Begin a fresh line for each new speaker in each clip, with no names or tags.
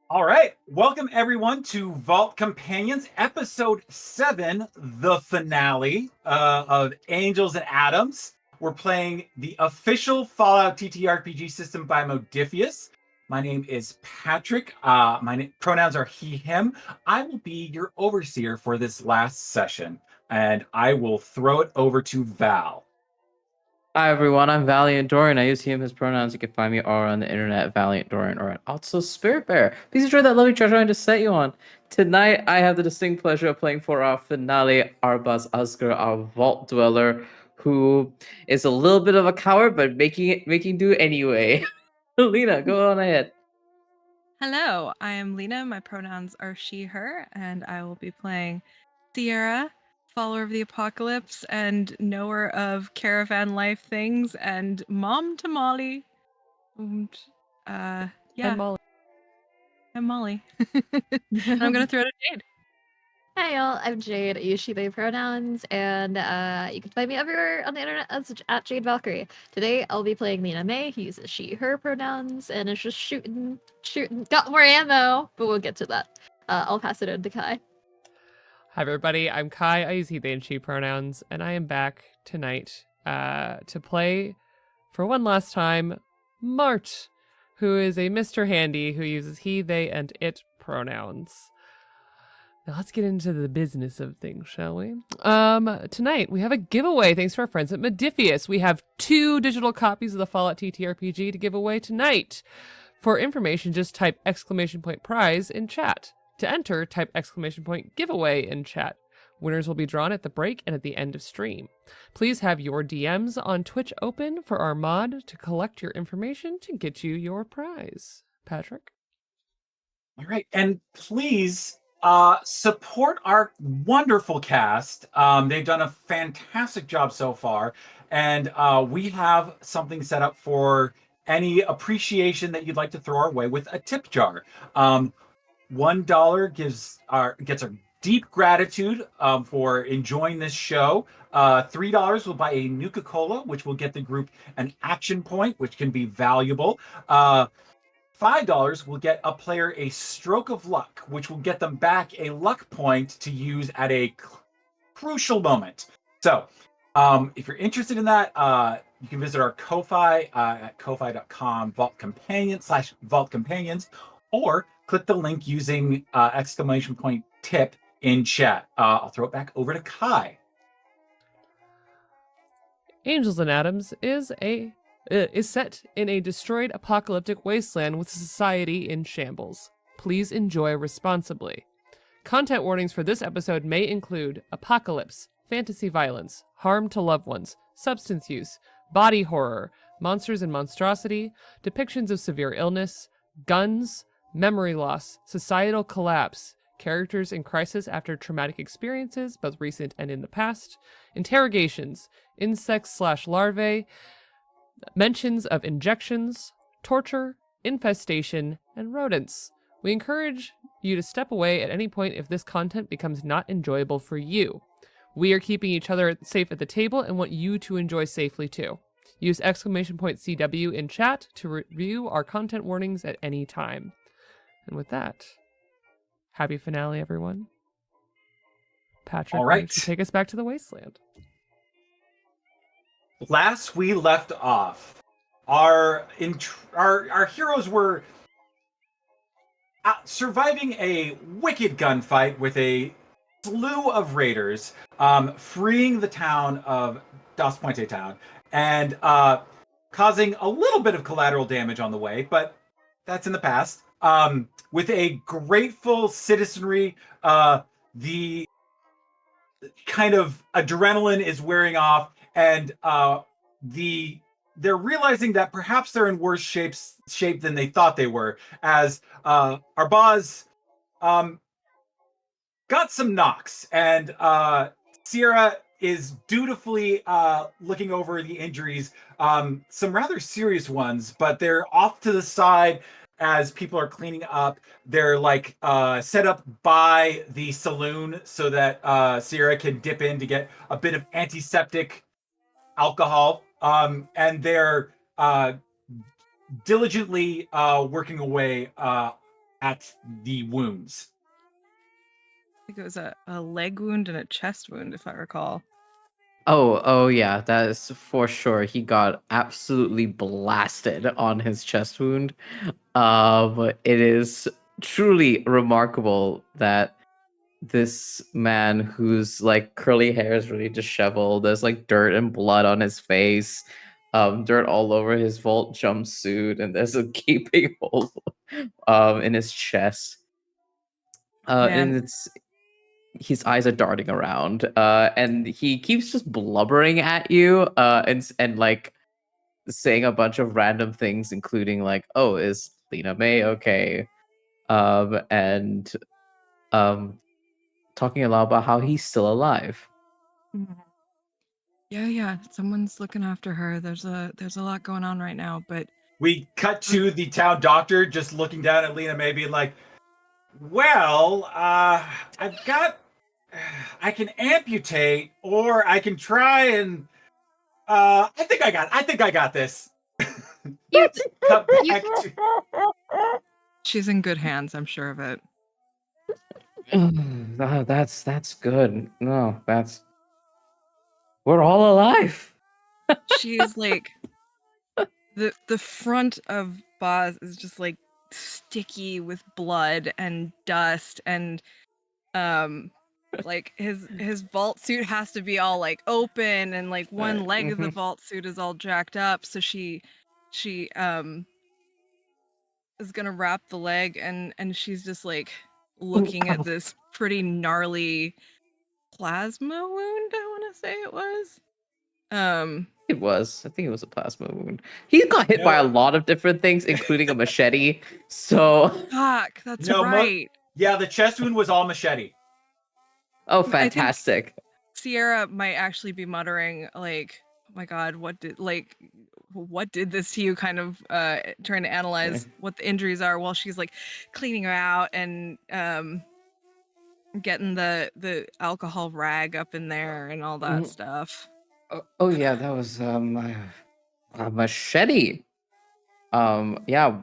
All right. Welcome, everyone, to Vault Companions, Episode 7, the finale of Angels and Atoms. We're playing the official Fallout TTRPG system by Modiphus. My name is Patrick. My pronouns are he, him. I will be your overseer for this last session, and I will throw it over to Val.
Hi everyone, I'm Valiant Dorian. I use he, him, his pronouns. You can find me all on the internet, Valiant Dorian, or at also Spirit Bear. Please enjoy that lovely treasure I just set you on. Tonight, I have the distinct pleasure of playing for our finale, Arbaaz Asgar, our vault dweller, who is a little bit of a coward, but making do anyway. Lena, go on ahead.
Hello, I am Lena. My pronouns are she, her, and I will be playing Sierra, follower of the apocalypse and knower of caravan life things, and mom to Molly. And, yeah.
And Molly.
And Molly. And I'm going to throw it at Jade.
Hi y'all, I'm Jade. I use she, they pronouns, and you can find me everywhere on the internet as at Jade Valkyrie. Today I'll be playing Lena May, who uses she, her pronouns, and is just shooting. Got more ammo, but we'll get to that. I'll pass it on to Kai.
Hi everybody, I'm Kai. I use he, they, and she pronouns, and I am back tonight to play for one last time Mart, who is a Mr. Handy who uses he, they, and it pronouns. Now let's get into the business of things, shall we? Tonight we have a giveaway thanks to our friends at Modiphus. We have 2 digital copies of the Fallout TTRPG to give away tonight. For information, just type !prize in chat. To enter, type !giveaway in chat. Winners will be drawn at the break and at the end of stream. Please have your DMs on Twitch open for our mod to collect your information to get you your prize. Patrick?
All right. And please support our wonderful cast. They've done a fantastic job so far. And we have something set up for any appreciation that you'd like to throw our way with a tip jar. $1 gets our deep gratitude for enjoying this show. $3 will buy a Nuka Cola, which will get the group an action point, which can be valuable. $5 will get a player a stroke of luck, which will get them back a luck point to use at a crucial moment. So, if you're interested in that, you can visit our Ko-Fi at ko-fi.com /Vault Companions, or click the link using !tip in chat. I'll throw it back over to Kai.
Angels and Atoms is set in a destroyed apocalyptic wasteland with society in shambles. Please enjoy responsibly. Content warnings for this episode may include apocalypse, fantasy violence, harm to loved ones, substance use, body horror, monsters and monstrosity, depictions of severe illness, guns, memory loss, societal collapse, characters in crisis after traumatic experiences, both recent and in the past, interrogations, insects/larvae, mentions of injections, torture, infestation, and rodents. We encourage you to step away at any point if this content becomes not enjoyable for you. We are keeping each other safe at the table and want you to enjoy safely too. Use !CW in chat to review our content warnings at any time. And with that, happy finale, everyone. Patrick,
All right.
why don't you take us back to the wasteland?
Last we left off, our heroes were surviving a wicked gunfight with a slew of raiders, freeing the town of Don Puente Town, and causing a little bit of collateral damage on the way, but that's in the past. With a grateful citizenry, the kind of adrenaline is wearing off, and they're realizing that perhaps they're in worse shape than they thought they were, as Arbaaz got some knocks, and Sierra is dutifully looking over the injuries, some rather serious ones, but they're off to the side as people are cleaning up. They're like set up by the saloon so that Sierra can dip in to get a bit of antiseptic alcohol, and they're diligently working away at the wounds.
I think it was a leg wound and a chest wound, if I recall.
Oh yeah, that is for sure. He got absolutely blasted on his chest wound. It is truly remarkable that this man whose like curly hair is really disheveled, there's like dirt and blood on his face, dirt all over his vault jumpsuit, and there's a gaping hole in his chest.
Man.
And it's his eyes are darting around, and he keeps just blubbering at you, and like saying a bunch of random things, including like, "Oh, is Lena May okay?" And talking a lot about how he's still alive.
Yeah. Someone's looking after her. There's a lot going on right now, but
We cut to the town doctor just looking down at Lena May being like, well, I've got, I can amputate or I can try and, I think I got this.
You-
Cut
you-
back to-
she's in good hands, I'm sure of it.
That's good. No, we're all alive.
She's like the front of Boz is just like sticky with blood and dust, and like his vault suit has to be all like open, and like one leg of the vault suit is all jacked up, so she is gonna wrap the leg, and she's just like looking at this pretty gnarly plasma wound, I want to say it was.
It was. I think it was a plasma wound. He got hit by a
No.
lot of different things, including a machete. So,
Fuck, that's
No,
right.
yeah, the chest wound was all machete.
oh,
think-
fantastic!
Sierra might actually be muttering like, "Oh my god, what did this to you?" Kind of trying to analyze what the injuries are while she's like cleaning her out and getting the alcohol rag up in there and all that stuff.
Oh yeah, that was a machete. Yeah,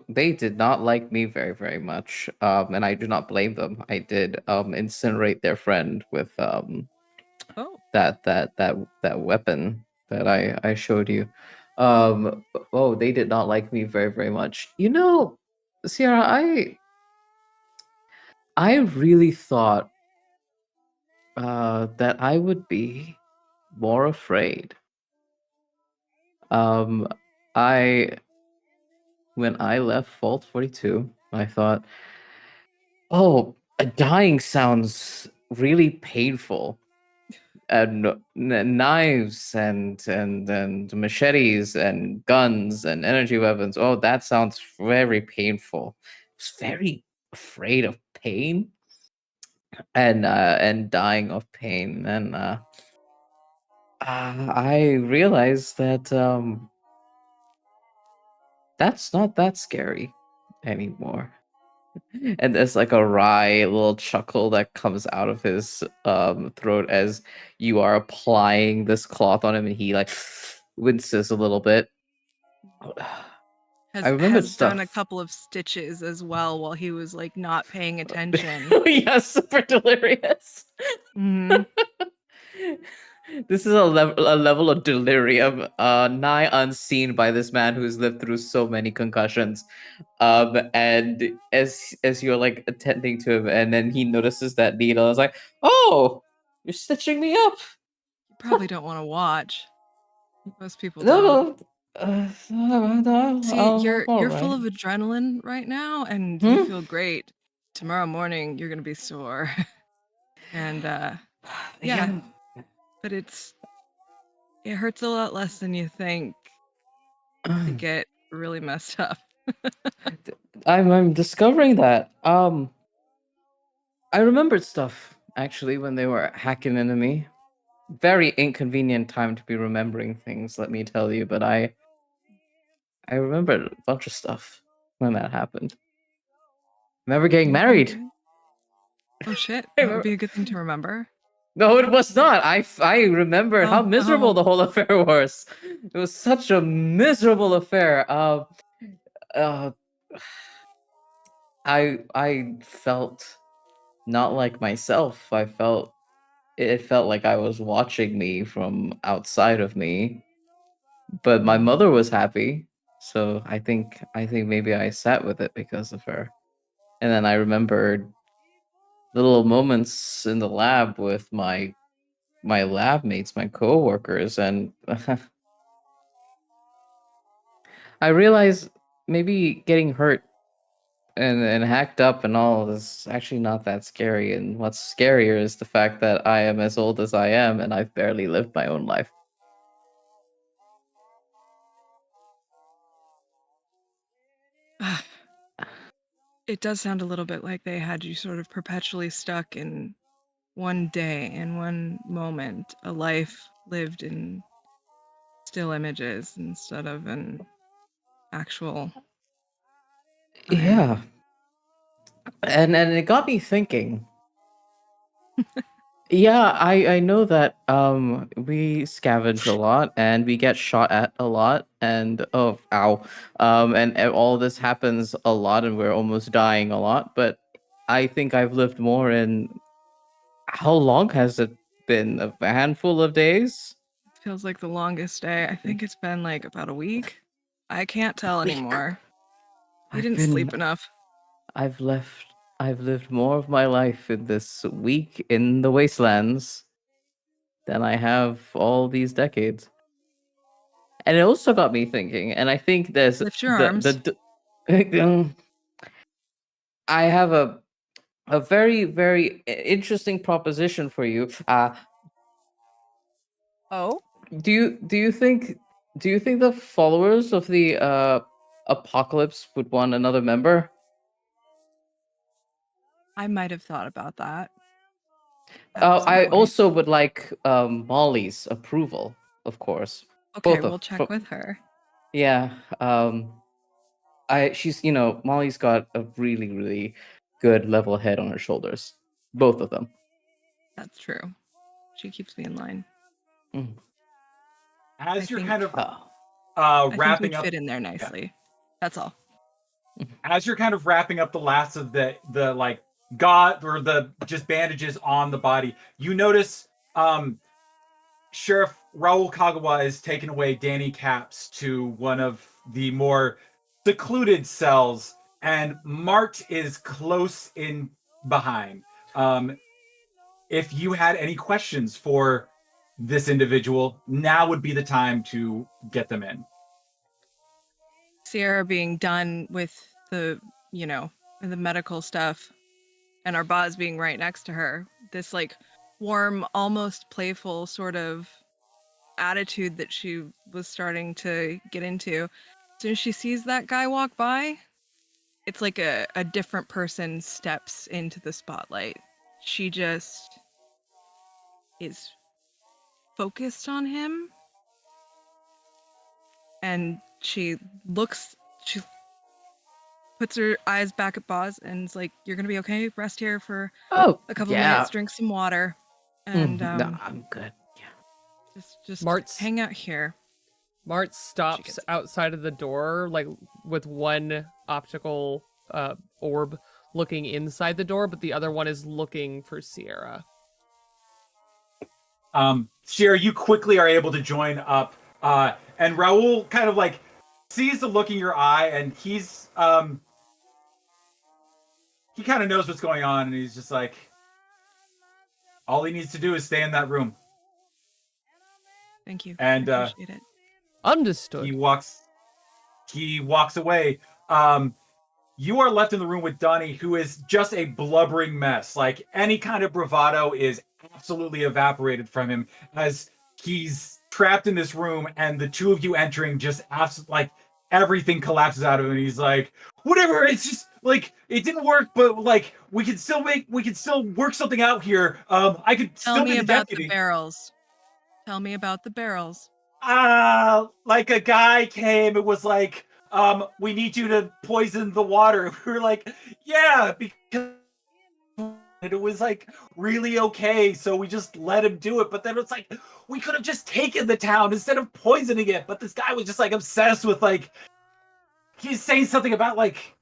they did not like me very, very much. And I do not blame them. I did incinerate their friend with
Oh,
that weapon that I showed you. Oh, they did not like me very, very much. You know, Sierra, I really thought that I would be more afraid. I When I left Vault 42, I thought, oh, dying sounds really painful. And knives and machetes and guns and energy weapons. Oh, that sounds very painful. I was very afraid of pain and dying of pain. And I realized that that's not that scary anymore. And there's like a wry little chuckle that comes out of his throat as you are applying this cloth on him, and he like winces a little bit. I remembered
has done a
stuff.
couple of stitches as well while he was like not paying attention.
Yes, super delirious.
Mhm.
This is a level of delirium nigh unseen by this man who's lived through so many concussions. And as you're like attending to him, and then he notices that needle, is like, "Oh, you're stitching me up."
You probably don't want to watch. Most people
No,
don't.
no. No,
See, you're full of adrenaline right now, and you feel great. Tomorrow morning, you're gonna be sore, and yeah, but it hurts a lot less than you think to get really messed up.
I'm discovering that. I remembered stuff actually when they were hacking into me. Very inconvenient time to be remembering things, let me tell you, but I remembered a bunch of stuff when that happened. Remember getting married.
Oh shit, that would be a good thing to remember.
No, it was not. I remembered how
Oh,
miserable
no.
the whole affair was. It was such a miserable affair. Uh, I felt not like myself. It felt like I was watching me from outside of me. But my mother was happy, so I think maybe I sat with it because of her. And then I remembered little moments in the lab with my lab mates, my coworkers, and I realized maybe getting hurt and hacked up and all is actually not that scary. And what's scarier is the fact that I am as old as I am and I've barely lived my own life.
It does sound a little bit like they had you sort of perpetually stuck in one day, in one moment, a life lived in still images instead of an actual time.
Yeah. And it got me thinking. Yeah, I know that we scavenge a lot and we get shot at a lot and oh ow. And all this happens a lot and we're almost dying a lot, but I think I've lived more in how long has it been? A handful of days?
Feels like the longest day. I think it's been like about a week. I can't tell
Week.
anymore. We
I've
didn't
been
sleep enough.
I've left I've lived more of my life in this week in the wastelands than I have all these decades. And it also got me thinking, and I think there's
Lift your arms.
I have a very very interesting proposition for you.
Oh?
Do you think the followers of the apocalypse would want another member?
I might have thought about that.
I also would like Molly's approval, of course.
Okay,
Both of
we'll check with her.
yeah. She's Molly's got a really really good level head on her shoulders. Both of them.
That's true. She keeps me in line.
Mm.
As you're
think-
kind of
I think
wrapping
we'd
up,
fit in there nicely. That's all.
as you're kind of wrapping up the last of the like god or the just bandages on the body, you notice Sheriff Raul Kagawa is taking away Danny Caps to one of the more secluded cells, and Mart is close in behind. If you had any questions for this individual, now would be the time to get them in.
Sierra being done with the medical stuff, and Arbaaz being right next to her. This like warm, almost playful sort of attitude that she was starting to get into. As soon as she sees that guy walk by, it's like a different person steps into the spotlight. She just is focused on him, and she puts her eyes back at Boz and is like, "You're gonna be okay. Rest here for
Oh,
a couple
yeah.
minutes, drink some water, and
No, I'm good. Yeah.
just
Mart's-
hang out here."
Mart stops
gets-
outside of the door, like with one optical orb looking inside the door, but the other one is looking for Sierra.
Sierra, you quickly are able to join up, and Raul kind of like sees the look in your eye, and he's he kind of knows what's going on, and he's just like, all he needs to do is stay in that room.
Thank you.
And
I appreciate it.
Understood.
he walks away. You are left in the room with Donnie, who is just a blubbering mess. Like any kind of bravado is absolutely evaporated from him as he's trapped in this room, and the two of you entering just like everything collapses out of him. And he's like, whatever, it's just like it didn't work, but like we can still work something out here. I could
Tell
still
me
be the
about
deputy.
the barrels. Tell me about the barrels.
Like a guy came and was like, we need you to poison the water. We were like, yeah, because it was like really okay, so we just let him do it. But then it's like we could have just taken the town instead of poisoning it. But this guy was just like obsessed with like he's saying something about like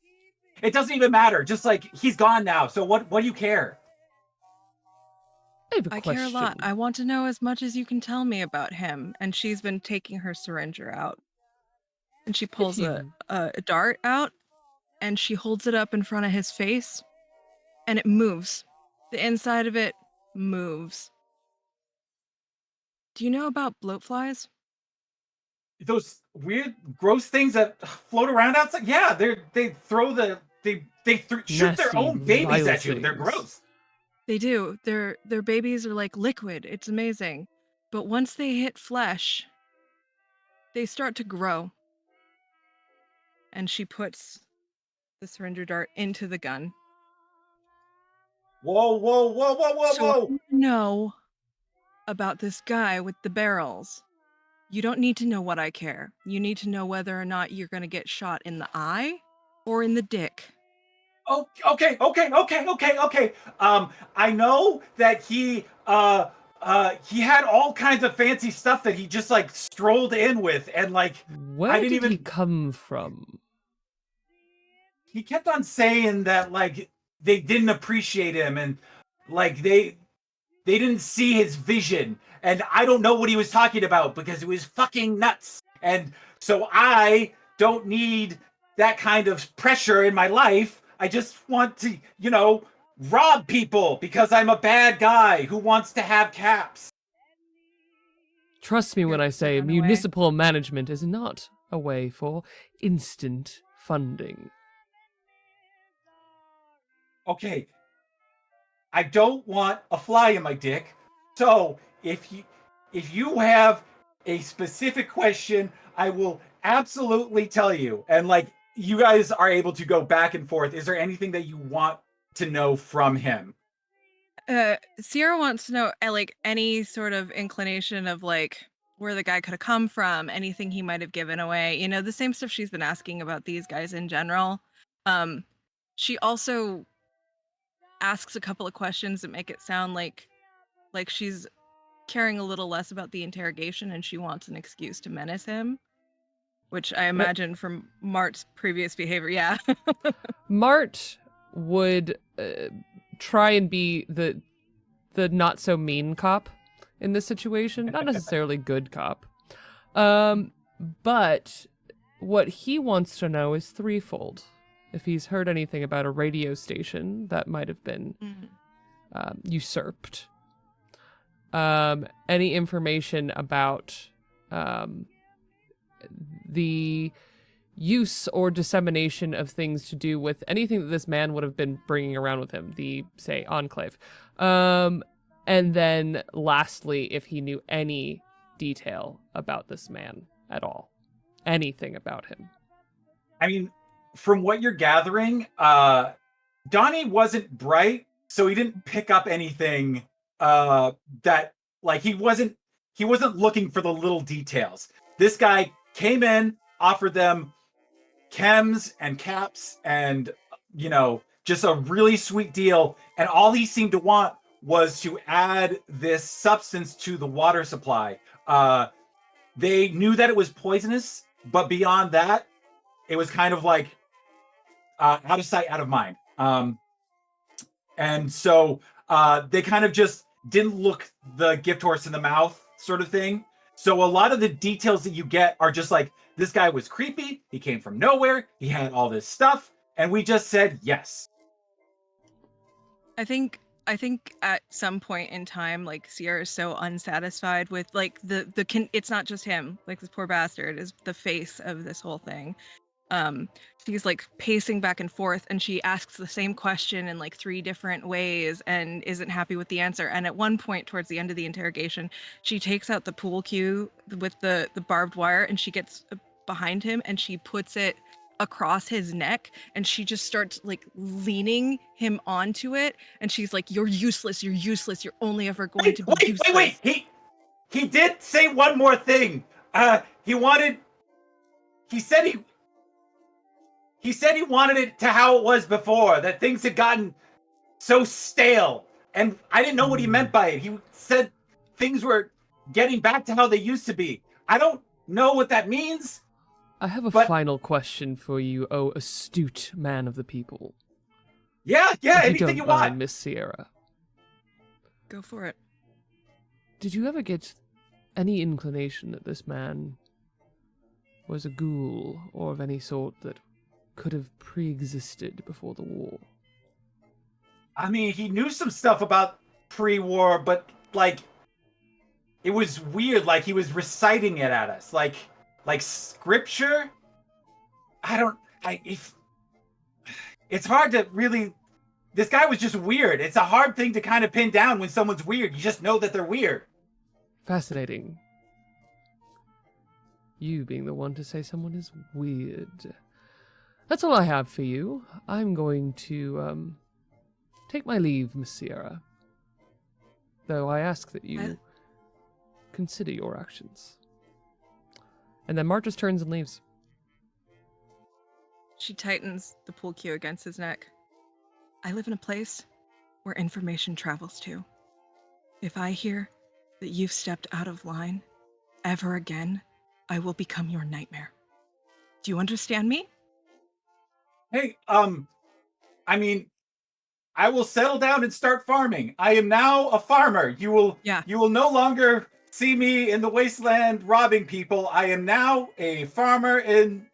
It doesn't even matter. Just like he's gone now. So what do you care?
I have a
I
question.
care a lot. I want to know as much as you can tell me about him. And she's been taking her syringer out. And she pulls a dart out and she holds it up in front of his face and it moves. The inside of it moves. Do you know about bloat flies?
Those weird, gross things that float around outside. Yeah, they throw shoot their
Nasty,
own babies
vile
at you. They're
things.
gross.
They do. Their babies are like liquid. It's amazing. But once they hit flesh, they start to grow. And she puts the syringer dart into the gun.
Whoa, whoa, whoa, whoa, whoa,
So I
whoa!
want to know about this guy with the barrels. You don't need to know what I care. You need to know whether or not you're going to get shot in the eye or in the dick.
Oh, okay. I know that he had all kinds of fancy stuff that he just like strolled in with, and like
Where
I didn't
did he
even.
come from?
He kept on saying that like they didn't appreciate him, and like they didn't see his vision, and I don't know what he was talking about because it was fucking nuts. And so I don't need that kind of pressure in my life. I just want to, rob people because I'm a bad guy who wants to have caps.
Trust me when
You're
I say
run away.
municipal management is not a way for instant funding.
Okay, I don't want a fly in my dick. So if you have a specific question, I will absolutely tell you. And like you guys are able to go back and forth. Is there anything that you want to know from him?
Sierra wants to know like any sort of inclination of like where the guy could have come from, anything he might have given away. The same stuff she's been asking about these guys in general. She also asks a couple of questions that make it sound like she's caring a little less about the interrogation and she wants an excuse to menace him, which I imagine from Mart's previous behavior. Yeah.
Mart would try and be the not so mean cop in this situation, not necessarily good cop. But what he wants to know is threefold. If he's heard anything about a radio station that might have been usurped. Any information about the use or dissemination of things to do with anything that this man would have been bringing around with him, the, say, Enclave. And then lastly, if he knew any detail about this man at all. Anything about him.
I mean, from what you're gathering, Donnie wasn't bright, so he didn't pick up anything that like he wasn't looking for the little details. This guy came in, offered them chems and caps and just a really sweet deal, and all he seemed to want was to add this substance to the water supply. They knew that it was poisonous, but beyond that, it was kind of like out of sight, out of mind. And so they kind of just didn't look the gift horse in the mouth sort of thing. So a lot of the details that you get are just like, this guy was creepy, he came from nowhere, he had all this stuff, and we just said yes.
I think at some point in time, like Sierra is so unsatisfied with like it's not just him, like this poor bastard is the face of this whole thing. She's like pacing back and forth and she asks the same question in like 3 different ways and isn't happy with the answer. And at one point towards the end of the interrogation, she takes out the pool cue with the barbed wire and she gets behind him and she puts it across his neck and she just starts like leaning him onto it and she's like, you're useless, you're only ever going to be useless.
Wait, he did say one more thing. He said he wanted it to how it was before, that things had gotten so stale, and I didn't know what he meant by it. He said things were getting back to how they used to be. I don't know what that means,
I have a
But-
final question for you, oh astute man of the people.
Yeah,
If you
anything
don't
you
mind,
want.
Miss Sierra.
Go for it.
Did you ever get any inclination that this man was a ghoul or of any sort that could have pre-existed before the war?
I mean, he knew some stuff about pre-war, but like, it was weird. Like he was reciting it at us, like scripture. It's hard to really. This guy was just weird. It's a hard thing to kind of pin down when someone's weird. You just know that they're weird.
Fascinating. You being the one to say someone is weird. That's all I have for you. I'm going to, take my leave, Miss Sierra. Though I ask that you consider your actions. And then Mart just turns and leaves.
She tightens the pool cue against his neck. I live in a place where information travels to. If I hear that you've stepped out of line ever again, I will become your nightmare. Do you understand me?
Hey, I mean, I will settle down and start farming. I am now a farmer. You will no longer see me in the wasteland robbing people. I am now a farmer in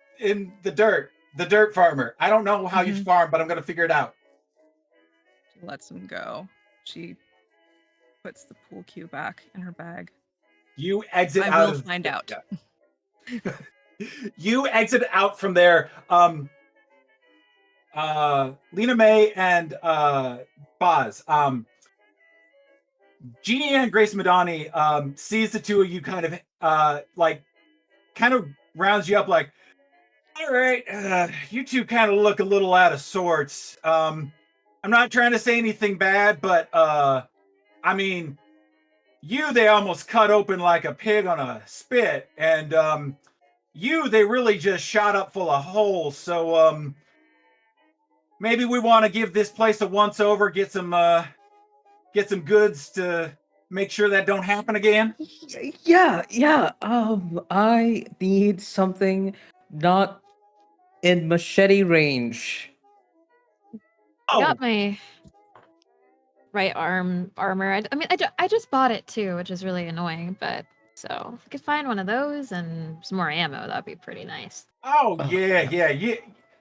the dirt farmer. I don't know how you farm, but I'm gonna figure it out.
She lets him go. She puts the pool cue back in her bag.
You exit out.
I will find out.
You exit out from there. Lena May and Boz. Jeannie and Grace Madani sees the two of you kind of rounds you up like, all right, you two kind of look a little out of sorts. I'm not trying to say anything bad, but I mean, they almost cut open like a pig on a spit, and they really just shot up full of holes. So maybe we want to give this place a once over, get some goods to make sure that don't happen again.
Yeah. I need something not in machete range.
I got my right arm armor. I just bought it too, which is really annoying. But so if we could find one of those and some more ammo, that'd be pretty nice.
Oh yeah.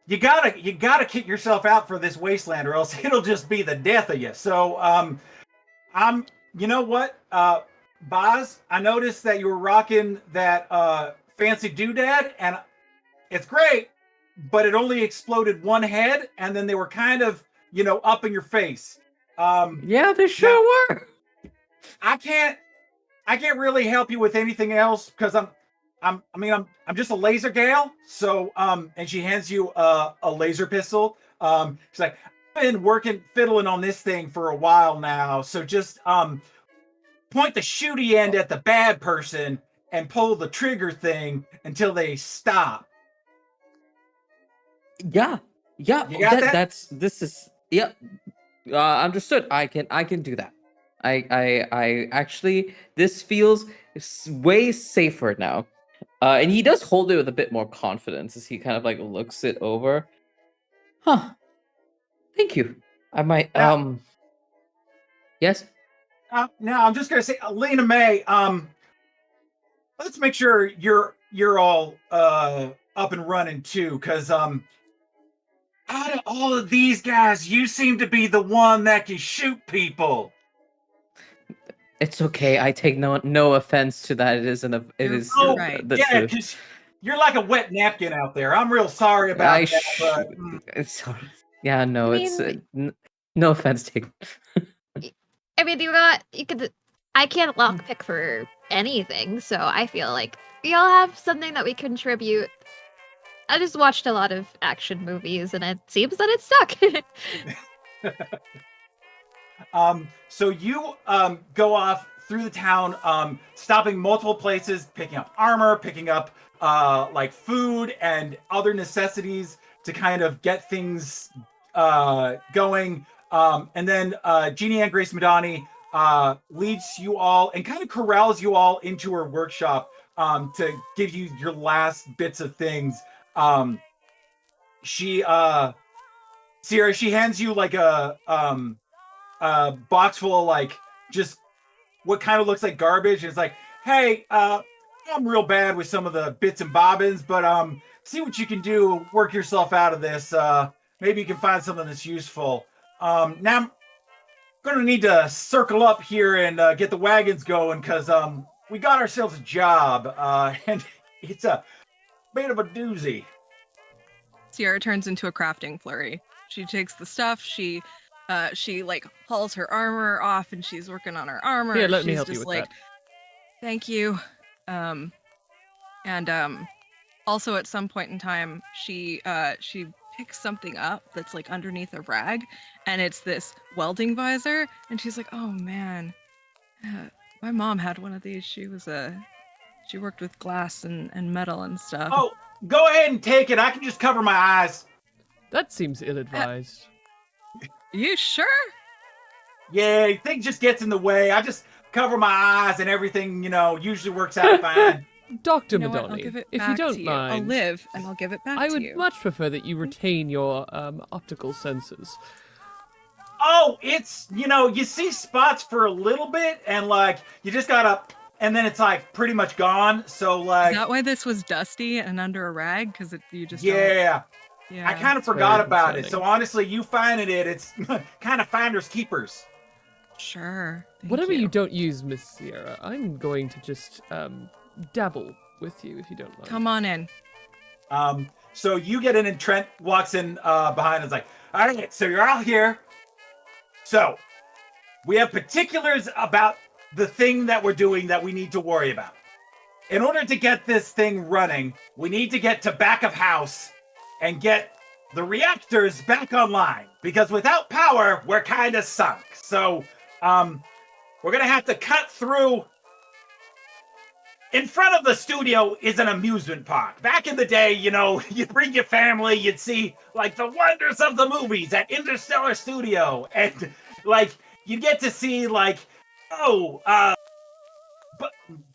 You gotta kick yourself out for this wasteland, or else it'll just be the death of you. So you know what, Boz? I noticed that you were rocking that fancy doodad, and it's great, but it only exploded one head, and then they were kind of up in your face.
Yeah, they sure were.
I can't really help you with anything else because I'm just a laser gal. So and she hands you a laser pistol. She's like, I've been fiddling on this thing for a while now. So just point the shooty end at the bad person and pull the trigger thing until they stop.
Yeah.
You got that?
Understood. I can do that. I actually, this feels way safer now. And he does hold it with a bit more confidence as he kind of like looks it over. Huh. Thank you. I might Yes.
Now I'm just gonna say, Lena May. Let's make sure you're all up and running too, because out of all of these guys, you seem to be the one that can shoot people.
It's okay. I take no offense to that. It is
right.
Yeah, because you're like a wet napkin out there. I'm real sorry about that.
It's yeah, no, no offense taken.
I mean, I can't lockpick for anything, so I feel like we all have something that we contribute. I just watched a lot of action movies, and it seems that it's stuck.
So you go off through the town, stopping multiple places, picking up armor, picking up like food and other necessities to kind of get things going. And then Jeannie and Grace Madani leads you all and kind of corrals you all into her workshop to give you your last bits of things. Sierra, she hands you like a box full of like just what kind of looks like garbage. It's like, hey, I'm real bad with some of the bits and bobbins, but see what you can do, work yourself out of this. Maybe you can find something that's useful. Now I'm gonna need to circle up here and get the wagons going because we got ourselves a job, and it's a bit of a doozy.
Sierra turns into a crafting flurry. She takes the stuff. She like hauls her armor off, and she's working on her armor.
Here, let
she's
me help
just
you with
like,
that.
thank you. Also at some point in time, she picks something up that's like underneath a rag, and it's this welding visor, and she's like, oh man, my mom had one of these. She worked with glass and metal and stuff.
Oh, go ahead and take it. I can just cover my eyes.
That seems ill-advised.
You sure?
Yeah, thing just gets in the way. I just cover my eyes and everything, usually works out fine.
Dr.
You know what? I'll
Madoni,
give it
if
back
you don't
to you.
mind,
I'll live and I'll give it back
I
to
would
you.
much prefer that you retain your optical senses.
Oh, it's, you see spots for a little bit and like, you just gotta, and then it's like pretty much gone. So like,
Is that why this was dusty and under a rag? Because you just
yeah,
don't... Yeah.
I kind of
It's very
forgot about it.
concerning.
So honestly, you finding it, it's kind of finders keepers.
Sure. Thank
Whatever you
you
don't use, Miss Sierra, I'm going to just dabble with you if you don't mind.
Come on in.
So you get in and Trent walks in behind and is like, all right, so you're all here. So we have particulars about the thing that we're doing that we need to worry about. In order to get this thing running, we need to get to back of house and get the reactors back online because without power, we're kind of sunk. So we're going to have to cut through. In front of the studio is an amusement park. Back in the day, you'd bring your family, you'd see like the wonders of the movies at Interstellar Studio. And like, you'd get to see like,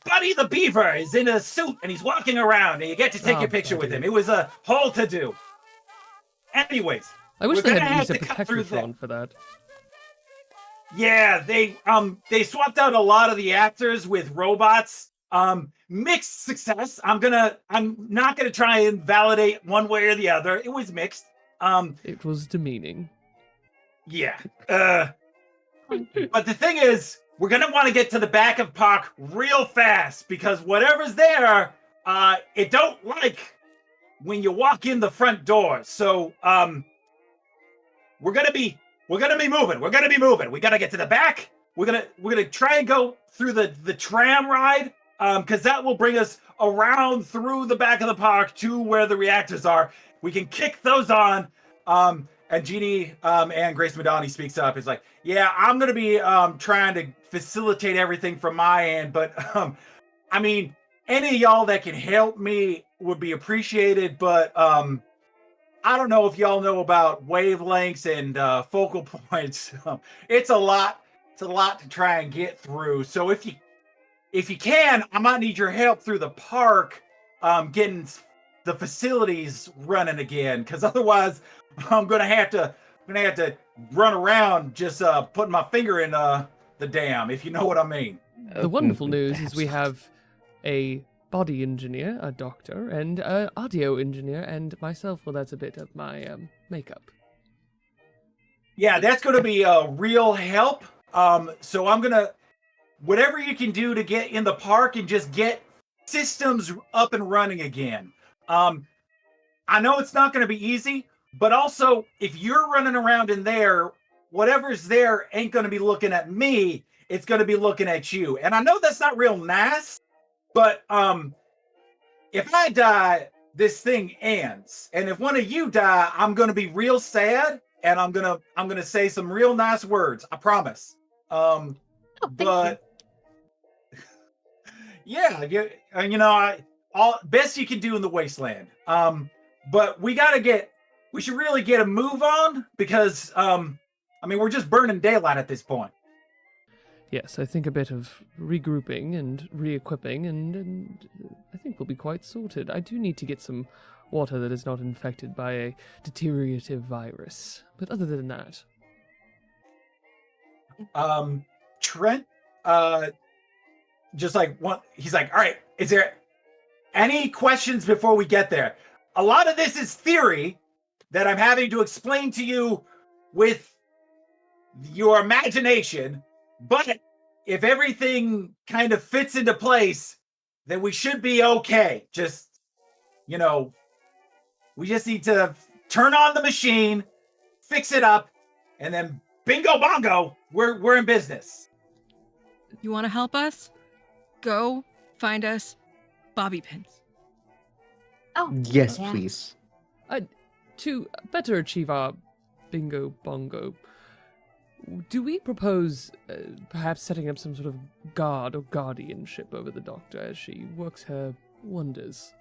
Buddy the Beaver is in a suit and he's walking around and you get to take
Oh,
your picture with
Buddy.
him. It was a whole to-do. Anyways,
I wish
we're
they
gonna
hadn't
have
used a
to cut through
protectratron for that.
yeah, they swapped out a lot of the actors with robots. Mixed success. I'm not gonna try and validate one way or the other. It was mixed.
It was demeaning.
Yeah. But the thing is, we're gonna want to get to the back of park real fast because whatever's there, it don't like when you walk in the front door. So, we're gonna be moving. We're gonna be moving. We gotta get to the back. We're gonna try and go through the tram ride, because that will bring us around through the back of the park to where the reactors are. We can kick those on. And Jeannie and Grace Madani speaks up. It's like, yeah, I'm gonna be trying to facilitate everything from my end, but I mean, any of y'all that can help me would be appreciated. But I don't know if y'all know about wavelengths and focal points. It's a lot. It's a lot to try and get through. So if you can, I might need your help through the park, getting the facilities running again. Because otherwise, I'm gonna have to run around just putting my finger in the dam, if you know what I mean.
The wonderful news is we have a body engineer, a doctor, and an audio engineer, and myself. Well, that's a bit of my makeup.
Yeah, that's going to be a real help. So I'm going to, whatever you can do to get in the park and just get systems up and running again. I know it's not going to be easy, but also if you're running around in there, whatever's there ain't going to be looking at me. It's going to be looking at you. And I know that's not real nice, but if I die, this thing ends. And if one of you die, I'm going to be real sad. And I'm gonna say some real nice words. I promise. But yeah, all best you can do in the wasteland. But we should really get a move on because we're just burning daylight at this point.
Yes, I think a bit of regrouping and re-equipping, and I think we'll be quite sorted. I do need to get some water that is not infected by a deteriorative virus. But other than that,
Trent, just like one, he's like, all right, is there any questions before we get there? A lot of this is theory that I'm having to explain to you with your imagination, but if everything kind of fits into place, then we should be okay. Just, we just need to turn on the machine, fix it up, and then bingo bongo, we're in business.
You want to help us? Go find us bobby pins.
Oh,
Yes,
yeah.
please.
to better achieve our bingo bongo, do we propose perhaps setting up some sort of guard or guardianship over the doctor as she works her wonders?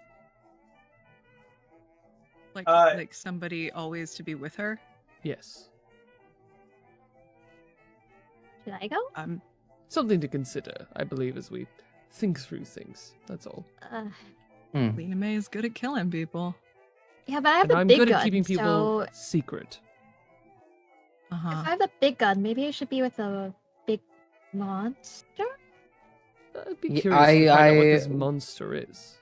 Like somebody always to be with her?
Yes.
Should I go?
Something to consider, I believe, as we think through things. That's all.
Lena May is good at killing people.
Yeah, but I have
And
the
I'm
big
good
gun,
at keeping people
so
secret.
if I have the big gun, maybe I should be with a big monster?
I'd be
Yeah,
curious to find out what
I-
this monster is.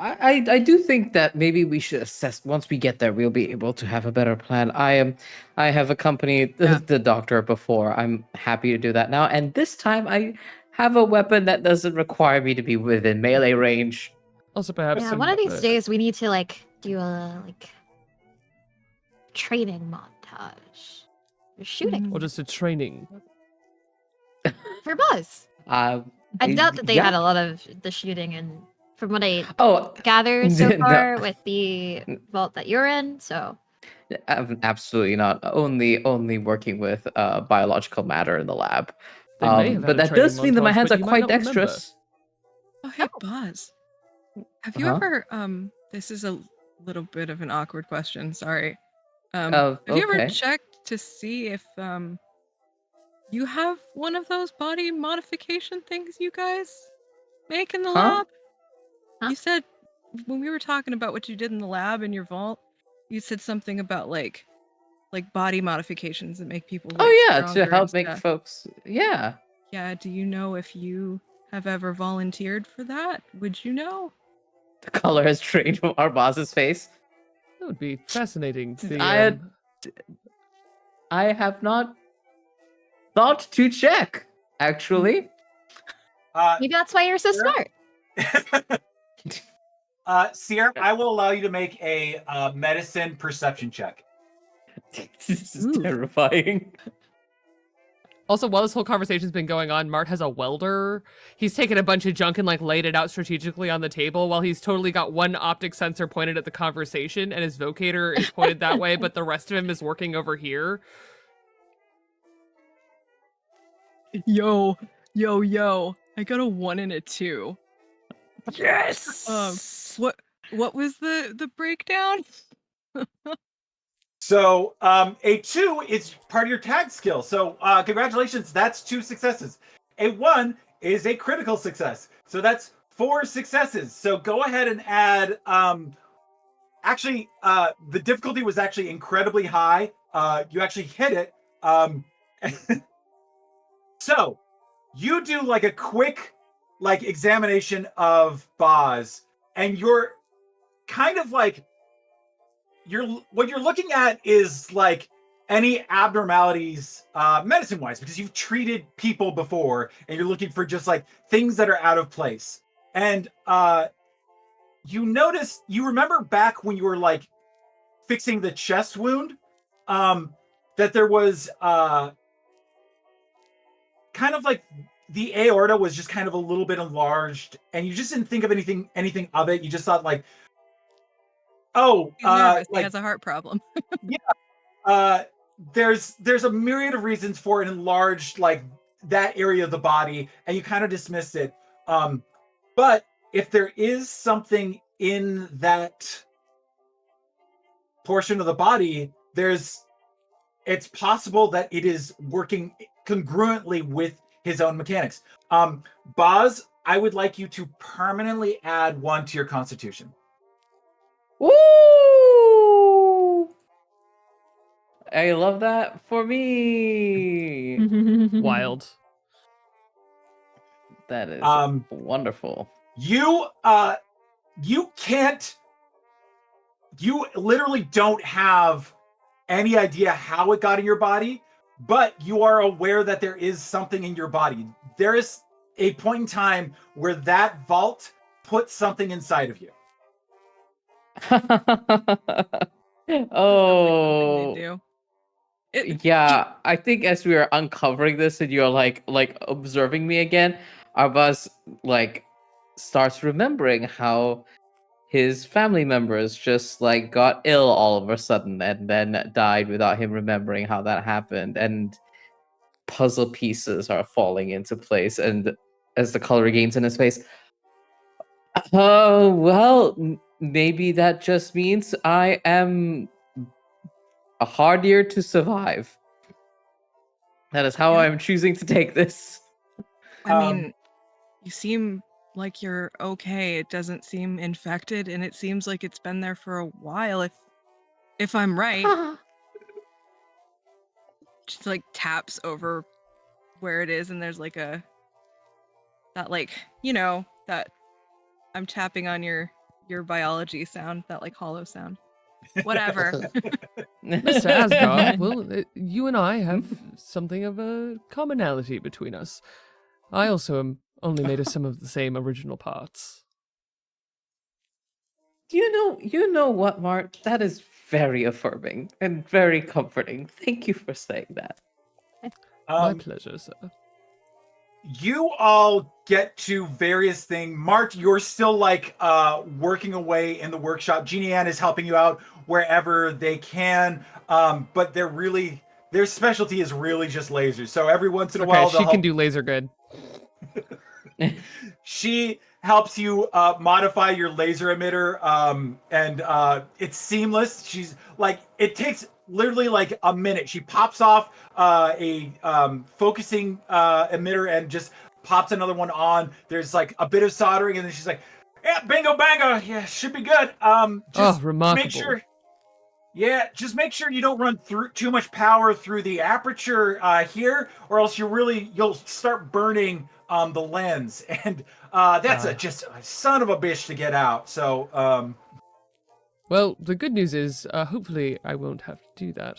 I do think that maybe we should assess once we get there. We'll be able to have a better plan. I have accompanied
Yeah.
the doctor before. I'm happy to do that now. And this time, I have a weapon that doesn't require me to be within melee range.
Also, perhaps
Yeah,
some,
one of these days we need to do a training montage. Or shooting
or just a training.
for Buzz. I doubt that they had a lot of the shooting, and from what I
Oh,
gathered so
no.
far with the vault that you're in, so
absolutely not. Only working with biological matter in the lab.
They may have had
But
a
that
training
does mean that my
montage,
hands
but
are
you might
quite
not remember.
dexterous.
Oh, hey, Buzz. Have you ever, this is a little bit of an awkward question, sorry. Have you ever
Okay.
checked to see if, you have one of those body modification things you guys make in the
Huh?
lab?
Huh?
You said, when we were talking about what you did in the lab in your vault, you said something about, like body modifications that make people,
Oh yeah,
stronger
to help
and
make
stuff.
folks. Yeah.
Yeah, do you know if you have ever volunteered for that? Would you know?
The color has changed from Arbaaz's face.
That would be fascinating.
I have not thought to check, actually.
maybe that's why you're so
Yeah.
smart.
Sierra, I will allow you to make a medicine perception check.
This is
Ooh.
terrifying.
Also, while this whole conversation's been going on, Mart has a welder. He's taken a bunch of junk and laid it out strategically on the table while he's totally got one optic sensor pointed at the conversation and his vocator is pointed that way, but the rest of him is working over here.
Yo. I got a 1 and a 2.
Yes.
What was the breakdown?
So a 2 is part of your tag skill. So congratulations, that's 2 successes. A 1 is a critical success. So that's 4 successes. So go ahead and add. Actually, the difficulty was actually incredibly high. You actually hit it. So you do a quick examination of Boz, and you're kind of what you're looking at is any abnormalities medicine wise, because you've treated people before and you're looking for just things that are out of place. And you remember back when you were fixing the chest wound, that there was kind of the aorta was just kind of a little bit enlarged, and you just didn't think of anything of it. You just thought
He's nervous. He has a heart problem.
There's a myriad of reasons for an enlarged that area of the body, and you kind of dismissed it. But if there is something in that portion of the body, it's possible that it is working congruently with his own mechanics. Boz, I would like you to permanently add 1 to your Constitution.
Woo! I love that for me.
Wild.
That is wonderful.
You can't. You literally don't have any idea how it got in your body, but you are aware that there is something in your body. There is a point in time where that vault put something inside of you.
Oh.
Do.
Yeah, I think as we are uncovering this and you're like observing me again, Arbaaz like starts remembering how his family members just like got ill all of a sudden and then died without him remembering how that happened, and puzzle pieces are falling into place, and as the color regains in his face, oh well, maybe that just means I am a hardier to survive. That is how
Yeah.
I'm choosing to take this.
I mean, you seem like you're okay. It doesn't seem infected, and it seems like it's been there for a while. If I'm right, just like taps over where it is, and there's like that that I'm tapping on your biology sound, that like hollow sound. Whatever.
Mr. Asgard, well, you and I have something of a commonality between us. I also am only made of some of the same original parts.
You know what, Mart? That is very affirming and very comforting. Thank you for saying that.
My pleasure, sir.
You all get to various things. Mart, you're still like working away in the workshop. Jeannie Ann is helping you out wherever they can. But their specialty is really just lasers. So every once in a while,
she can do laser good.
She helps you modify your laser emitter, and it's seamless. She's like, it takes literally like a minute. She pops off a focusing emitter and just pops another one on. There's like a bit of soldering, and then she's like, yeah, bingo bango, yeah, should be good. Just
remarkable.
make sure. Yeah, just make sure you don't run through too much power through the aperture here, or else you'll start burning the lens, and that's just a son of a bitch to get out. So,
well, the good news is, hopefully, I won't have to do that.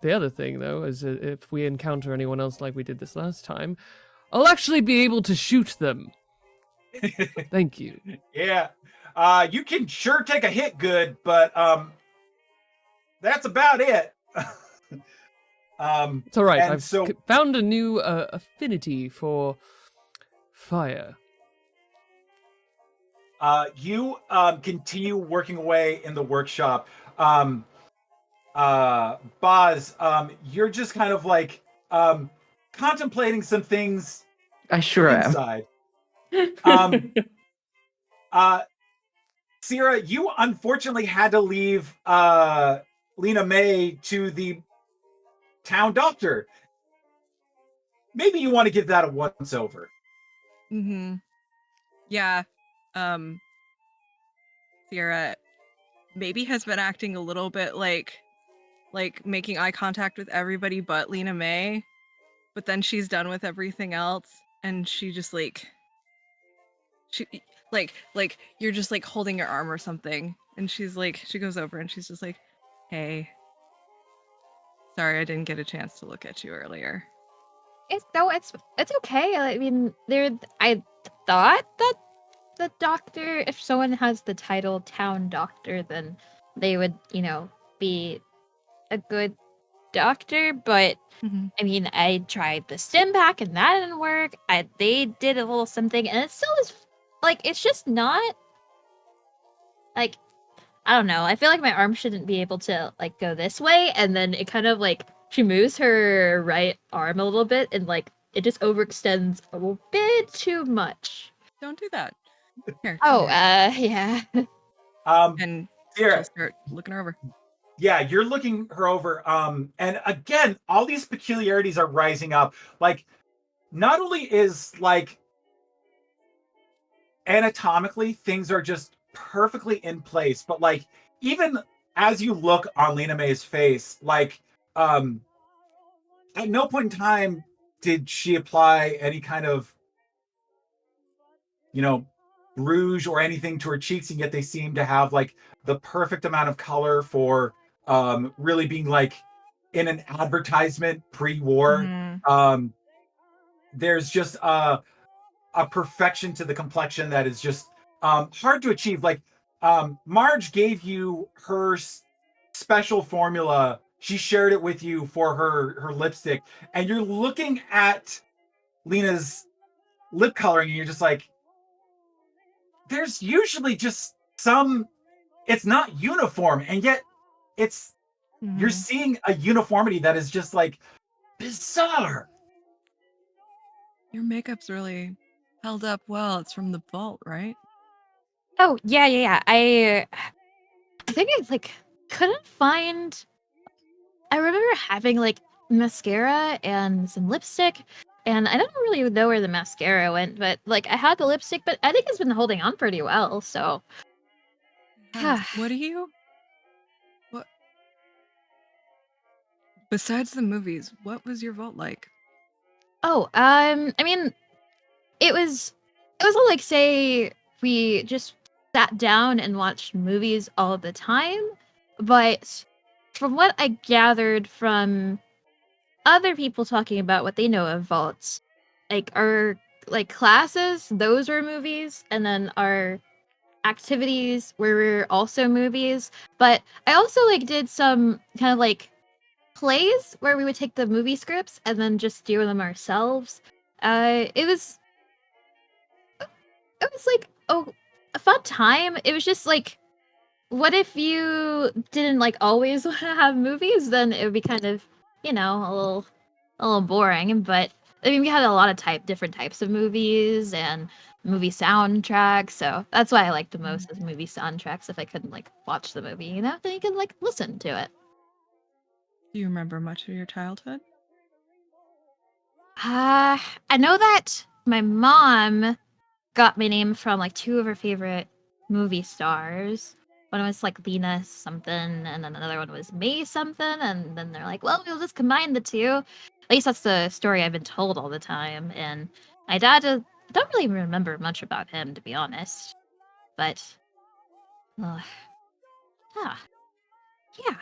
The other thing, though, is if we encounter anyone else like we did this last time, I'll actually be able to shoot them. Thank you.
Yeah, you can sure take a hit good, but that's about it.
It's all right.
And
I've
so,
found a new affinity for fire.
you continue working away in the workshop. Boz, you're just kind of like contemplating some things
I sure
inside. Sierra, you unfortunately had to leave Lena May to the town doctor. Maybe you want to give that a once over.
Mm-hmm. Yeah. Sierra maybe has been acting a little bit like making eye contact with everybody but Lena May, but then she's done with everything else, and she just she you're just like holding your arm or something, and she's like, she goes over and she's just like, hey, sorry I didn't get a chance to look at you earlier.
It's okay. I mean, I thought that the doctor, if someone has the title town doctor, then they would, be a good doctor. But I mean, I tried the stim pack and that didn't work. They did a little something, and it still is like, it's just not like, I don't know. I feel like my arm shouldn't be able to like go this way, and then it kind of like, she moves her right arm a little bit, and like it just overextends a little bit too much.
Don't do that. Here.
Oh,
here.
yeah.
And
Sierra,
she'll start looking her over.
yeah, you're looking her over. And again, all these peculiarities are rising up. Like, not only is like anatomically things are just perfectly in place, but like even as you look on Lena May's face, like at no point in time did she apply any kind of, rouge or anything to her cheeks, and yet they seem to have like the perfect amount of color for really being like in an advertisement pre-war.
Mhm.
There's just a perfection to the complexion that is just hard to achieve. Like Marge gave you her special formula. She shared it with you for her lipstick, and you're looking at Lena's lip coloring, and you're just like, there's usually just some. It's not uniform, and yet it's you're
Mhm.
seeing a uniformity that is just like bizarre.
Your makeup's really held up well. It's from the vault, right?
Oh, yeah. I think I like couldn't find. I remember having like mascara and some lipstick, and I don't really know where the mascara went, but like I had the lipstick, but I think it's been holding on pretty well. So,
What do you? What besides the movies? What was your vault like?
I mean, it was all like say we just sat down and watched movies all the time, but from what I gathered from other people talking about what they know of vaults, like our like classes, those were movies, and then our activities were also movies. But I also like did some kind of like plays where we would take the movie scripts and then just do them ourselves. It was like a fun time. It was just like, what if you didn't like always want to have movies? Then it would be kind of, a little boring. But I mean, we had a lot of different types of movies and movie soundtracks. So that's why I liked the most is movie soundtracks. If I couldn't like watch the movie, then you can like listen to it.
Do you remember much of your childhood?
I know that my mom got my name from like two of her favorite movie stars. One was like Lena something, and then another one was May something, and then they're like, well, we'll just combine the two. At least that's the story I've been told all the time. And my dad, don't really remember much about him, to be honest. But, uh, yeah, yeah.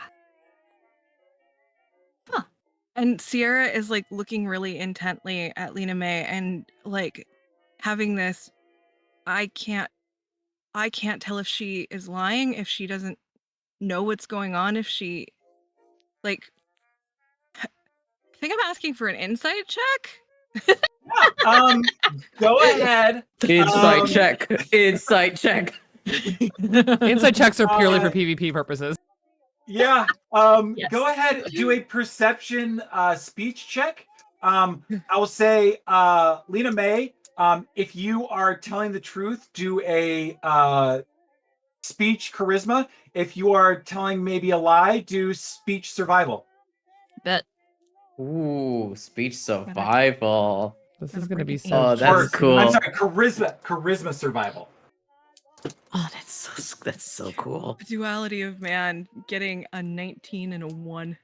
Huh.
And Sierra is like looking really intently at Lena May and like having this I can't tell if she is lying, if she doesn't know what's going on, if she like I think I'm asking for an insight check.
Go ahead.
Insight
Um,
check. Insight check.
Inside checks are purely for
Uh,
PvP purposes.
Yeah.
Yes.
Go ahead, do a perception speech check. I will say, Lena May, if you are telling the truth, do a speech charisma. If you are telling maybe a lie, do speech survival.
Bet.
Ooh, speech survival.
This
Gotta
is gonna be
break
so
Oh, that's
Or
juicy.
cool.
I'm sorry, charisma survival.
Oh, that's so cool.
The duality of man getting a 19 and a 1.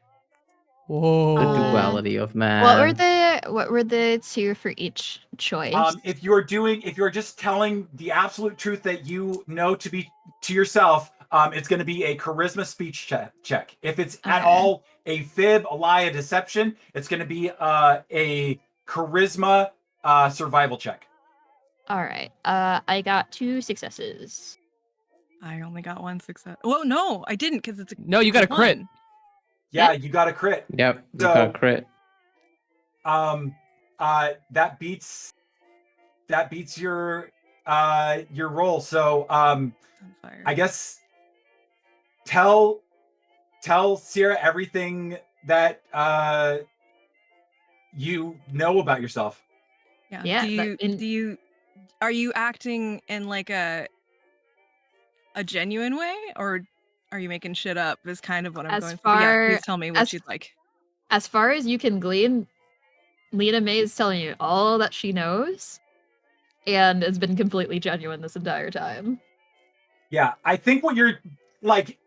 Whoa.
The
Uh,
duality of man.
What were the two for each choice?
If you're just telling the absolute truth that you know to be to yourself, it's going to be a charisma speech check. If it's at
Okay.
all a fib, a lie, a deception, it's going to be a charisma survival check.
All right. I got 2 successes.
I only got 1 success. Well, no, I didn't because it's a
No, you got a crit.
1.
Yeah,
Yeah.
you got a crit.
Yep, you
So-
got a crit.
That beats your roll. So
On fire.
I guess tell Sierra everything that you know about yourself.
Yeah,
Are you acting in like a genuine way, or are you making shit up is kind of what I'm
As
going for. But yeah,
far
please tell me what
as-
you'd like.
as far as you can glean, Lena May is telling you all that she knows and has been completely genuine this entire time.
Yeah, I think what you're like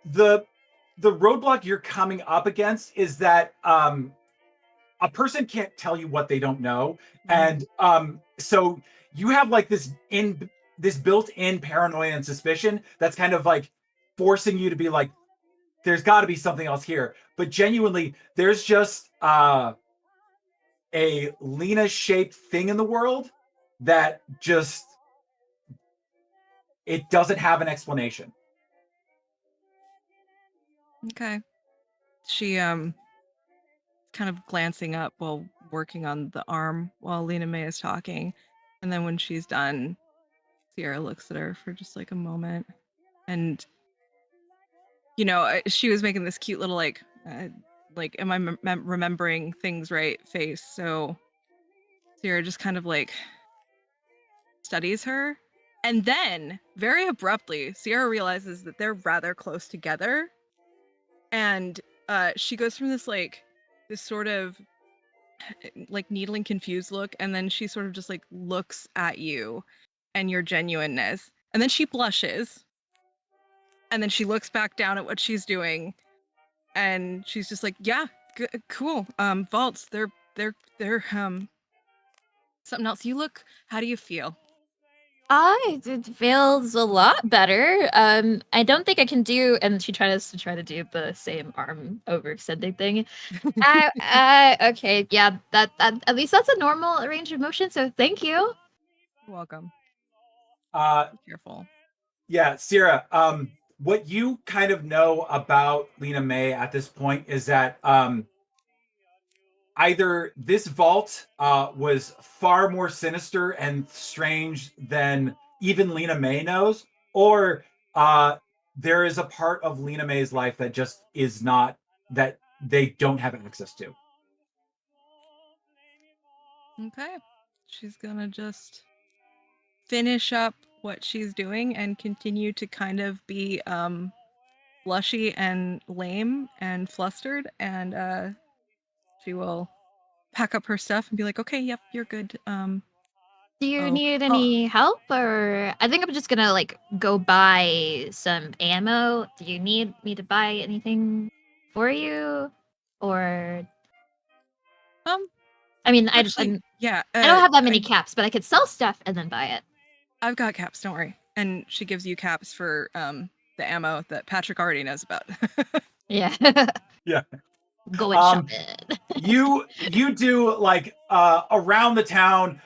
the roadblock you're coming up against is that a person can't tell you what they don't know, and so you have like this built-in paranoia and suspicion that's kind of like forcing you to be like, there's got to be something else here. But genuinely, there's just a Lena-shaped thing in the world that just it doesn't have an explanation.
Okay. She kind of glancing up while working on the arm while Lena May is talking. And then when she's done, Sierra looks at her for just like a moment. And, you know, she was making this cute little like, am I remembering things right face? So Sierra just kind of like studies her. And then, very abruptly, Sierra realizes that they're rather close together. And she goes from this sort of like needling confused look, and then she sort of just like looks at you and your genuineness, and then she blushes, and then she looks back down at what she's doing, and she's just like, yeah, cool. Vaults, they're something else. How do you feel?
It feels a lot better. I don't think I can do, and she tries to do the same arm overextending thing. Okay, yeah, that at least that's a normal range of motion. So thank you.
You're welcome. Be careful.
Yeah, Sierra. What you kind of know about Lena May at this point is that either this vault was far more sinister and strange than even Lena May knows, or there is a part of Lena May's life that just is not, that they don't have access to.
Okay. She's gonna just finish up what she's doing and continue to kind of be blushy and lame and flustered, and she will pack up her stuff and be like, okay, yep, you're good.
Do you need any help, or I think I'm just gonna like go buy some ammo. Do you need me to buy anything for you, or I mean,
actually,
I don't have that many caps, but I could sell stuff and then buy it.
I've got caps, don't worry. And she gives you caps for the ammo that Patrick already knows about.
Yeah.
Yeah.
Go and shop it.
you do like around the town.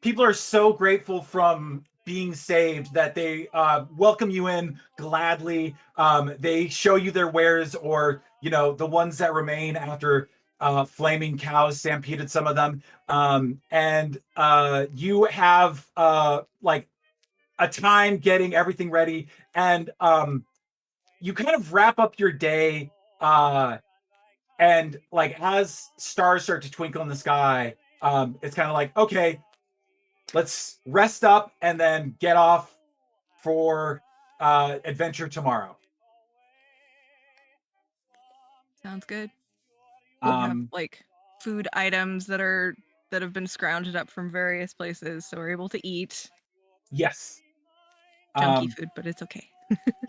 People are so grateful from being saved that they welcome you in gladly. They show you their wares, or you know, the ones that remain after flaming cows stampeded some of them. And you have like a time getting everything ready, and you kind of wrap up your day. And like as stars start to twinkle in the sky, it's kind of like, okay, let's rest up and then get off for adventure tomorrow.
Sounds good. We'll have like food items that have been scrounged up from various places, so we're able to eat.
Yes.
Junky food, but it's okay.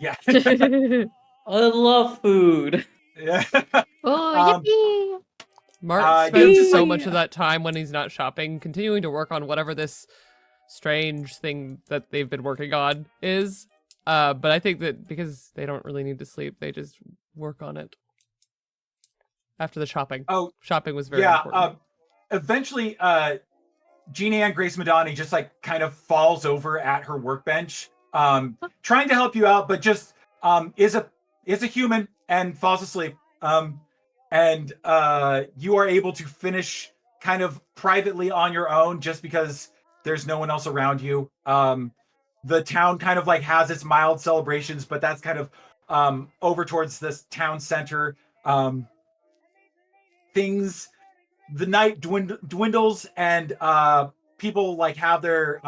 Yeah.
I love food.
Yeah.
Oh, yippee!
Mart spends so much of that time when he's not shopping, continuing to work on whatever this strange thing that they've been working on is. But I think that because they don't really need to sleep, they just work on it after the shopping.
Oh,
shopping was very important.
Eventually, Jean Ann Grace Madani just like kind of falls over at her workbench, trying to help you out, but just is a human and falls asleep. And you are able to finish kind of privately on your own, just because there's no one else around you. The town kind of like has its mild celebrations, but that's kind of over towards this town center. The night dwindles, and people like have their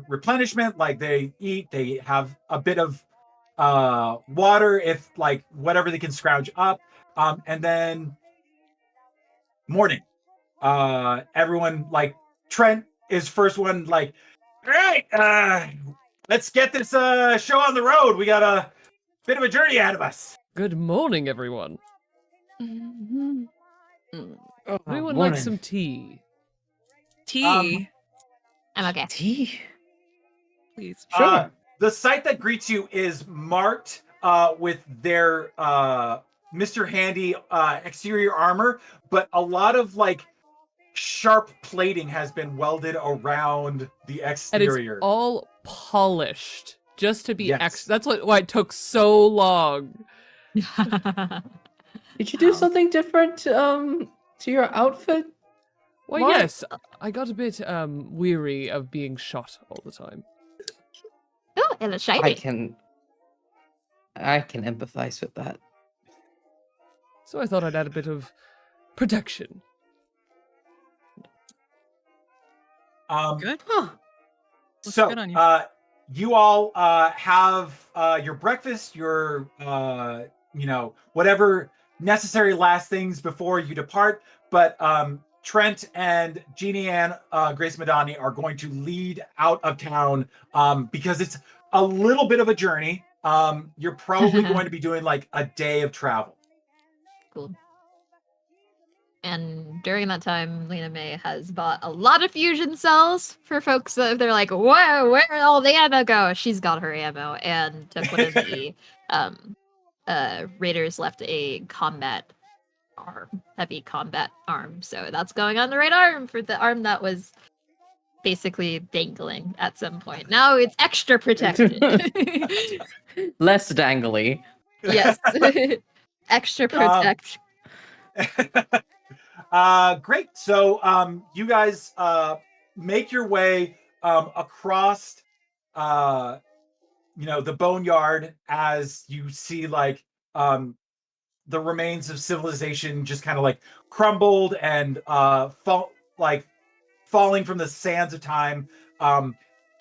replenishment, like they eat, they have a bit of water, if like whatever they can scrounge up, and then morning. everyone, like, Trent is first one, like, all right, let's get this show on the road. We got a bit of a journey ahead of us.
Good morning, everyone.
Mhm.
Oh,
Anyone like
morning.
some tea?
Tea,
I'm okay.
Tea?
please.
Sure.
The site that greets you is Mart, with their Mr. Handy exterior armor, but a lot of like sharp plating has been welded around the
And it's
exterior.
all polished just to be
Yes.
extra. That's why it took so long.
Did you do
Wow.
something different to your outfit?
Why,
Mart?
yes, I got a bit weary of being shot all the time.
Oh, and it's shiny.
I can empathize with that.
So I thought I'd add a bit of protection.
Good.
Huh.
Looks
So,
good on you.
you all have your breakfast, your whatever necessary last things before you depart. But Trent and Jeannie Ann, Grace Madani are going to lead out of town because it's a little bit of a journey. You're probably going to be doing like a day of travel.
Cool. And during that time, Lena May has bought a lot of fusion cells for folks that they're like, whoa, where did all the ammo go? She's got her ammo and took one of the raiders left a combat arm, heavy combat arm. So that's going on the right arm for the arm that was basically dangling at some point. Now it's extra protected.
Less dangly.
Yes. Extra protect.
Great. So you guys make your way across the boneyard as you see like the remains of civilization just kind of like crumbled and falling from the sands of time.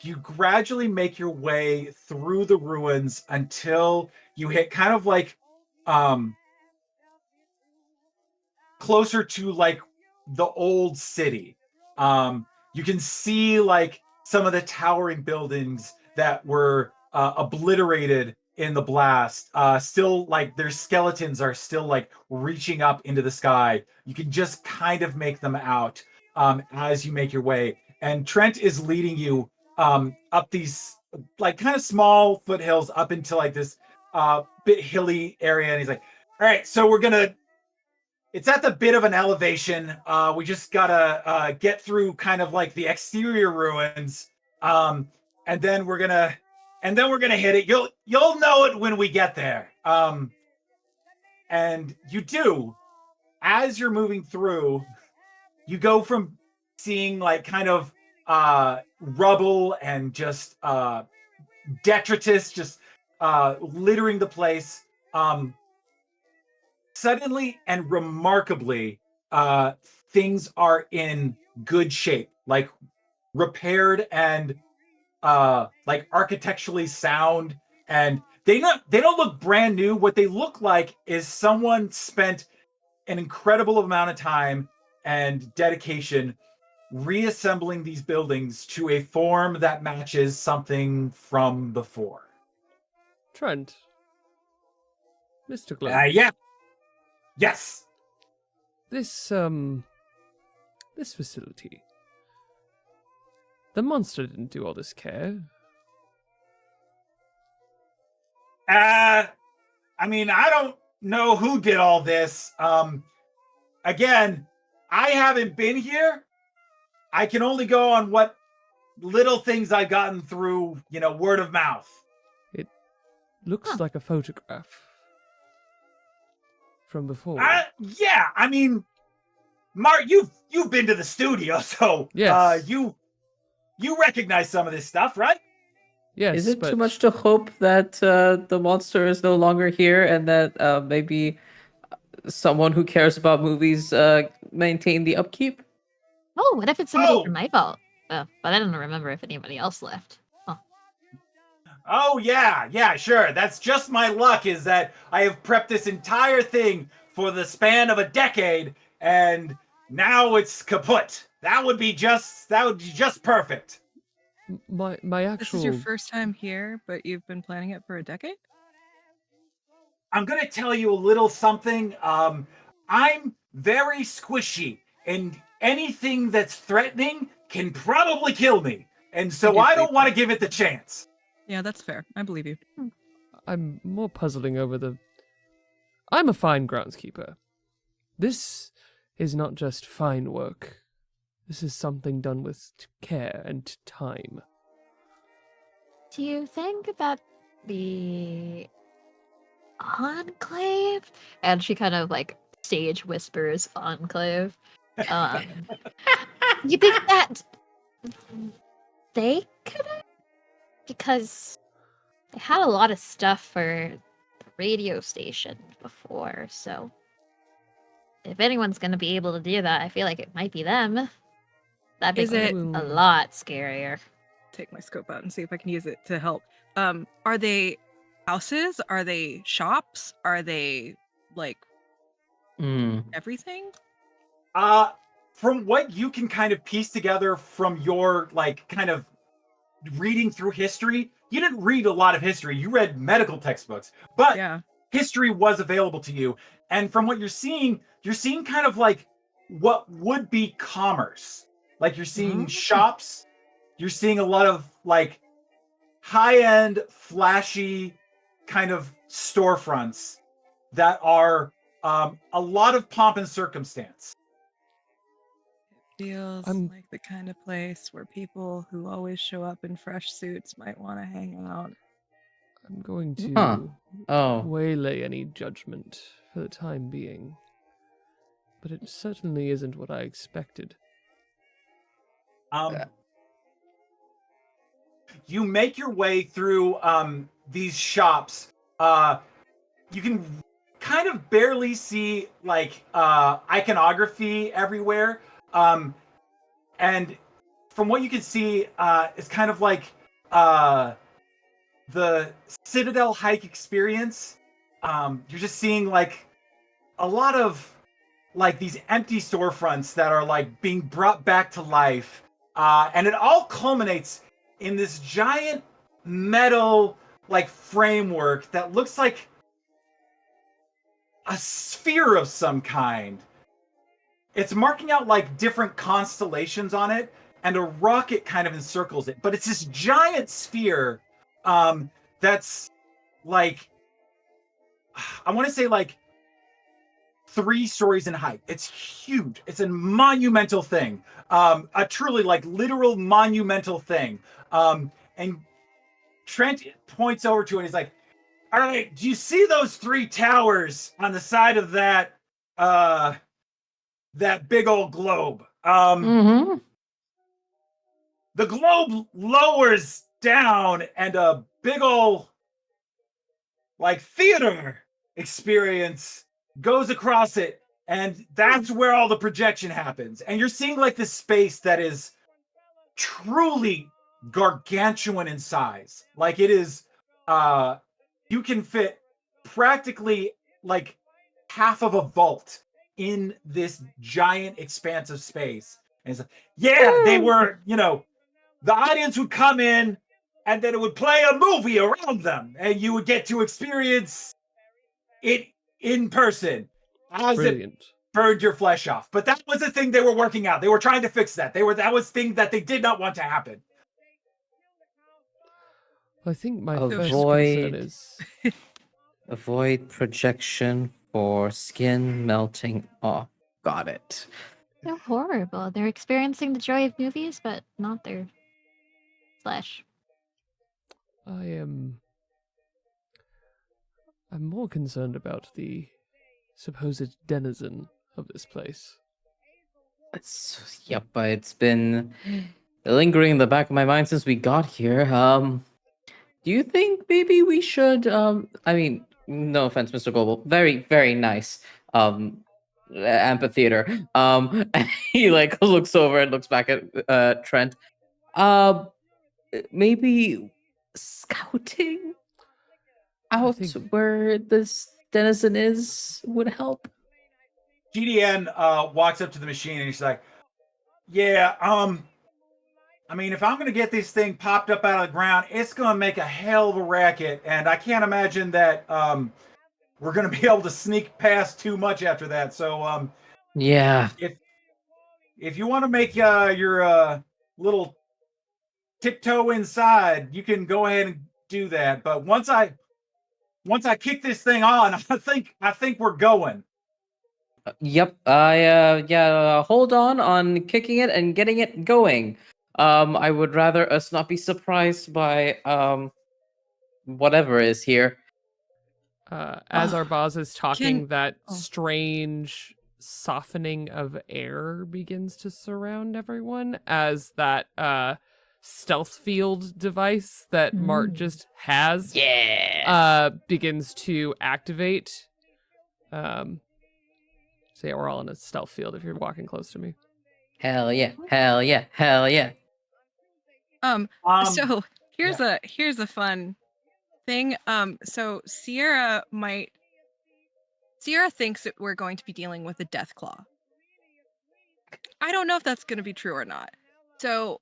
You gradually make your way through the ruins until you hit kind of like closer to like the old city. You can see like some of the towering buildings that were obliterated in the blast. Still like their skeletons are still like reaching up into the sky. You can just kind of make them out as you make your way. And Trent is leading you up these like kind of small foothills up into like this bit hilly area. And he's like, all right, so it's at the bit of an elevation. We just gotta get through kind of like the exterior ruins, and then we're gonna hit it. You'll know it when we get there. And you do. As you're moving through, you go from seeing like kind of rubble and just detritus just littering the place. Suddenly and remarkably, things are in good shape, like repaired and like architecturally sound, and they don't look brand new. What they look like is someone spent an incredible amount of time and dedication reassembling these buildings to a form that matches something from before.
Trent. Mr. Glow.
Yeah. Yes.
This facility. The monster didn't do all this care.
I mean, I don't know who did all this. Again, I haven't been here. I can only go on what little things I've gotten through, word of mouth.
It looks like a photograph from before.
Yeah, I mean, Mart, you've been to the studio, so
Yes.
You recognize some of this stuff, right?
Yes,
Is it
but
too much to hope that the monster is no longer here and that maybe someone who cares about movies maintain the upkeep?
Oh, what if it's somebody from my vault? But I don't remember if anybody else left.
Oh, yeah, sure. That's just my luck, is that I have prepped this entire thing for the span of a decade, and now it's kaput. That would be just perfect.
My
This is your
actual
first time here, but you've been planning it for a decade?
I'm gonna tell you a little something. I'm very squishy, and anything that's threatening can probably kill me. And so
do
I
believe
don't want to
that.
give it the chance.
Yeah, that's fair. I believe you.
I'm more puzzling over the. I'm a fine groundskeeper. This is not just fine work. This is something done with care and time.
Do you think that the Enclave, and she kind of like stage whispers Enclave, um, you think that they could have? Because they had a lot of stuff for the radio station before, so if anyone's gonna be able to do that, I feel like it might be them. That'd
Is
make
it-
it a lot scarier.
Take my scope out and see if I can use it to help. Are they houses? Are they shops? Are they like everything?
From what you can kind of piece together from your like kind of reading through history, you didn't read a lot of history. You read medical textbooks, but
Yeah.
history was available to you. And from what you're seeing kind of like what would be commerce. Like you're seeing
Oh.
shops, you're seeing a lot of like high-end, flashy kind of storefronts that are a lot of pomp and circumstance.
Feels
I'm-
like the kind of place where people who always show up in fresh suits might want to hang out.
I'm going to
Huh. Oh.
waylay any judgment for the time being. But it certainly isn't what I expected.
You make your way through these shops. You can kind of barely see like iconography everywhere. And from what you can see, it's kind of like the Citadel hike experience. You're just seeing like a lot of like these empty storefronts that are like being brought back to life. And it all culminates in this giant metal like framework that looks like a sphere of some kind. It's marking out like different constellations on it, and a rocket kind of encircles it. But it's this giant sphere that's like, I want to say like 3 stories in height. It's huge. It's a monumental thing. A truly like literal monumental thing. And Trent points over to it and he's like, all right, do you see those 3 towers on the side of that that big old globe? The globe lowers down and a big old like theater experience goes across it, and that's where all the projection happens. And you're seeing like this space that is truly gargantuan in size. Like it is you can fit practically like half of a vault in this giant expanse of space. And it's like, yeah, they were, the audience would come in and then it would play a movie around them and you would get to experience it in person as
Brilliant.
it burned your flesh off. But that was the thing they were working out. They were trying to fix that. That was thing that they did not want to happen.
I think my first
Avoid-
concern is
Avoid projection for skin melting off. Got it.
They're horrible. They're experiencing the joy of movies, but not their flesh.
I'm more concerned about the supposed denizen of this place.
Yep, but it's been lingering in the back of my mind since we got here. Do you think maybe we should I mean, no offense, Mr. Global, very, very nice amphitheater. He like looks over and looks back at Trent. Maybe scouting out
think-
where this denizen is would help.
GDN walks up to the machine and she's like, "Yeah, I mean, if I'm gonna get this thing popped up out of the ground, it's gonna make a hell of a racket, and I can't imagine that we're gonna be able to sneak past too much after that. So,
Yeah.
if you want to make your little tiptoe inside, you can go ahead and do that. But once I kick this thing on, I think we're going."
Yep. Hold on kicking it and getting it going. I would rather us not be surprised by whatever is here.
As Arbaaz is talking, that
oh.
strange softening of air begins to surround everyone as that stealth field device that Mart just has begins to activate. So yeah, we're all in a stealth field if you're walking close to me.
Hell yeah. Hell yeah. Hell yeah.
So here's a fun thing. So Sierra thinks that we're going to be dealing with a death claw. I don't know if that's going to be true or not. So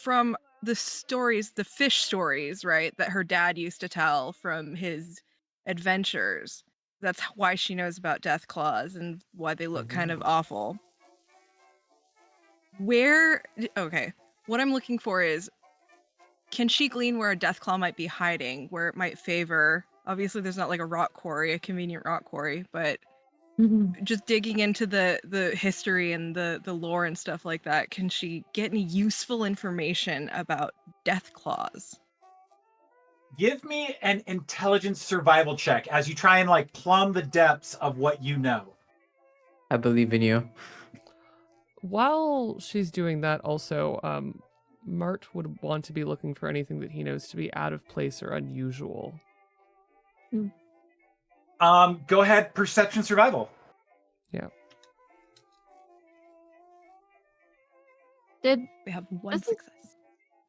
from the stories, the fish stories, right, that her dad used to tell from his adventures, that's why she knows about death claws and why they look kind of awful. Okay, what I'm looking for is, can she glean where a death claw might be hiding, where it might favor? Obviously, there's not like a rock quarry, a convenient rock quarry, but just digging into the history and the lore and stuff like that, can she get any useful information about death claws?
Give me an intelligence survival check as you try and like plumb the depths of what you know.
I believe in you.
While she's doing that, also, Mart would want to be looking for anything that he knows to be out of place or unusual.
Go ahead, perception survival.
Yeah.
We have one success.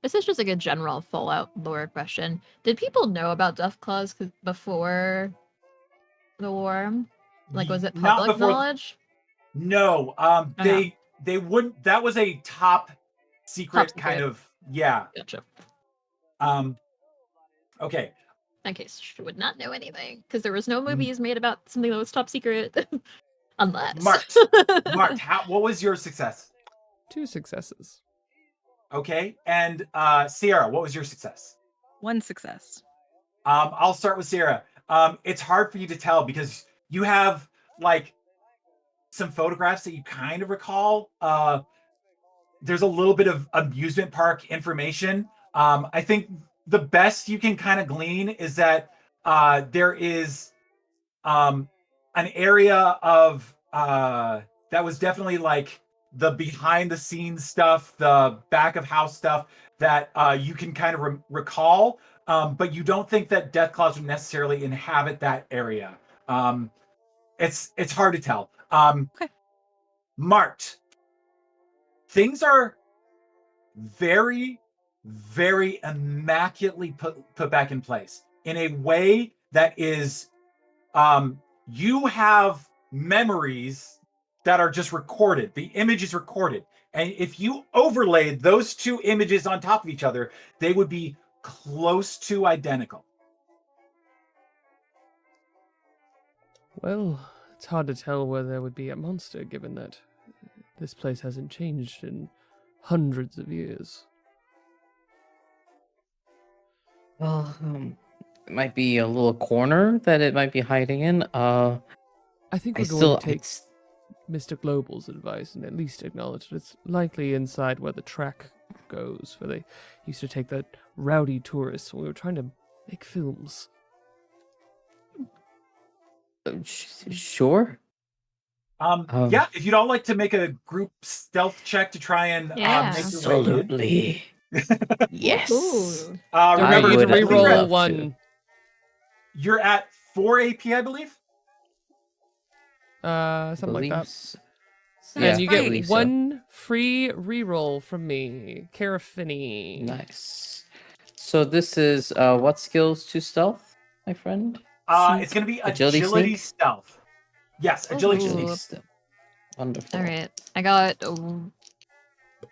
This is just like a general Fallout lore question. Did people know about death claws before the war? Like, was it
Not
public
before-
knowledge?
No, they wouldn't. That was a top secret kind
secret.
of, yeah.
Gotcha.
Okay.
In case she would not know anything, because there was no movies made about something that was top secret, unless.
Mart, what was your success?
2 successes.
Okay, and Sierra, what was your success?
1 success.
I'll start with Sierra. It's hard for you to tell because you have like some photographs that you kind of recall. There's a little bit of amusement park information. I think the best you can kind of glean is that there is an area of that was definitely like the behind the scenes stuff, the back of house stuff that you can kind of recall, but you don't think that death claws would necessarily inhabit that area. It's hard to tell.
Okay.
Mart, things are very, very immaculately put back in place in a way that is, you have memories that are just recorded. The image is recorded. And if you overlaid those 2 images on top of each other, they would be close to identical.
Well, it's hard to tell where there would be a monster, given that this place hasn't changed in hundreds of years.
Well, it might be a little corner that it might be hiding in.
I think we're
I
going
still,
to take Mr. Global's advice and at least acknowledge that it's likely inside where the track goes, where they used to take the rowdy tourists when we were trying to make films.
Sure.
Yeah, if you'd all like to make a group stealth check to try and make your way in.
Absolutely. Yes.
Ooh.
Remember,
I
would
need to
love
reroll
to.
1.
You're at 4 AP, I believe.
Something like that.
Believes-
And you
right.
get
believe so.
1 free reroll from me. Carafini.
Nice. So this is what skills to stealth, my friend?
It's going to be
Agility
agility
sneak?
stealth. Yes, agility
Ooh.
check.
Still. Wonderful.
All right. I got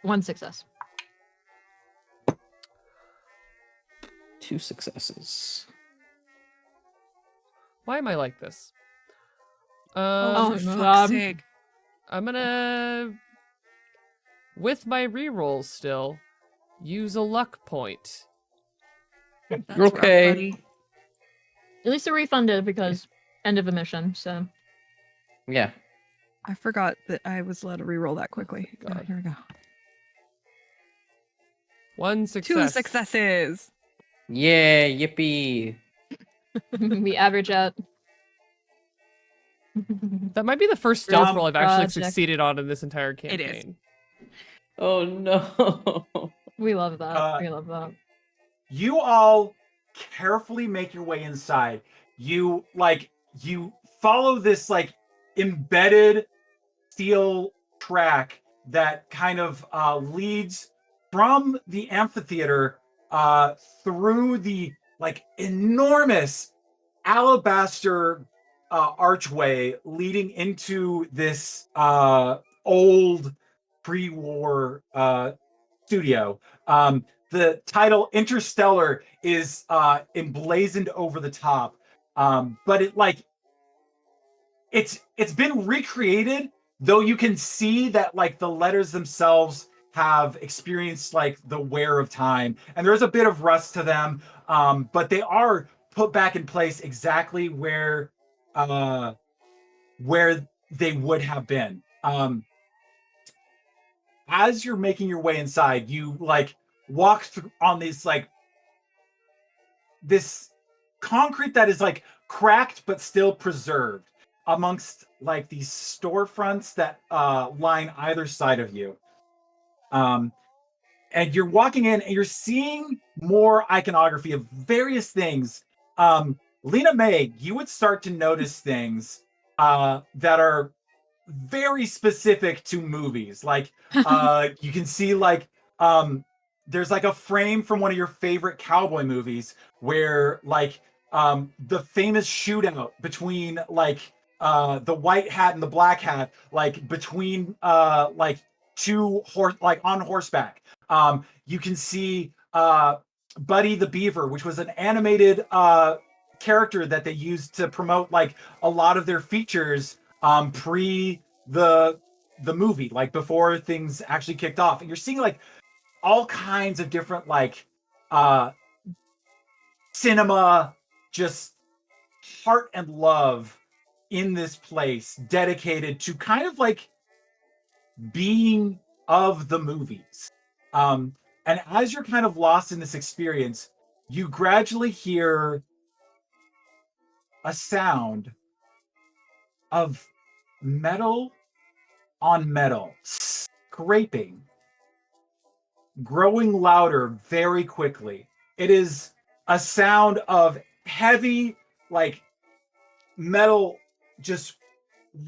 1 success.
2 successes.
Why am I like this?
Oh,
Oh,
for
no.
fuck's sake.
I'm gonna, with my rerolls still, use a luck point.
That's
Okay.
rough, buddy.
At least they're refunded because end of the mission. So
Yeah.
I forgot that I was allowed to reroll that quickly. Yeah,
God.
here we go.
1
2
success.
successes.
Yeah, yippee.
we average out.
That might be the first stealth roll I've actually
Project.
succeeded on in this entire
It is.
campaign.
Oh no.
We love that. We
Uh,
love that.
You all carefully make your way inside. You follow this like embedded steel track that kind of leads from the amphitheater through the like enormous alabaster archway leading into this old pre-war studio. The title Interstellar is emblazoned over the top, but it's been recreated, though you can see that like the letters themselves have experienced like the wear of time, and there's a bit of rust to them, but they are put back in place exactly where they would have been. As you're making your way inside, you like walk through on this concrete that is like cracked but still preserved amongst like these storefronts that line either side of you. And you're walking in and you're seeing more iconography of various things. Lena May, you would start to notice things that are very specific to movies. Like you can see like there's like a frame from one of your favorite cowboy movies where like the famous shootout between like the white hat and the black hat, like between like two horse like on horseback. You can see Buddy the Beaver, which was an animated character that they used to promote like a lot of their features pre the movie, like before things actually kicked off. And you're seeing like all kinds of different like cinema, just heart and love in this place dedicated to kind of like being of the movies. And as you're kind of lost in this experience, you gradually hear a sound of metal on metal scraping, growing louder very quickly. It is a sound of heavy, like metal just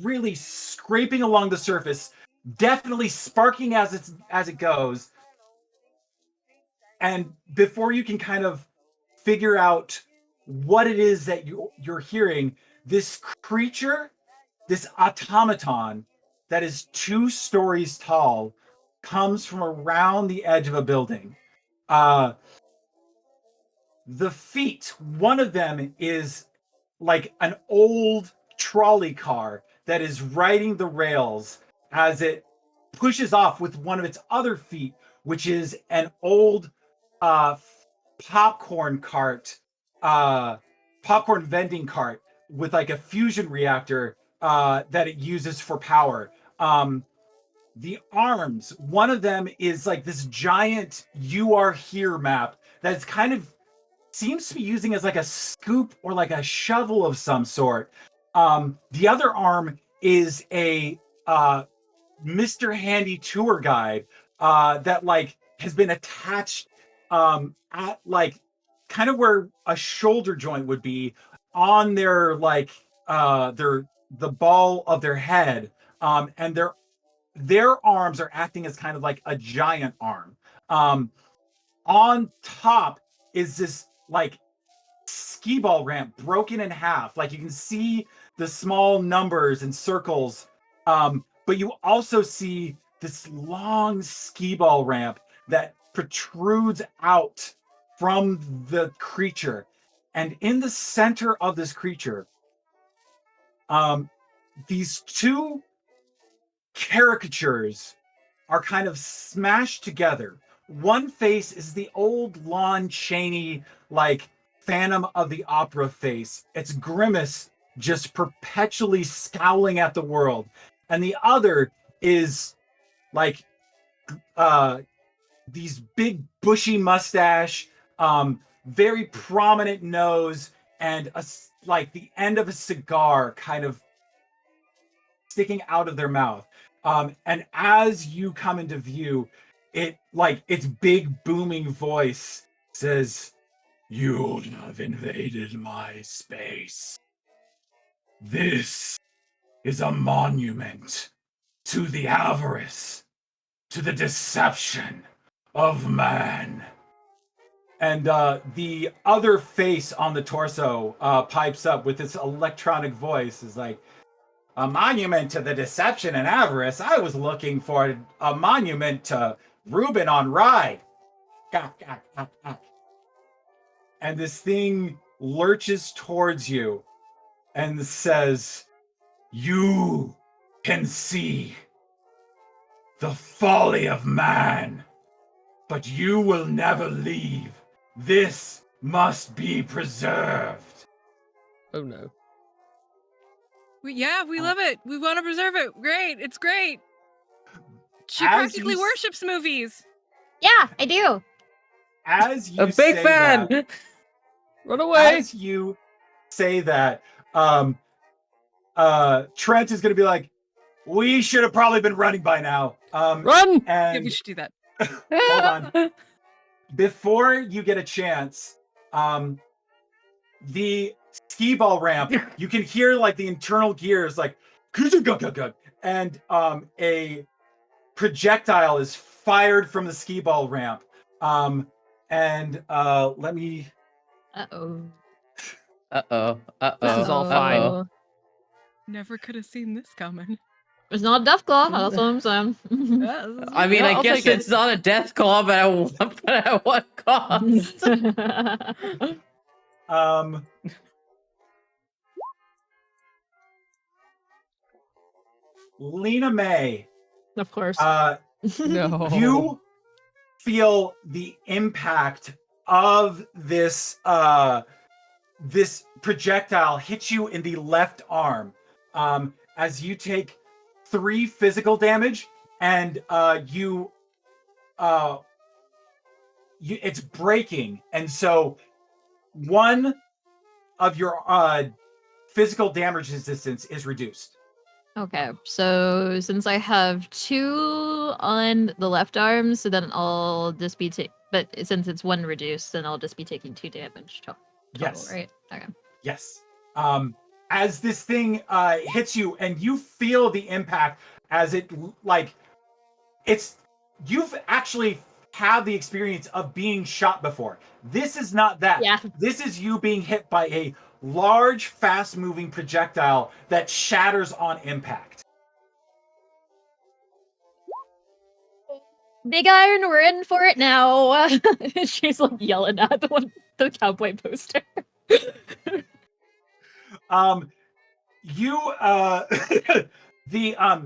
really scraping along the surface, definitely sparking as it goes. And before you can kind of figure out what it is that you're hearing, this creature, this automaton that is 2 stories tall, comes from around the edge of a building. The feet, one of them is like an old trolley car that is riding the rails as it pushes off with one of its other feet, which is an old popcorn vending cart with like a fusion reactor that it uses for power. The arms, one of them is like this giant "You Are Here" map that's kind of seems to be using as like a scoop or like a shovel of some sort. The other arm is a Mr. Handy tour guide that like has been attached at like kind of where a shoulder joint would be on their like the ball of their head, and their arms are acting as kind of like a giant arm. On top is this like skee ball ramp broken in half. Like you can see the small numbers and circles. But you also see this long skee ball ramp that protrudes out from the creature. And in the center of this creature, these two caricatures are kind of smashed together. One face is the old Lon Chaney, like Phantom of the Opera face. It's grimace just perpetually scowling at the world. And the other is like these big bushy mustache, very prominent nose, and like the end of a cigar kind of sticking out of their mouth. And as you come into view, its big booming voice says, "You have invaded my space. This is a monument to the avarice, to the deception of man." And the other face on the torso pipes up with this electronic voice, is like, "A monument to the deception and avarice? I was looking for a monument to Reuben on Ride." Gawk, gawk, gawk, gawk. And this thing lurches towards you and says, "You can see the folly of man, but you will never leave. This must be preserved."
Oh no.
We love it. We want to preserve it. Great. It's great. She
As
practically
you
worships movies.
Yeah, I do.
As you
A big
say
fan.
that,
Run away.
as you say that, Trent is going to be like, "We should have probably been running by now."
Run.
Yeah,
And
we should do that.
hold on. Before you get a chance, the skee ball ramp, you can hear like the internal gears, like, and a projectile is fired from the skee ball ramp. Let me.
Uh-oh.
This is all fine.
Uh-oh.
Never could have seen this coming.
It's not a death claw, that's what I'm saying.
I mean,
Yeah,
I
I'll
guess
take it.
it's not a death claw, but at what cost?
Lena May,
Of course.
No.
you feel the impact of this this projectile hit you in the left arm, as you take 3 physical damage, and it's breaking, and so 1 of your physical damage resistance is reduced.
Okay, so since I have 2 on the left arm, so then I'll just be but since it's 1 reduced, then I'll just be taking 2 damage total,
Yes.
right? Okay.
Yes. As this thing hits you, and you feel the impact as it, like, you've actually had the experience of being shot before. This is not that.
Yeah.
This is you being hit by a large, fast-moving projectile that shatters on impact.
Big Iron, we're in for it now. She's like yelling at the cowboy poster.
You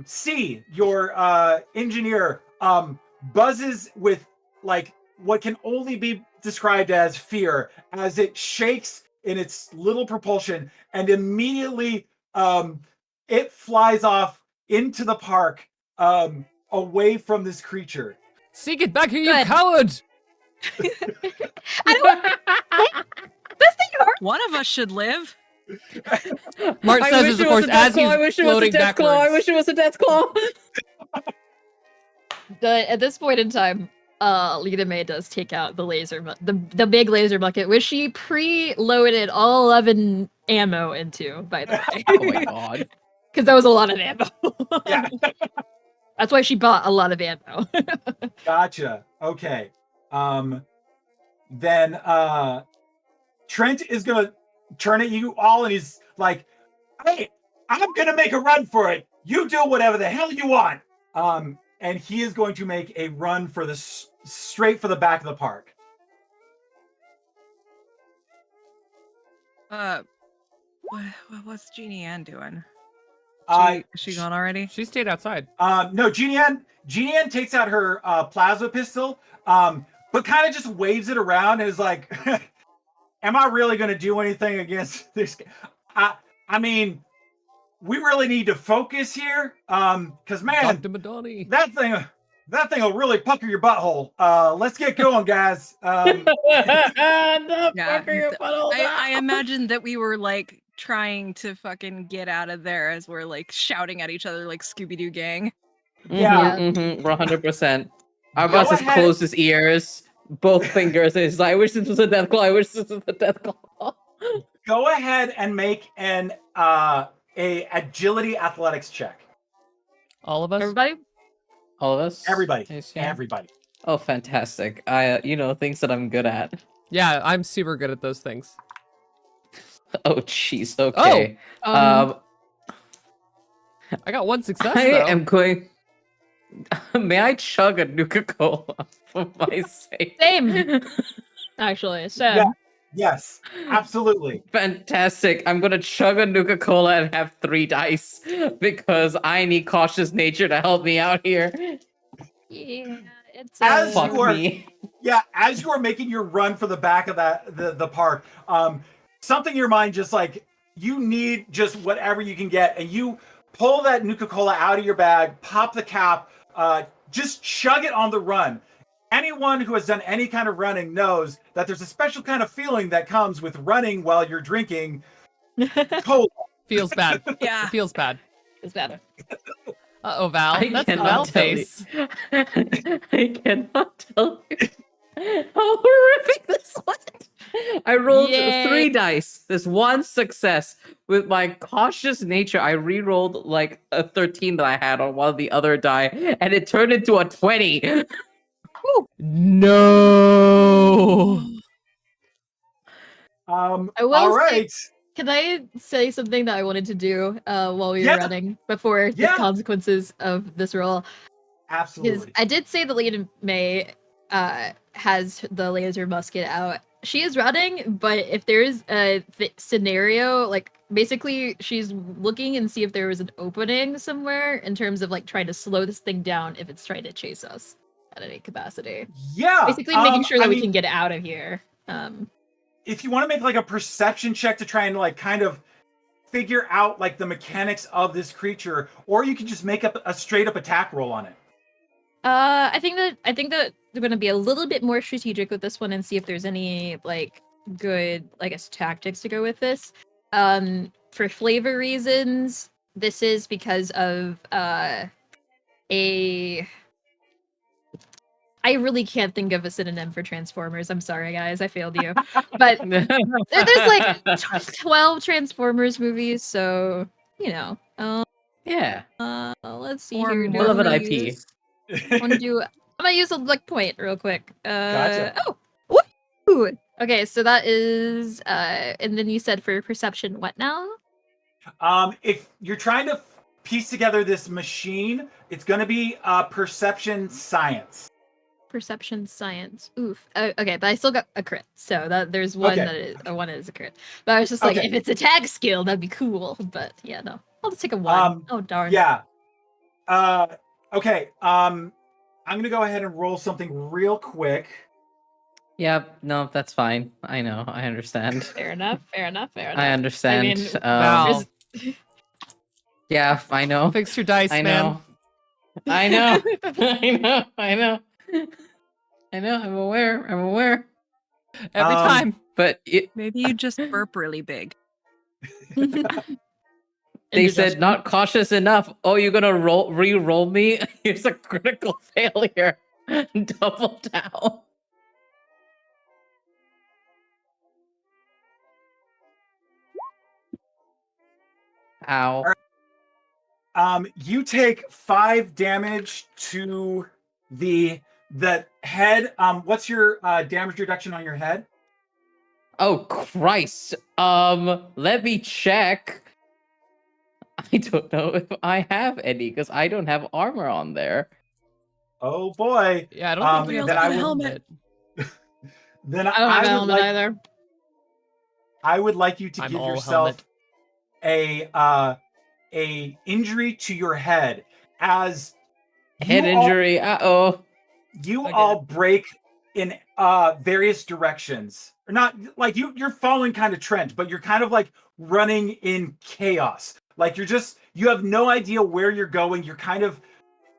C, your engineer, buzzes with like what can only be described as fear as it shakes in its little propulsion, and immediately it flies off into the park, away from this creature.
See, get back here, you
Good.
coward!
I don't. This thing hurt.
One of us should live.
Mart
I
says
wish
this,
it
of
was
course,
a death
as
claw. I
he's
wish it was a
floating
death claw. I
backwards.
wish it was a death claw.
At this point in time, Lena May does take out the the big laser bucket, which she pre-loaded all 11 ammo into, by the way.
Oh my god.
Because that was a lot of ammo.
Yeah.
That's why she bought a lot of ammo.
Gotcha. Okay. Then Trent is gonna turn at you all, and he's like, Hey, I'm gonna make a run for it. You do whatever the hell you want. And he is going to make a run for the straight for the back of the park.
What's Jeannie Ann doing?
Uh,
Is she gone already?
She stayed outside.
No, Jeannie Ann takes out her plasma pistol, but kind of just waves it around and is like, "Am I really going to do anything against this? I mean, we really need to focus here, because man,
Dr. Madani.
that thing will really pucker your butthole. Let's get going, guys."
I imagine that we were like trying to fucking get out of there as we're like shouting at each other like Scooby-Doo gang.
Yeah.
We're 100%.
Go
Arbaaz has
ahead.
closed his ears, both fingers, and he's like, I wish this was a death claw. I wish this was a death claw.
Go ahead and make an a agility athletics check.
All of us?
Everybody?
All of us?
Everybody.
Yes, yeah.
Everybody.
Oh, fantastic. I, things that I'm good at.
Yeah, I'm super good at those things.
Oh, jeez. Okay.
Um,
I got one success,
I
though.
am going... May I chug a Nuka Cola for my sake?
Same. Actually, so
Yeah. Yes, absolutely.
Fantastic. I'm going to chug a Nuka Cola and have 3 dice because I need cautious nature to help me out here.
yeah, it's
As
Fuck
you are-
me.
Yeah, as you are making your run for the back of the park, something in your mind just like, you need just whatever you can get, and you pull that Nuka Cola out of your bag, pop the cap, just chug it on the run. Anyone who has done any kind of running knows that there's a special kind of feeling that comes with running while you're drinking cola.
Feels bad.
Yeah.
It feels bad.
it's better.
Uh-oh, Val.
I
That's the
cannot
Val
tell you.
face.
I cannot tell you how horrific this was. I rolled
Yay.
3 dice. There's 1 success. With my cautious nature, I re-rolled like a 13 that I had on one of the other die, and it turned into a 20.
No.
I will
All
say-
right.
Can I say something that I wanted to do while we were
Yeah.
running before
Yeah.
the consequences of this roll? Because
Absolutely.
I did say that Lena May has the laser musket out. She is running, but if there is a scenario, like basically she's looking and see if there was an opening somewhere in terms of like trying to slow this thing down if it's trying to chase us at any capacity.
Yeah.
Basically making sure that
I
we
mean,
can get out of here.
if you want to make like a perception check to try and like kind of figure out like the mechanics of this creature, or you can just make up a straight up attack roll on it.
I think that they're gonna be a little bit more strategic with this one and see if there's any like good, I guess, tactics to go with this. For flavor reasons, this is because of I really can't think of a synonym for Transformers. I'm sorry, guys, I failed you. But there's like 12 Transformers movies, so you know.
Yeah.
Let's see
Or
here.
more.
I love an
I'm
IP.
gonna use a luck point real quick.
Gotcha.
Oh, woo! Okay, so that is and then you said for perception, what now?
If you're trying to piece together this machine, it's going to be perception science.
Perception science. Oof. Okay, but I still got a crit. So that there's one
Okay.
that is one is a crit. But I was just like,
Okay.
if it's a tag skill, that'd be cool. But yeah, no, I'll just take a 1. Oh darn.
Yeah. Okay. I'm gonna go ahead and roll something real quick.
Yep. No, that's fine. I know. I understand.
Fair enough. Fair enough. Fair enough.
I understand.
mean,
Val,
Yeah, I know.
fix your dice,
I
man.
know. I know. I know. I know. I know. I'm aware. I'm aware.
Every time.
But
Maybe you just burp really big.
they said not cautious enough. Oh, you're gonna re-roll me? Here's a critical failure. Double down. Ow.
You take 5 damage to the head. What's your damage reduction on your head?
Oh Christ. Let me check. I don't know if I have any because I don't have armor on there.
Oh boy.
Yeah, I don't think
we
you
also
then
have
I
a
would
helmet.
then
I don't have
I
a
would
helmet
like
either.
I would like you to
I'm
give
all
yourself
helmet.
a injury to your head as
Head
you all
injury. Uh-oh.
you
Again.
all break in various directions. Or not like you're following kind of Trent, but you're kind of like running in chaos. Like you have no idea where you're going. You're kind of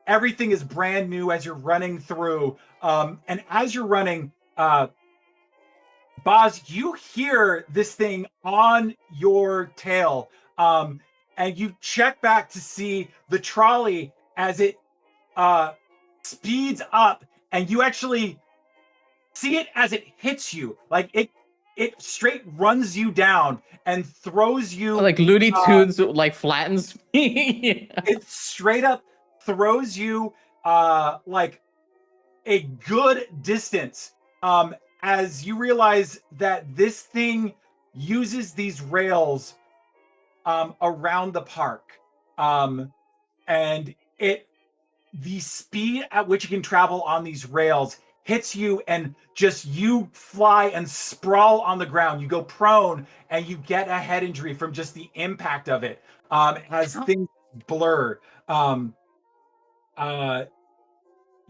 everything is brand new as you're running through. And as you're running, Boz, you hear this thing on your tail. And you check back to see the trolley as it speeds up, and you actually see it as it hits you. Like it straight runs you down and throws you
Like Looney Tunes like flattens me.
it straight up throws you like a good distance as you realize that this thing uses these rails around the park, and the speed at which it can travel on these rails hits you, and just you fly and sprawl on the ground. You go prone and you get a head injury from just the impact of it as things blur.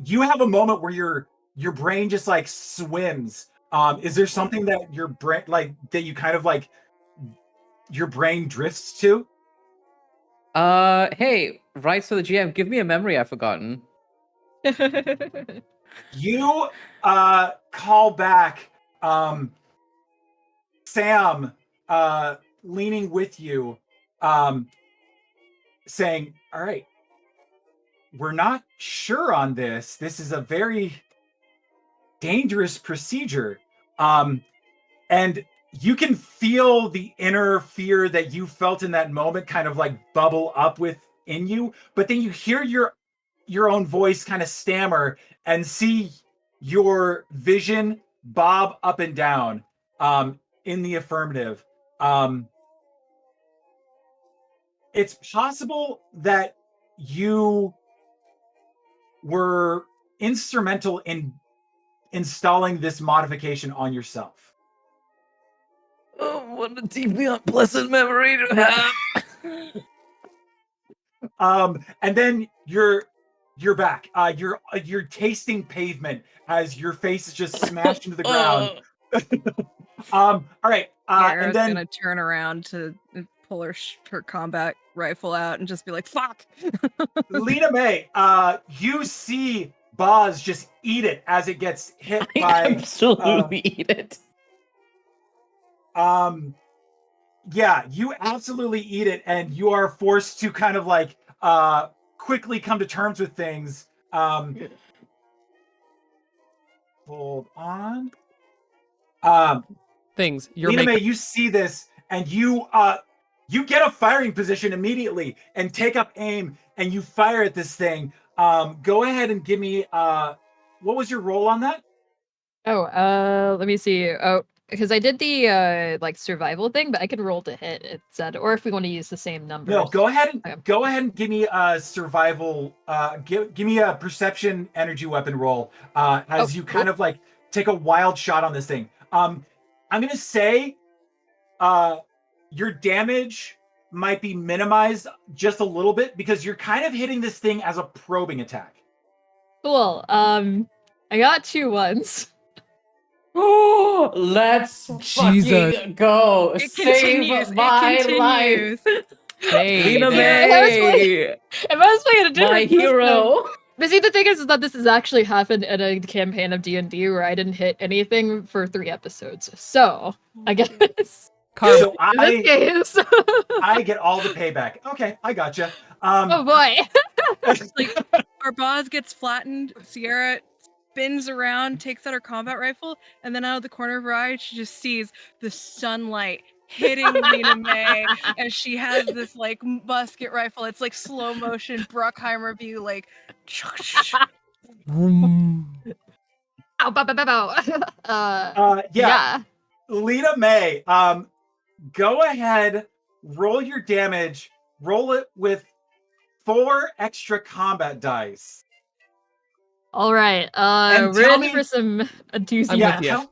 You have a moment where your brain just like swims. Is there something that your brain like that you kind of like your brain drifts to?
Hey, right, so the GM, give me a memory I've forgotten.
You call back Sam leaning with you, saying, all right, we're not sure on this. This is a very dangerous procedure. And you can feel the inner fear that you felt in that moment kind of like bubble up within you, but then you hear your own voice kind of stammer and see your vision bob up and down in the affirmative. It's possible that you were instrumental in installing this modification on yourself.
Oh, what a deeply unpleasant memory to have.
And then you're back. You're tasting pavement as your face is just smashed into the ground. All right. And
Sarah's
then
gonna turn around to pull her combat rifle out and just be like, "Fuck!"
Lena May, you see Boz just eat it as it gets hit by
absolutely eat it.
Yeah, you absolutely eat it, and you are forced to kind of like quickly come to terms with things. Hold on.
Things you're
Lena May,
making.
you see this, and you get a firing position immediately and take up aim, and you fire at this thing. Go ahead and give me what was your roll on that?
Oh, let me see. Oh, because I did the like survival thing, but I could roll to hit, it said, or if we want to use the same numbers.
No, go ahead
Okay.
and give me a survival. Give me a perception energy weapon roll as you kind of like take a wild shot on this thing. I'm gonna say your damage might be minimized just a little bit because you're kind of hitting this thing as a probing attack.
Cool. I got 2 ones.
Oh, let's
Jesus.
fucking go.
It
Save
continues.
my
It continues.
life.
Jade.
Lena
Yeah, it was
May,
If I was playing a different
my
system-
hero.
But see, the thing is that this has actually happened in a campaign of D&D where I didn't hit anything for 3 episodes. So, I guess
Carl,
So
in this case...
I get all the payback. Okay, I gotcha.
Oh boy.
Like Arbaaz gets flattened. Sierra spins around, takes out her combat rifle, and then out of the corner of her eye, she just sees the sunlight hitting Lena May as she has this like musket rifle. It's like slow motion Bruckheimer view, like.
Ow, bow, bow, bow, bow.
Yeah. Lena May, go ahead, roll your damage roll it with 4 extra combat dice.
All right.
And
We're
tell
in
me-
for some a doozy.
I'm with you.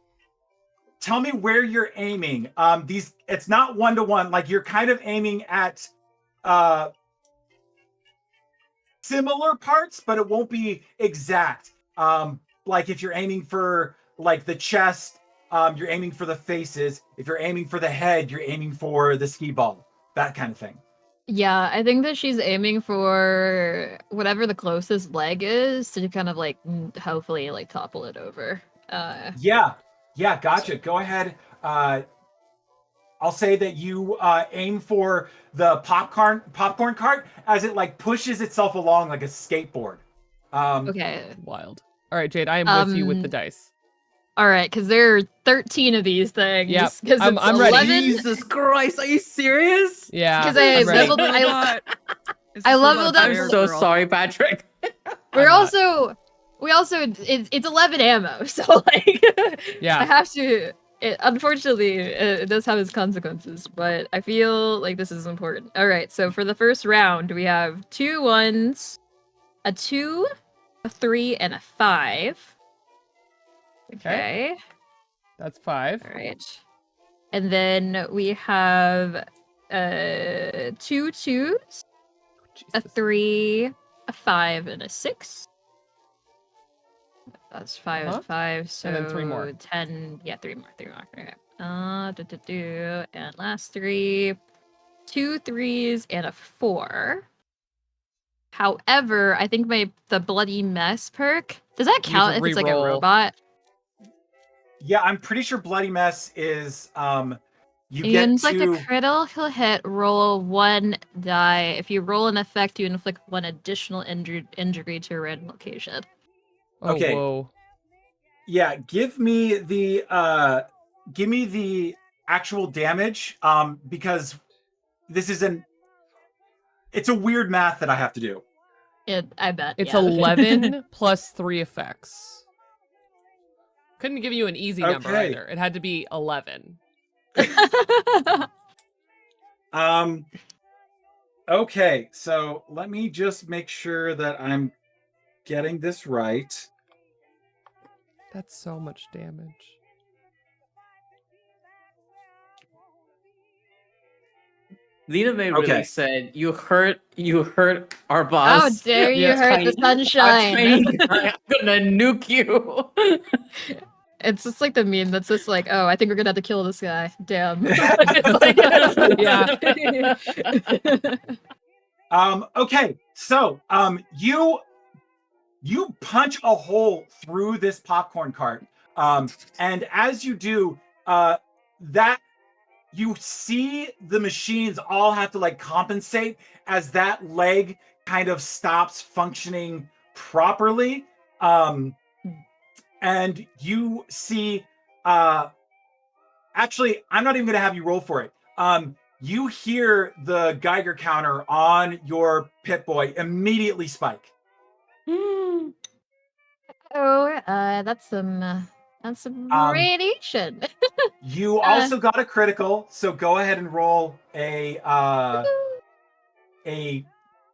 Tell me where you're aiming. It's not 1-to-1. Like you're kind of aiming at similar parts, but it won't be exact. Like if you're aiming for like the chest, you're aiming for the faces. If you're aiming for the head, you're aiming for the ski ball. That kind of thing.
Yeah, I think that she's aiming for whatever the closest leg is to kind of like hopefully like topple it over.
Yeah, gotcha. Go ahead. I'll say that you aim for the popcorn cart as it like pushes itself along like a skateboard.
Okay.
Wild. All right, Jade, I am with you with the dice.
All right, because there are 13 of these things.
Yep,
Because
I'm
it's
ready.
11.
Jesus Christ, are you serious?
Yeah.
'Cause I
I'm ready.
leveled- I
Is this
leveled
a
up-
I'm
bear
so
girl?
sorry, Patrick.
We're
I'm not.
also it's 11 ammo, so like I
Yeah.
have to. Unfortunately, it does have its consequences, but I feel like this is important. All right, so for the first round, we have 2 1s, a 2, a 3, and a 5. Okay.
That's 5.
All right. And then we have 2 2s, a
Jesus.
3, a 5, and a 6. That's 5
Uh-huh.
and 5, so
And then 3 more.
10. Yeah, 3 more. Okay. And last 3, 2 3s and a 4. However, I think the bloody mess perk, does that
You have
count
to
if it's like a
reroll.
robot?
Yeah, I'm pretty sure Bloody Mess is you
You
get
inflict
to
a critical hit, roll 1 die. If you roll an effect, you inflict 1 additional injury to a random location.
Oh,
Okay.
whoa.
yeah, give me the actual damage because this is it's a weird math that I have to do.
I bet.
It's
yeah.
11 plus 3 effects. Couldn't give you an easy number
Okay.
either. It had to be 11.
Okay, so let me just make sure that I'm getting this right.
That's so much damage.
Lena May really
Okay.
said, "You hurt Arbaaz.
How dare you
Yeah.
hurt the sunshine?
I'm gonna nuke you."
It's just like the meme that's just like, oh, I think we're gonna have to kill this guy. Damn.
Okay, so you punch a hole through this popcorn cart, and as you do, that you see the machines all have to like compensate as that leg kind of stops functioning properly, and you see. Actually, I'm not even going to have you roll for it. You hear the Geiger counter on your Pip-Boy immediately spike.
Oh, that's some radiation.
You also got a critical, so go ahead and roll a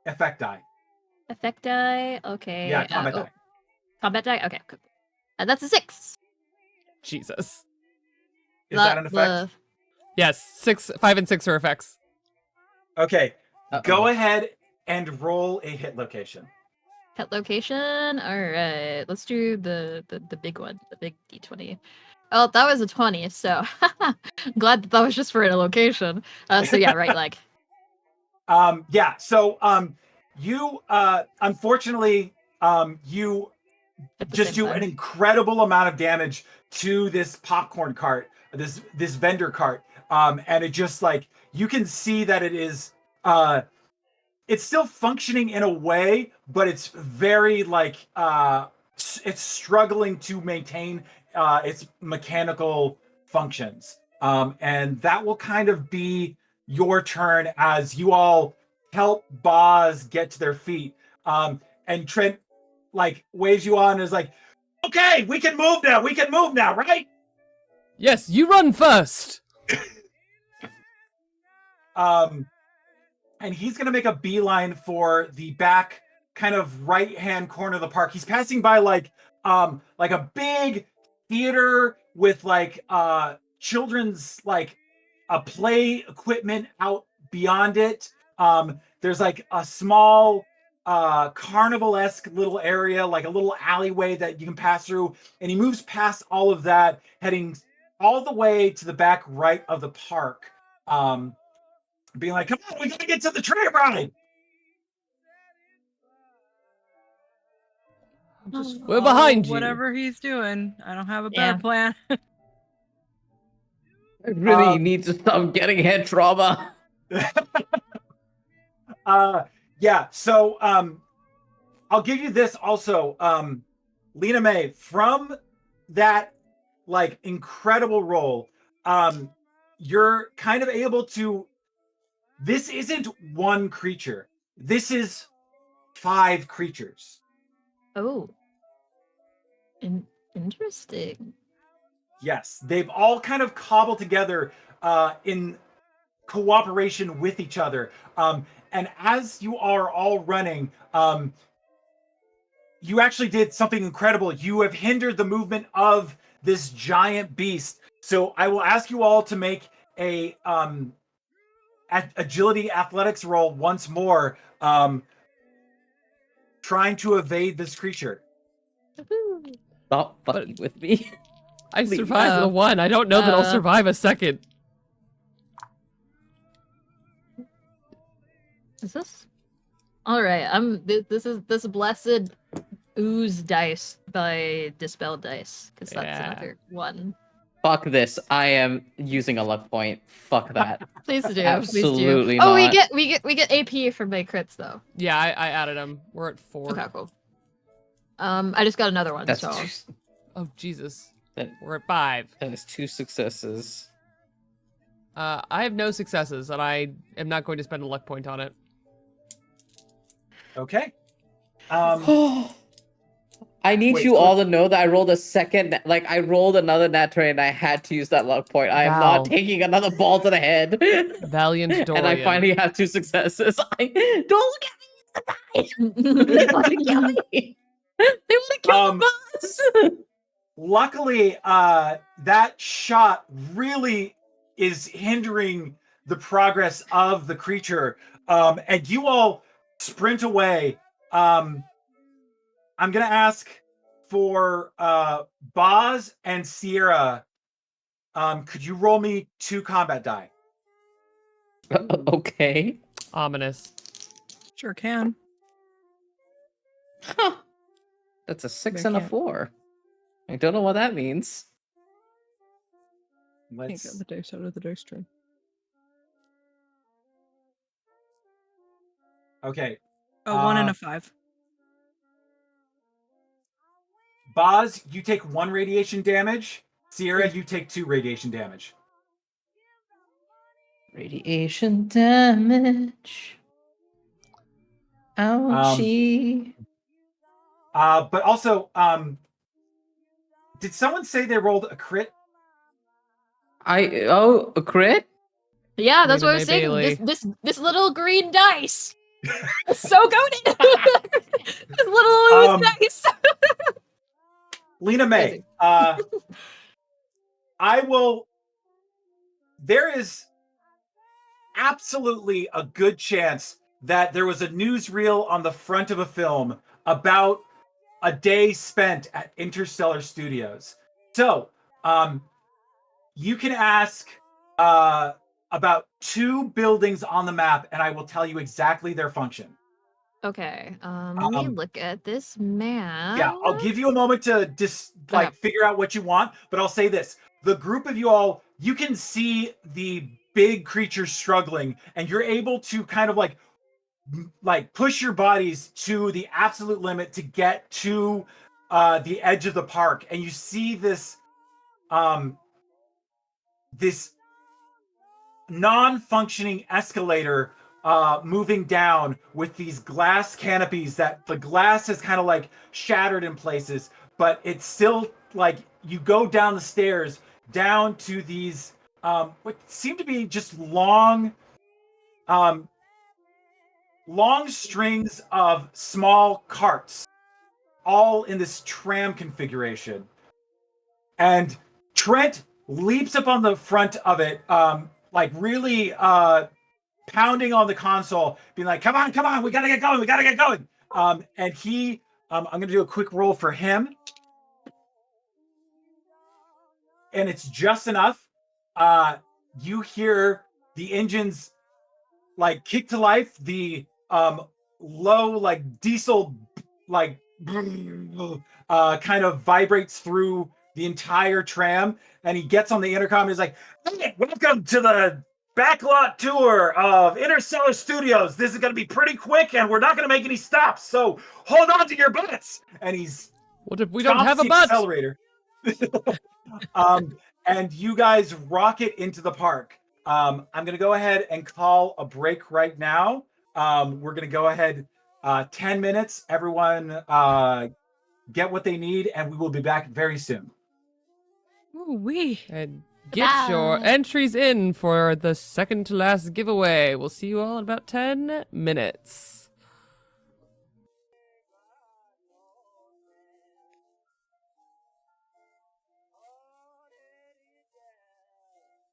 effect die.
Effect die. Okay.
Yeah, combat die.
Combat die. Okay. Cool. That's a 6.
Jesus.
Is that an effect?
Yes, 5 and 6 are effects.
Okay,
Uh-oh.
go ahead and roll a hit location.
Hit location. All right. Let's do the big one, the big D20. Oh, that was a 20. So glad that was just for a location. So yeah, right leg.
Yeah. So you unfortunately you
At the
just
same
do
time.
an incredible amount of damage to this popcorn cart, this vendor cart, and it just like you can see that it is it's still functioning in a way, but it's very like it's struggling to maintain its mechanical functions, and that will kind of be your turn as you all help Boz get to their feet, and Trent like waves you on and is like, okay, we can move now, right?
Yes, you run first.
and he's going to make a beeline for the back kind of right-hand corner of the park. He's passing by like a big theater with like children's like a play equipment out beyond it. There's like a small carnival-esque little area, like a little alleyway that you can pass through, and he moves past all of that, heading all the way to the back right of the park, being like, come on, we gotta get to the train ride.
Just
We're
follow
behind you.
Whatever he's doing, I don't have a better plan.
I really need to stop getting head trauma.
Yeah, so I'll give you this also, Lena May, from that like incredible roll, you're kind of able to, this isn't one creature, this is 5 creatures.
Oh. Interesting.
Yes, they've all kind of cobbled together in cooperation with each other. And as you are all running, you actually did something incredible. You have hindered the movement of this giant beast. So I will ask you all to make a agility athletics roll once more, trying to evade this creature.
Stop fucking with me.
I
Please.
survived the one. I don't know that I'll survive a second.
Is this? All right. This is this blessed ooze dice by Dispel Dice, because that's
Yeah.
another one.
Fuck this. I am using a luck point. Fuck that.
Please do.
Absolutely
please do. Oh, we
not.
get AP from my crits though.
Yeah, I added them. We're at 4.
Okay, cool. I just got another one.
That's
so
Oh, Jesus.
that,
We're at 5.
that is 2 successes.
I have no successes, and I am not going to spend a luck point on it.
Okay.
I need
Wait,
you
so-
all to know that I rolled a second, like I rolled another nat 20 and I had to use that luck point. I am
Wow.
not taking another ball to the head.
Valiant Dorian.
And I finally have 2 successes. Don't look at me! They want to kill me! They want to kill the boss!
Luckily, that shot really is hindering the progress of the creature, and you all sprint away. I'm gonna ask for Boz and Sierra. Could you roll me 2 combat die?
Okay.
Ominous.
Sure can.
Huh. That's a 6
I
and a
can't.
4. I don't know what that means.
Can't get
Let's.
the dice out of the dice tray.
Okay,
A 1 and a 5.
Boz, you take 1 radiation damage. Sierra, you take 2 radiation damage.
Radiation damage. Ouchie.
But also, did someone say they rolled a crit?
A crit?
Yeah, that's what I
Lena
was
May
saying.
Bailey.
This little green dice. It's so goaded. This little ooze dice.
Lena May,
Crazy.
I will. There is absolutely a good chance that there was a newsreel on the front of a film about a day spent at Interstellar Studios. So, you can ask about 2 buildings on the map, and I will tell you exactly their function.
Okay. Let me look at this map.
Yeah, I'll give you a moment to figure out what you want, but I'll say this. The group of you all, you can see the big creature struggling, and you're able to kind of like push your bodies to the absolute limit to get to the edge of the park, and you see this this non-functioning escalator moving down with these glass canopies that the glass is kind of like shattered in places, but it's still like you go down the stairs down to these what seem to be just long long strings of small carts, all in this tram configuration. And Trent leaps up on the front of it, like really pounding on the console, being like, come on, we gotta get going. And he, I'm gonna do a quick roll for him. And it's just enough. You hear the engines like kick to life, the low like diesel like kind of vibrates through the entire tram, and he gets on the intercom and he's like, hey, welcome to the backlot tour of Interstellar Studios. This is going to be pretty quick and we're not going to make any stops, so hold on to your butts. And he's
What if we don't have a
the
butt?
accelerator. And you guys rocket into the park. I'm going to go ahead and call a break right now. We're going to go ahead 10 minutes. Everyone get what they need, and we will be back very soon.
Ooh-wee.
And get your entries in for the second to last giveaway. We'll see you all in about 10 minutes.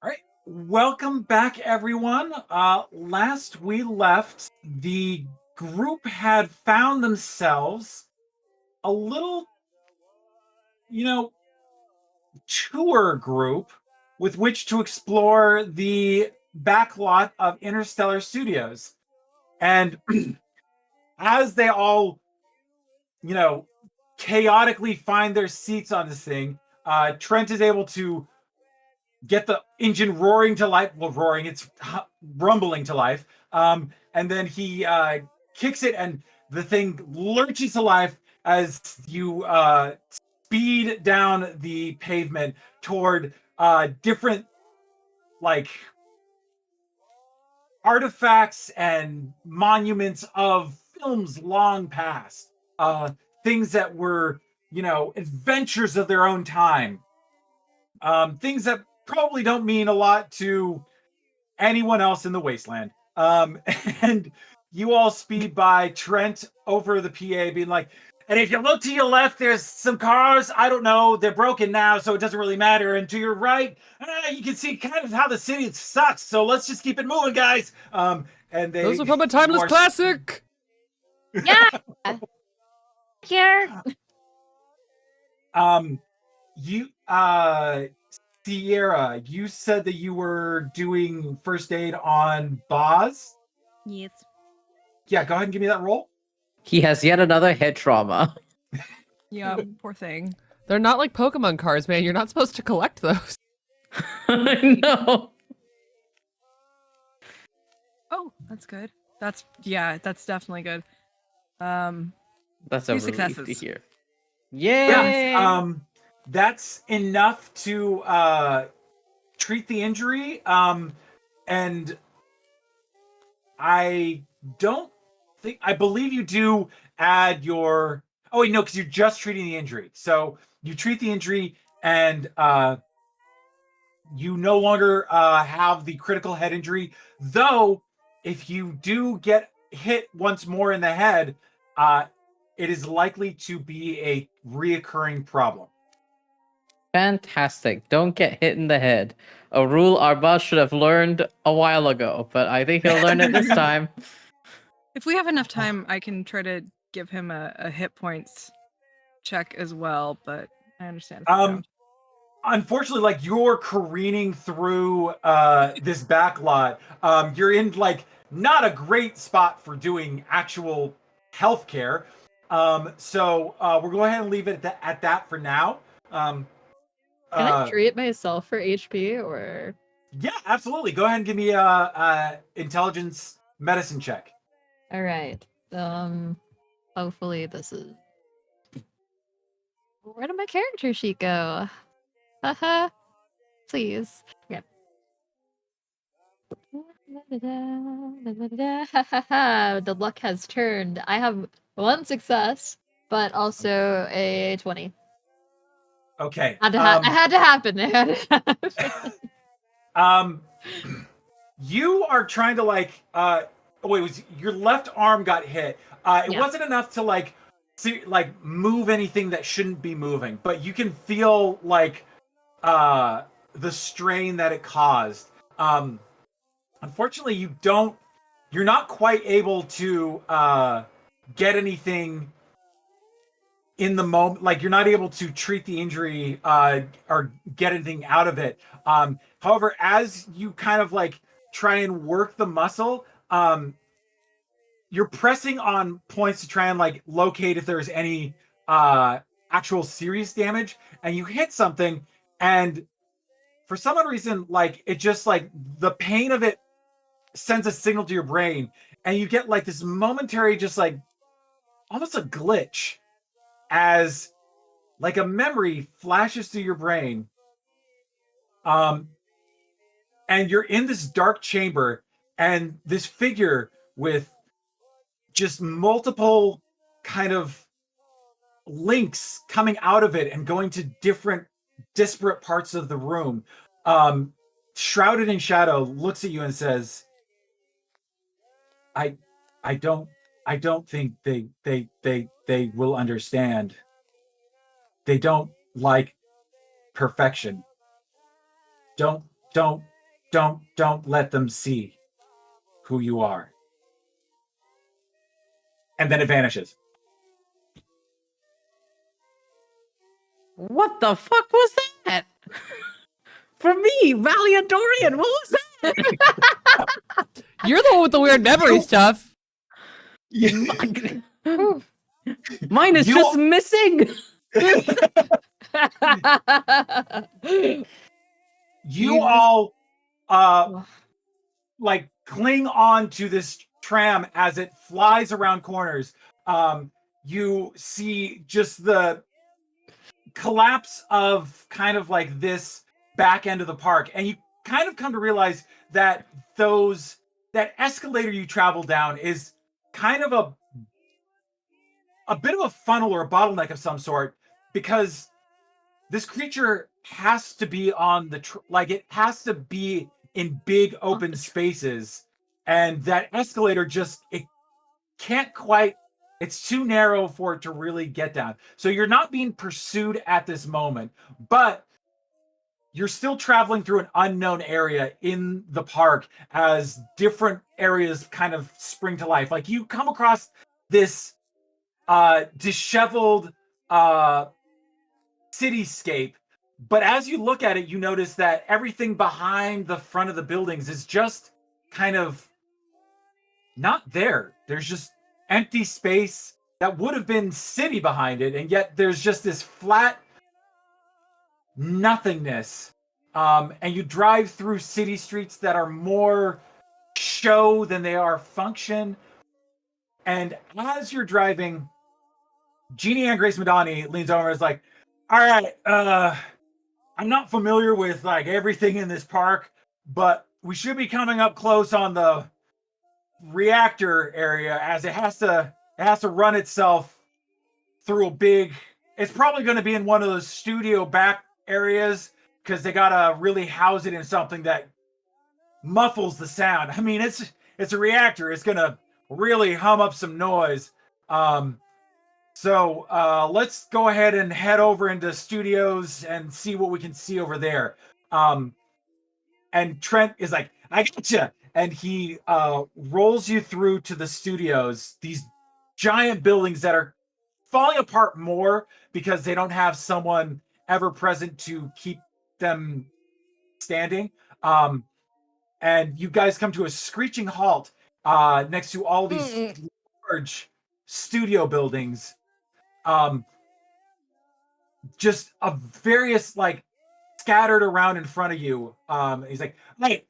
All right. Welcome back, everyone. Last we left, the group had found themselves a little, tour group with which to explore the backlot of Interstellar Studios. And as they all, chaotically find their seats on this thing, Trent is able to get the engine roaring to life. Well, roaring, it's rumbling to life. And then he kicks it, and the thing lurches to life as you speed down the pavement toward different, like, artifacts and monuments of films long past. Things that were, adventures of their own time. Things that probably don't mean a lot to anyone else in the wasteland. And you all speed by, Trent over the PA being like, and if you look to your left, there's some cars. I don't know. They're broken now, so it doesn't really matter. And to your right, you can see kind of how the city sucks. So let's just keep it moving, guys. And
those are from a timeless classic.
Yeah. Here.
You Sierra, you said that you were doing first aid on Boz.
Yes.
Yeah, go ahead and give me that roll.
He has yet another head trauma.
Yeah, poor thing.
They're not like Pokemon cards, man. You're not supposed to collect those.
I know.
Oh, that's good. That's definitely good.
That's a
Few
relief
successes.
to hear.
Yes.
Yay!
That's enough to treat the injury. And I believe you do add your. Oh wait, no, because you're just treating the injury. So you treat the injury, and you no longer have the critical head injury. Though, if you do get hit once more in the head, it is likely to be a reoccurring problem.
Fantastic. Don't get hit in the head. A rule Arbaaz should have learned a while ago, but I think he'll learn it this time.
If we have enough time, I can try to give him a hit points check as well, but I understand if you don't.
Unfortunately, like, you're careening through this backlot. You're in like not a great spot for doing actual healthcare. So we'll go ahead and leave it at that for now.
Can I treat myself for HP or?
Yeah, absolutely. Go ahead and give me a intelligence medicine check.
All right. Hopefully this is. Where did my character sheet go? Haha. Please. Okay. The luck has turned. I have one success, but also a 20.
Okay.
It had to happen. It had to happen.
You are trying to wait, it was your left arm got hit. It
Yeah.
wasn't enough to like move anything that shouldn't be moving, but you can feel like the strain that it caused. Unfortunately, you're not quite able to get anything in the moment. Like you're not able to treat the injury or get anything out of it. However, as you kind of like try and work the muscle, you're pressing on points to try and like locate if there's any actual serious damage, and you hit something, and for some odd reason, like it just like the pain of it sends a signal to your brain, and you get like this momentary, just like almost a glitch as like a memory flashes through your brain. And you're in this dark chamber, and this figure with just multiple kind of links coming out of it and going to different disparate parts of the room, shrouded in shadow, looks at you and says, I don't think they will understand. They don't like perfection. Don't let them see who you are. And then it vanishes.
What the fuck was that? For me, Valiant Dorian, what was that?
You're the one with the weird memory stuff.
Mine is
You-
just missing.
You all like cling on to this tram as it flies around corners. You see just the collapse of kind of like this back end of the park, and you kind of come to realize that that escalator you travel down is kind of a bit of a funnel or a bottleneck of some sort, because this creature has to be on the it has to be in big open spaces, and that escalator just it can't quite, it's too narrow for it to really get down. So you're not being pursued at this moment, but you're still traveling through an unknown area in the park as different areas kind of spring to life. Like you come across this disheveled cityscape, but as you look at it, you notice that everything behind the front of the buildings is just kind of not there. There's just empty space that would have been city behind it, and yet there's just this flat nothingness. And you drive through city streets that are more show than they are function. And as you're driving, Jeannie Ann Grace Madani leans over and is like, all right, I'm not familiar with like everything in this park, but we should be coming up close on the reactor area, as it has to run itself through a big, it's probably going to be in one of those studio back areas, because they gotta really house it in something that muffles the sound. I mean, it's a reactor, it's gonna really hum up some noise. So let's go ahead and head over into studios and see what we can see over there. And Trent is like, I gotcha. And he rolls you through to the studios, these giant buildings that are falling apart more because they don't have someone ever present to keep them standing. And you guys come to a screeching halt next to all these large studio buildings. Just a various like scattered around in front of you. He's like, hey,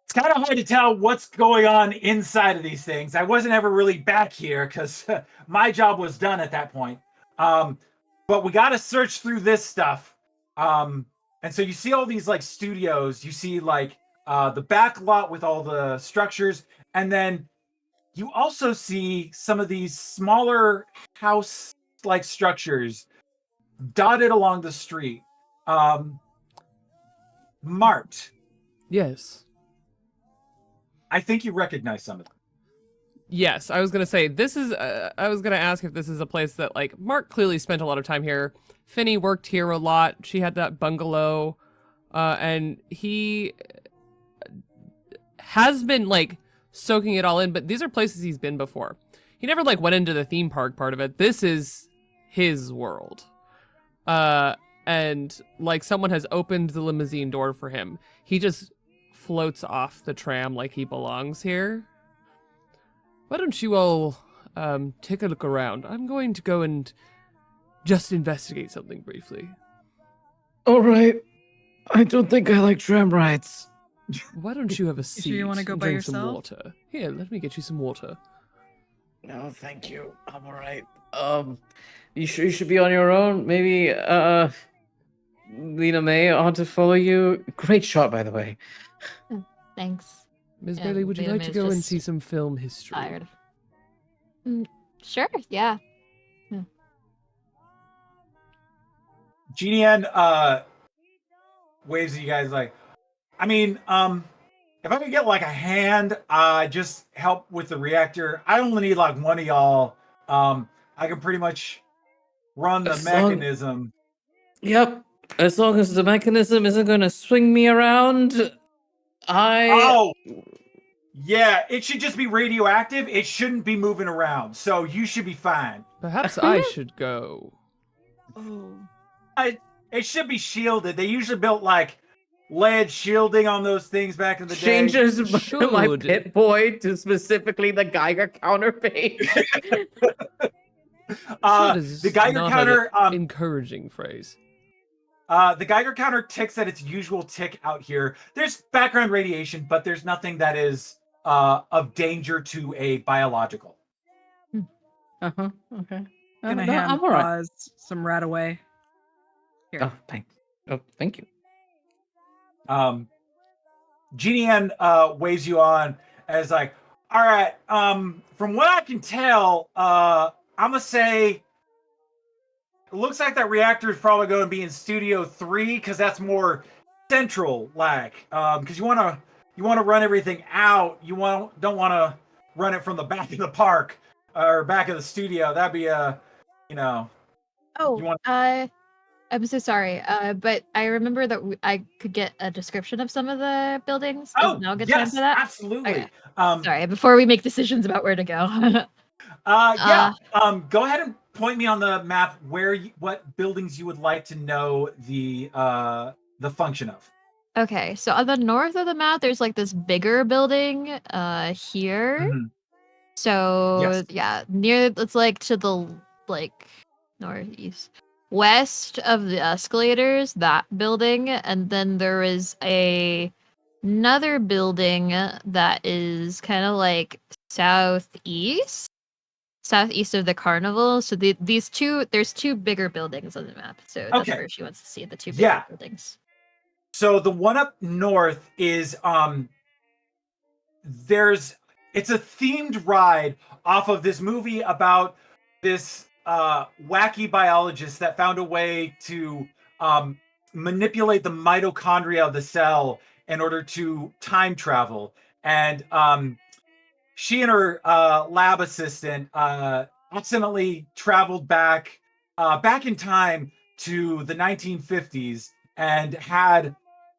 it's kind of hard to tell what's going on inside of these things. I wasn't ever really back here because my job was done at that point. But we got to search through this stuff. And so you see all these like studios, you see like the back lot with all the structures, and then you also see some of these smaller house like structures dotted along the street. Mart,
Yes.
I think you recognize some of them.
Yes, I was gonna say this is. I was gonna ask if this is a place that like Mark clearly spent a lot of time here. Finny worked here a lot. She had that bungalow, and he has been like soaking it all in. But these are places he's been before. He never like went into the theme park part of it. This is his world, and like someone has opened the limousine door for him. He just floats off the tram like he belongs here. Why don't you all take a look around? I'm going to go and just investigate something briefly.
All right. I don't think I like tram rides.
Why don't you have a seat
sure you wanna go
and
by
drink some
yourself?
water? Here, let me get you some water.
No, thank you. I'm all right. You sure you should be on your own? Maybe, Lena May ought to follow you. Great shot, by the way.
Thanks.
Ms.
Yeah,
Bailey, would you
Lena
like
May
to
is
go and
just
see some film history?
Tired. Sure. Yeah.
GDN waves at you guys like, I mean, if I could get like a hand, just help with the reactor. I only need like one of y'all. I can pretty much run the
As long-
mechanism.
Yep. As long as the mechanism isn't going to swing me around,
Oh, yeah, it should just be radioactive. It shouldn't be moving around, so you should be fine.
Perhaps I should go.
Oh.
It should be shielded. They usually built like lead shielding on those things back in the day.
changes my
Should.
pit boy to specifically the Geiger counter page.
Should is
The Geiger
not
counter,
an encouraging phrase.
the Geiger counter ticks at its usual tick out here. There's background radiation, but there's nothing that is of danger to a biological.
Uh-huh. Okay.
Gonna
No,
hand
I'm all right.
Arbaaz some rat away. Here.
Thank you.
GDN waves you on as like, all right, from what I can tell, I'm gonna say it looks like that reactor is probably going to be in Studio 3 because that's more central, like, because you want to run everything out. You don't want to run it from the back of the park or back of the studio. That'd be you know.
Oh,
You want-
I'm so sorry. But I remember that I could get a description of some of the buildings. Is now a good time
yes,
for that?
absolutely.
Okay. Sorry, before we make decisions about where to go.
Yeah. Go ahead and point me on the map what buildings you would like to know the function of.
Okay, so on the north of the map, there's like this bigger building here.
Mhm.
So
Yes.
yeah, it's like to the like northeast west of the escalators, that building, and then there is another building that is kind of like southeast of the carnival. So there's two bigger buildings on the map. So that's
Okay.
where she wants to see the two bigger
Yeah.
buildings.
So the one up north is it's a themed ride off of this movie about this wacky biologist that found a way to manipulate the mitochondria of the cell in order to time travel. And she and her lab assistant accidentally traveled back in time to the 1950s and had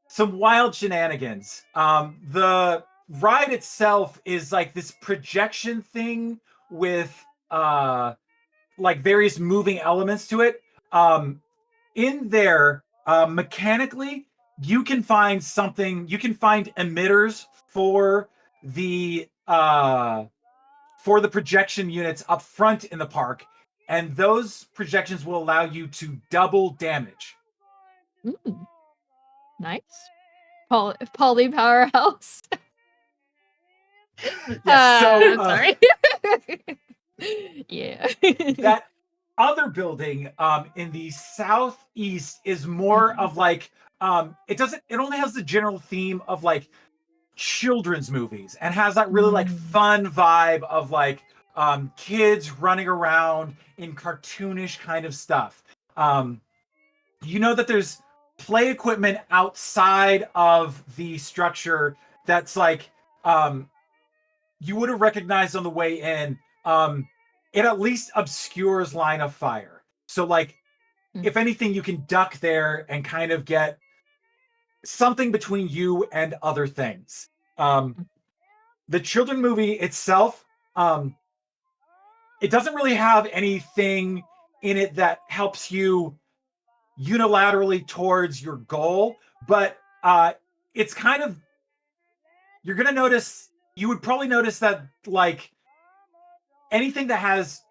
some wild shenanigans. The ride itself is like this projection thing with like various moving elements to it. In there, mechanically, you can find emitters for the projection units up front in the park, and those projections will allow you to double damage.
Nice. Poly powerhouse.
Yes, so
sorry. Yeah.
that other building in the southeast is more of like it only has the general theme of like children's movies and has that really like fun vibe of like kids running around in cartoonish kind of stuff. You know that there's play equipment outside of the structure that's like you would have recognized on the way in, it at least obscures line of fire. So like, if anything, you can duck there and kind of get something between you and other things. The children movie itself, it doesn't really have anything in it that helps you unilaterally towards your goal, but it's kind of, you're gonna notice, you would probably notice that like anything that has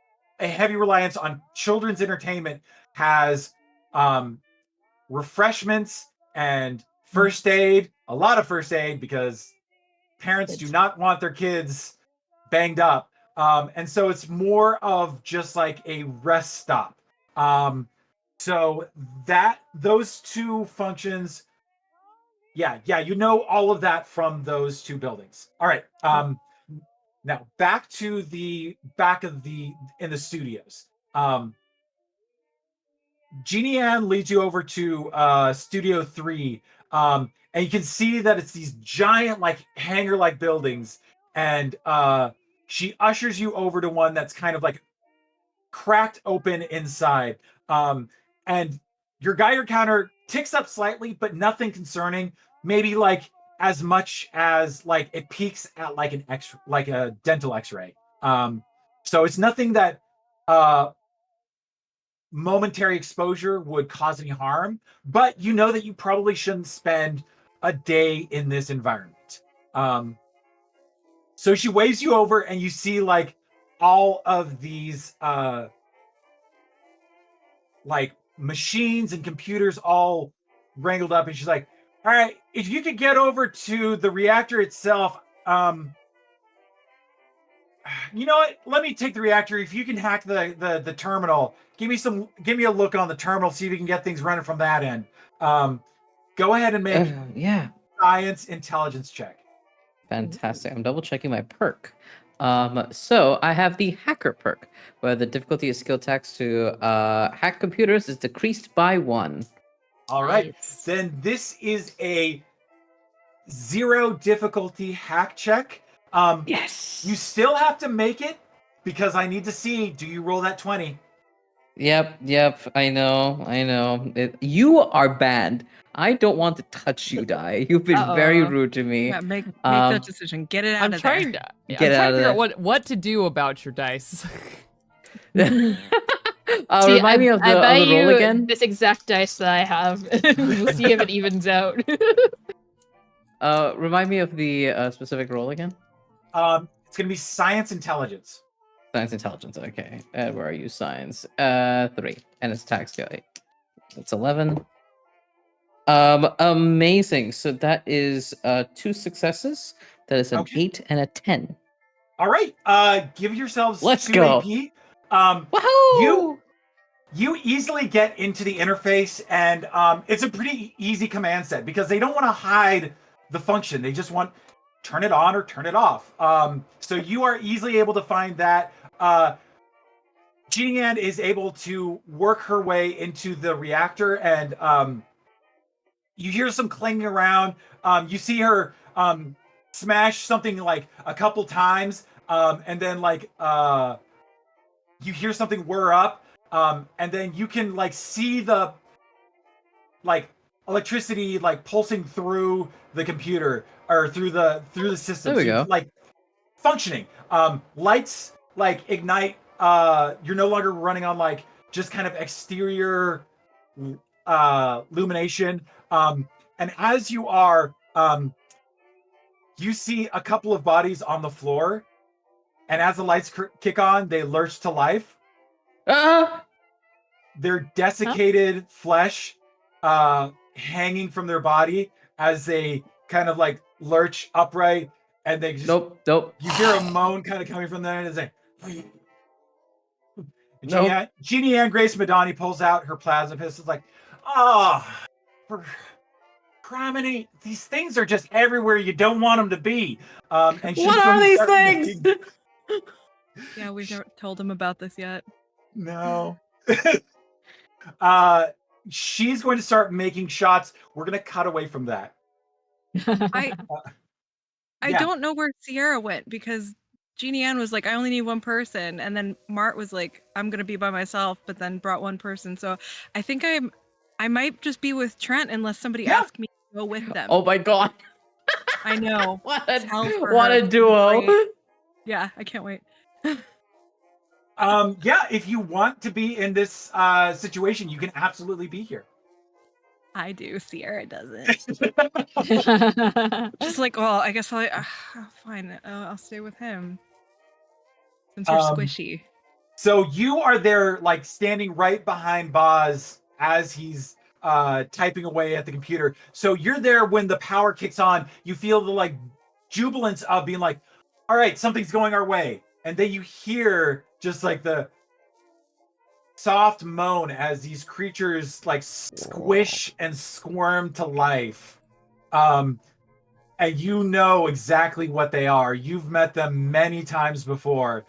a heavy reliance on children's entertainment has refreshments and first aid, a lot of first aid, because parents do not want their kids banged up. And so it's more of just like a rest stop. So that those two functions, yeah, you know all of that from those two buildings. All right. Now back to the back of the in the studios. Jeannie Ann leads you over to Studio 3. And you can see that it's these giant like hangar-like buildings. And she ushers you over to one that's kind of like cracked open inside. And your Geiger counter ticks up slightly, but nothing concerning. Maybe like as much as like it peaks at like an X, like a dental X-ray. So it's nothing that momentary exposure would cause any harm, but you know that you probably shouldn't spend a day in this environment. So she waves you over and you see like all of these like machines and computers all wrangled up, and she's like, all right, if you could get over to the reactor itself, you know what? Let me take the reactor. If you can hack the terminal, give me a look on the terminal, see if you can get things running from that end. Go ahead and make science intelligence check.
Fantastic. I'm double checking my perk. So I have the hacker perk, where the difficulty of skill tax to hack computers is decreased by 1.
All right.
Nice.
Then this is a 0 difficulty hack check.
Yes.
You still have to make it because I need to see, do you roll that 20?
Yep. I know. You are banned. I don't want to touch you, Dai. You've been very rude to me.
Yeah, make that decision. Get it out
I'm
of
trying
there.
to
Get out of
figure
there.
out what to do about your dice.
See,
Remind me of
I
the
buy
roll
you
again.
this exact dice that I have. We'll see if it evens out.
Remind me of the specific roll again.
It's gonna be science intelligence.
Science intelligence. Okay. Where are you? Science. 3, and it's tax skill 8. That's 11. Amazing. So that is 2 successes. That is an
Okay.
8 and a 10.
All right. Give yourselves
Let's
2
go.
AP.
Woohoo!
You easily get into the interface, and it's a pretty easy command set because they don't want to hide the function. They just want turn it on or turn it off. So you are easily able to find that. Jeannie Ann is able to work her way into the reactor, and you hear some clanging around. You see her smash something like a couple times, and then like you hear something whir up, and then you can like see the like electricity like pulsing through the computer or through the system.
There we
So
go.
like functioning. Lights like ignite. You're no longer running on like just kind of exterior illumination. And as you are, you see a couple of bodies on the floor, and as the lights kick on, they lurch to life. Their desiccated flesh hanging from their body as they kind of like lurch upright, and they just
Nope.
you hear a moan kind of coming from there, and it's like
Nope.
Jeannie Ann Grace Madani pulls out her plasma pistol, like, oh, for criminy, these things are just everywhere you don't want them to be. And she's
What
going
are
to
these
start
things?
making-
Yeah, we've never told him about this yet.
No. She's going to start making shots. We're going to cut away from that.
I
Yeah.
don't know where Sierra went because Jeannie Ann was like, I only need one person, and then Mart was like, I'm gonna be by myself, but then brought one person. So I think I might just be with Trent unless somebody
Yeah.
asks me to go with them.
Oh my god.
I know.
What
Hell
a,
for
what
her.
a duo.
Great. Yeah, I can't wait.
Yeah, if you want to be in this situation, you can absolutely be here.
I do. Sierra doesn't. Just like, well, I guess fine. I'll stay with him since you're squishy.
So you are there, like standing right behind Boz as he's typing away at the computer. So you're there when the power kicks on. You feel the like jubilance of being like, all right, something's going our way. And then you hear just like the soft moan as these creatures like squish and squirm to life. And you know exactly what they are. You've met them many times before.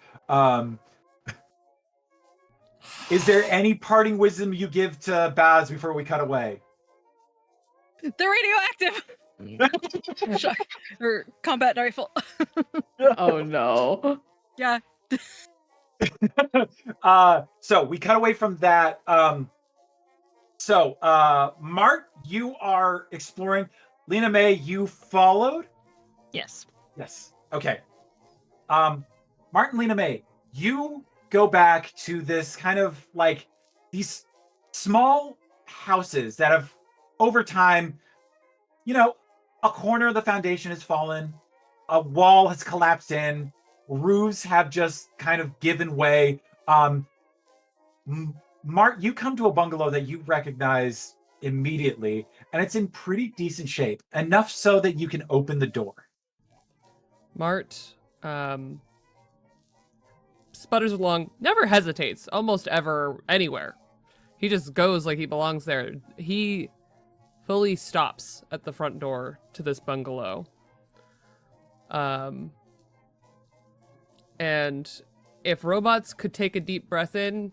Is there any parting wisdom you give to Baz before we cut away?
They're radioactive. Shock. Or combat rifle.
Oh no.
Yeah.
So we cut away from that. Mart, you are exploring. Lena May, you followed?
Yes.
Yes. Okay. Mart and Lena May, you go back to this kind of like these small houses that have over time, you know, a corner of the foundation has fallen, a wall has collapsed in, roofs have just kind of given way. Mart, you come to a bungalow that you recognize immediately, and it's in pretty decent shape, enough so that you can open the door.
Mart sputters along, never hesitates, almost ever anywhere. He just goes like he belongs there. He fully stops at the front door to this bungalow. And if robots could take a deep breath in,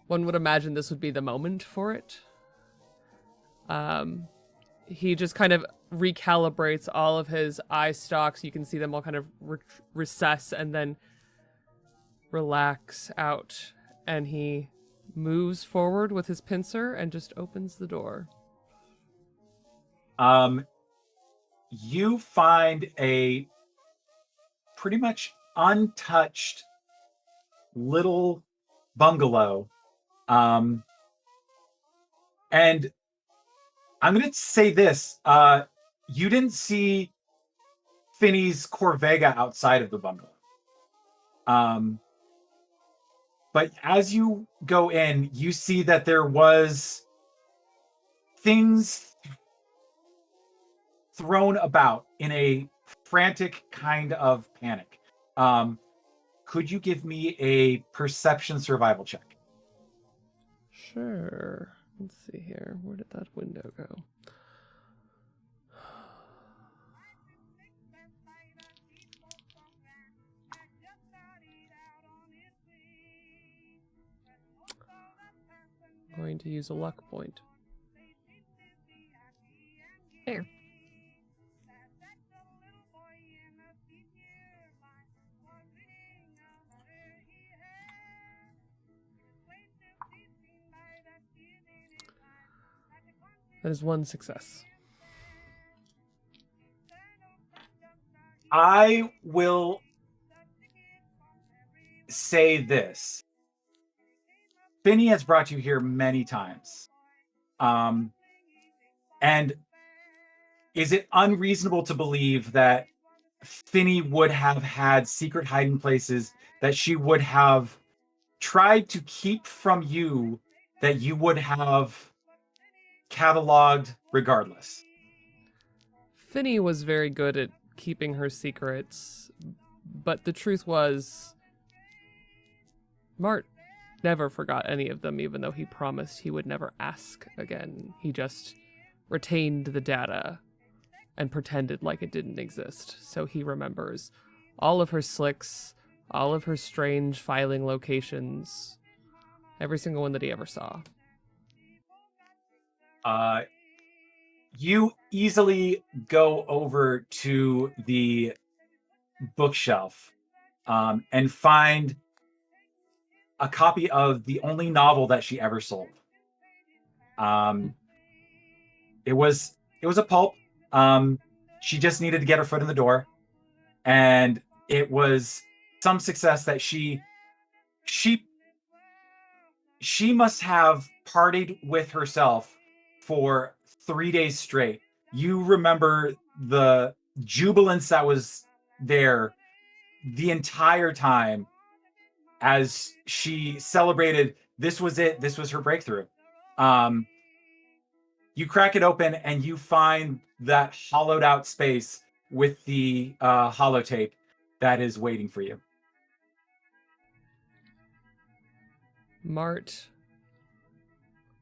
one would imagine this would be the moment for it. He just kind of recalibrates all of his eye stalks. You can see them all kind of recess and then relax out. And he moves forward with his pincer and just opens the door.
You find a pretty much untouched little bungalow. And I'm going to say this. You didn't see Finney's Corvega outside of the bungalow. But as you go in, you see that there was things thrown about in a frantic kind of panic. Could you give me a perception survival check?
Sure. Let's see here. Where did that window go? I'm going to use a luck point.
Fair.
That is one success.
I will say this. Finney has brought you here many times. And is it unreasonable to believe that Finney would have had secret hiding places that she would have tried to keep from you that you would have cataloged regardless?
Finney was very good at keeping her secrets, but the truth was, Mart never forgot any of them, even though he promised he would never ask again. He just retained the data and pretended like it didn't exist. So he remembers all of her slicks, all of her strange filing locations, every single one that he ever saw.
You easily go over to the bookshelf and find a copy of the only novel that she ever sold. It was a pulp. She just needed to get her foot in the door, and it was some success that she must have partied with herself for 3 days straight. You remember the jubilance that was there the entire time as she celebrated. This was it. This was her breakthrough. You crack it open and you find that hollowed out space with the holotape that is waiting for you.
Mart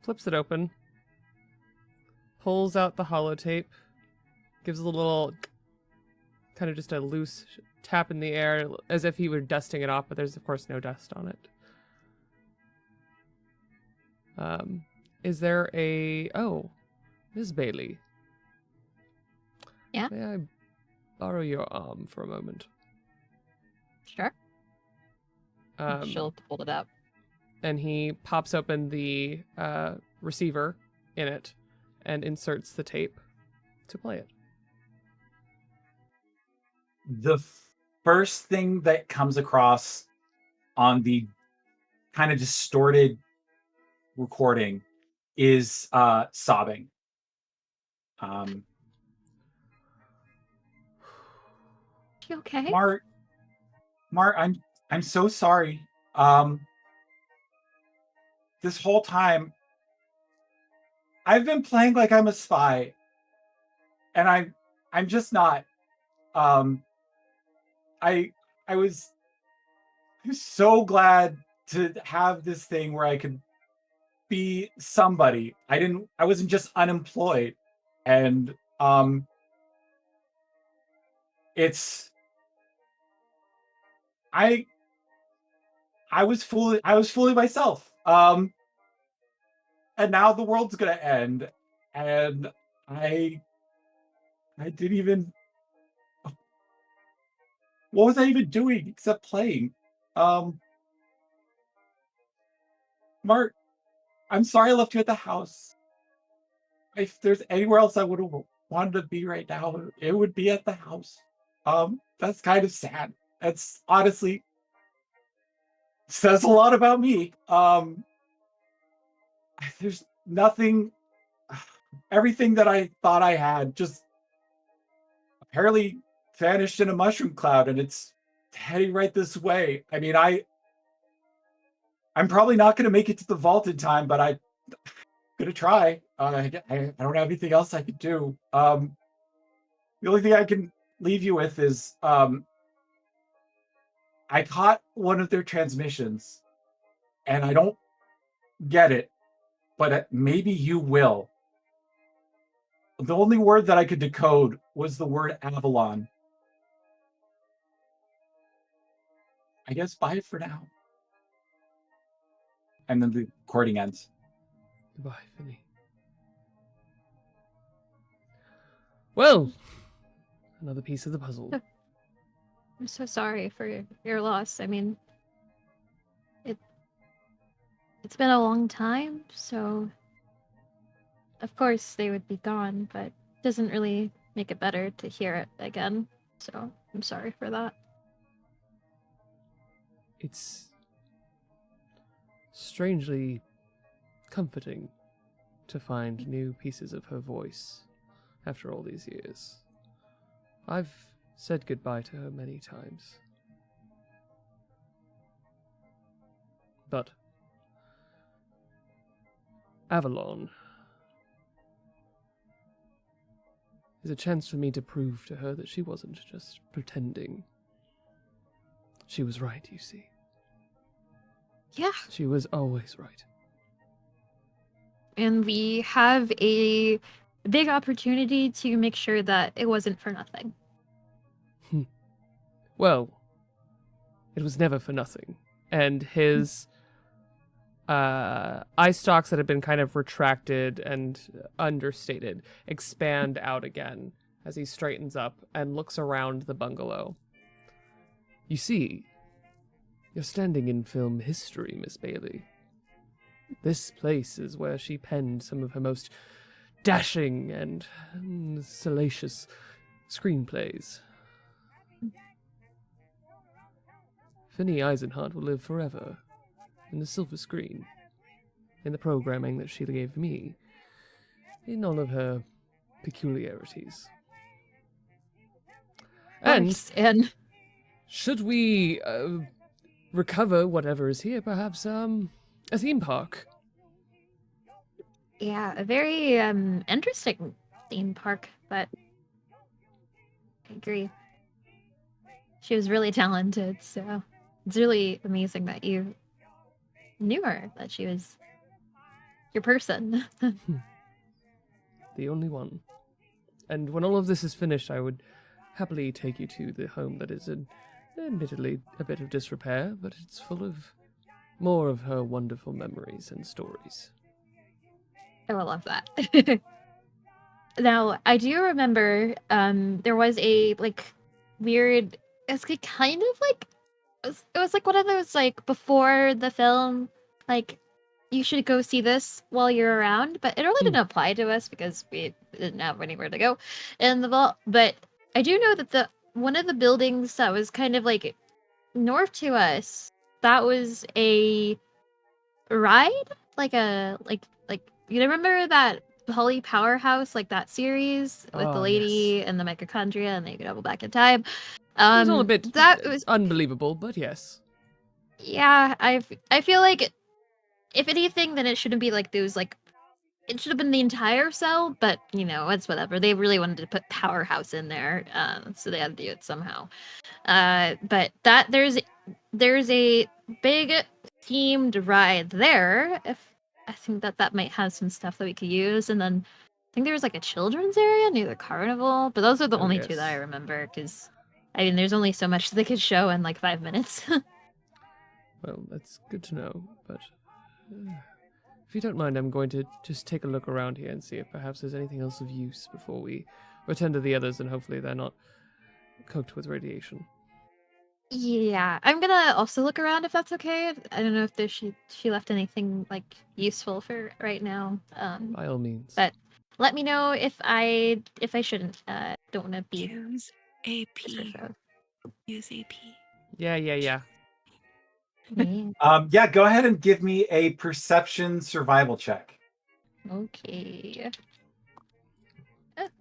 flips it open, pulls out the holotape, gives a little, kind of just a loose tap in the air as if he were dusting it off, but there's of course no dust on it. Is there a... Oh, Ms. Bailey.
Yeah?
May I borrow your arm for a moment?
Sure. She'll hold it up.
And he pops open the receiver in it and inserts the tape to play it.
The first thing that comes across on the kind of distorted recording is sobbing.
You okay?
Mart, I'm so sorry. This whole time I've been playing like I'm a spy, and I'm just not. I was so glad to have this thing where I could be somebody. I wasn't just unemployed. And I was fooling myself. And now the world's gonna end, and I didn't even... What was I even doing except playing? Mart, I'm sorry I left you at the house. If there's anywhere else I would have wanted to be right now, it would be at the house. That's kind of sad. That's honestly says a lot about me. There's nothing... Everything that I thought I had just apparently vanished in a mushroom cloud, and it's heading right this way. I mean, I'm probably not going to make it to the vault in time, but I'm going to try. I don't have anything else I could do. The only thing I can leave you with is I caught one of their transmissions, and I don't get it, but maybe you will. The only word that I could decode was the word Avalon. I guess bye for now. And then the recording ends.
Goodbye, Finny. Well, another piece of the puzzle.
I'm so sorry for your loss. I mean, it's been a long time, so of course they would be gone, but it doesn't really make it better to hear it again. So I'm sorry for that.
It's strangely comforting to find new pieces of her voice after all these years. I've said goodbye to her many times. But Avalon is a chance for me to prove to her that she wasn't just pretending. She was right, you see.
Yeah.
She was always right.
And we have a big opportunity to make sure that it wasn't for nothing.
Well, it was never for nothing. And his eye stalks that had been kind of retracted and understated expand out again as he straightens up and looks around the bungalow. You see, You're standing in film history, Miss Bailey. This place is where she penned some of her most dashing and salacious screenplays. Finny Eisenhardt will live forever in the silver screen, in the programming that she gave me, in all of her peculiarities. And should we recover whatever is here, perhaps a theme park?
Yeah, a very interesting theme park, but I agree. She was really talented, so it's really amazing that you knew her, that she was your person.
The only one. And when all of this is finished, I would happily take you to the home that is admittedly a bit of disrepair, but it's full of more of her wonderful memories and stories.
I will love that. Now, I do remember there was a weird, it's kind of like it was like one of those before the film, you should go see this while you're around, but it really didn't apply to us because we didn't have anywhere to go in the vault. But I do know that one of the buildings that was kind of north to us, that was a ride, you remember that Holly Powerhouse, that series with the lady and the mitochondria, and they could travel back in time.
It was all a bit
that was
unbelievable, but yes.
Yeah, I feel like if anything, then it shouldn't be those it should have been the entire cell, but it's whatever. They really wanted to put Powerhouse in there, so they had to do it somehow. But there's a big themed ride there. If I think that might have some stuff that we could use, and then I think there was a children's area near the carnival. But those are the only two that I remember, because there's only so much they could show in 5 minutes.
Well, that's good to know, but if you don't mind, I'm going to just take a look around here and see if perhaps there's anything else of use before we return to the others, and hopefully they're not cooked with radiation.
Yeah, I'm gonna also look around if that's okay. I don't know if she left anything useful for right now.
By all means.
But let me know if I shouldn't. Don't want to be.
Use AP. Use AP.
Yeah.
Yeah.
Yeah, go ahead and give me a perception survival check.
Okay.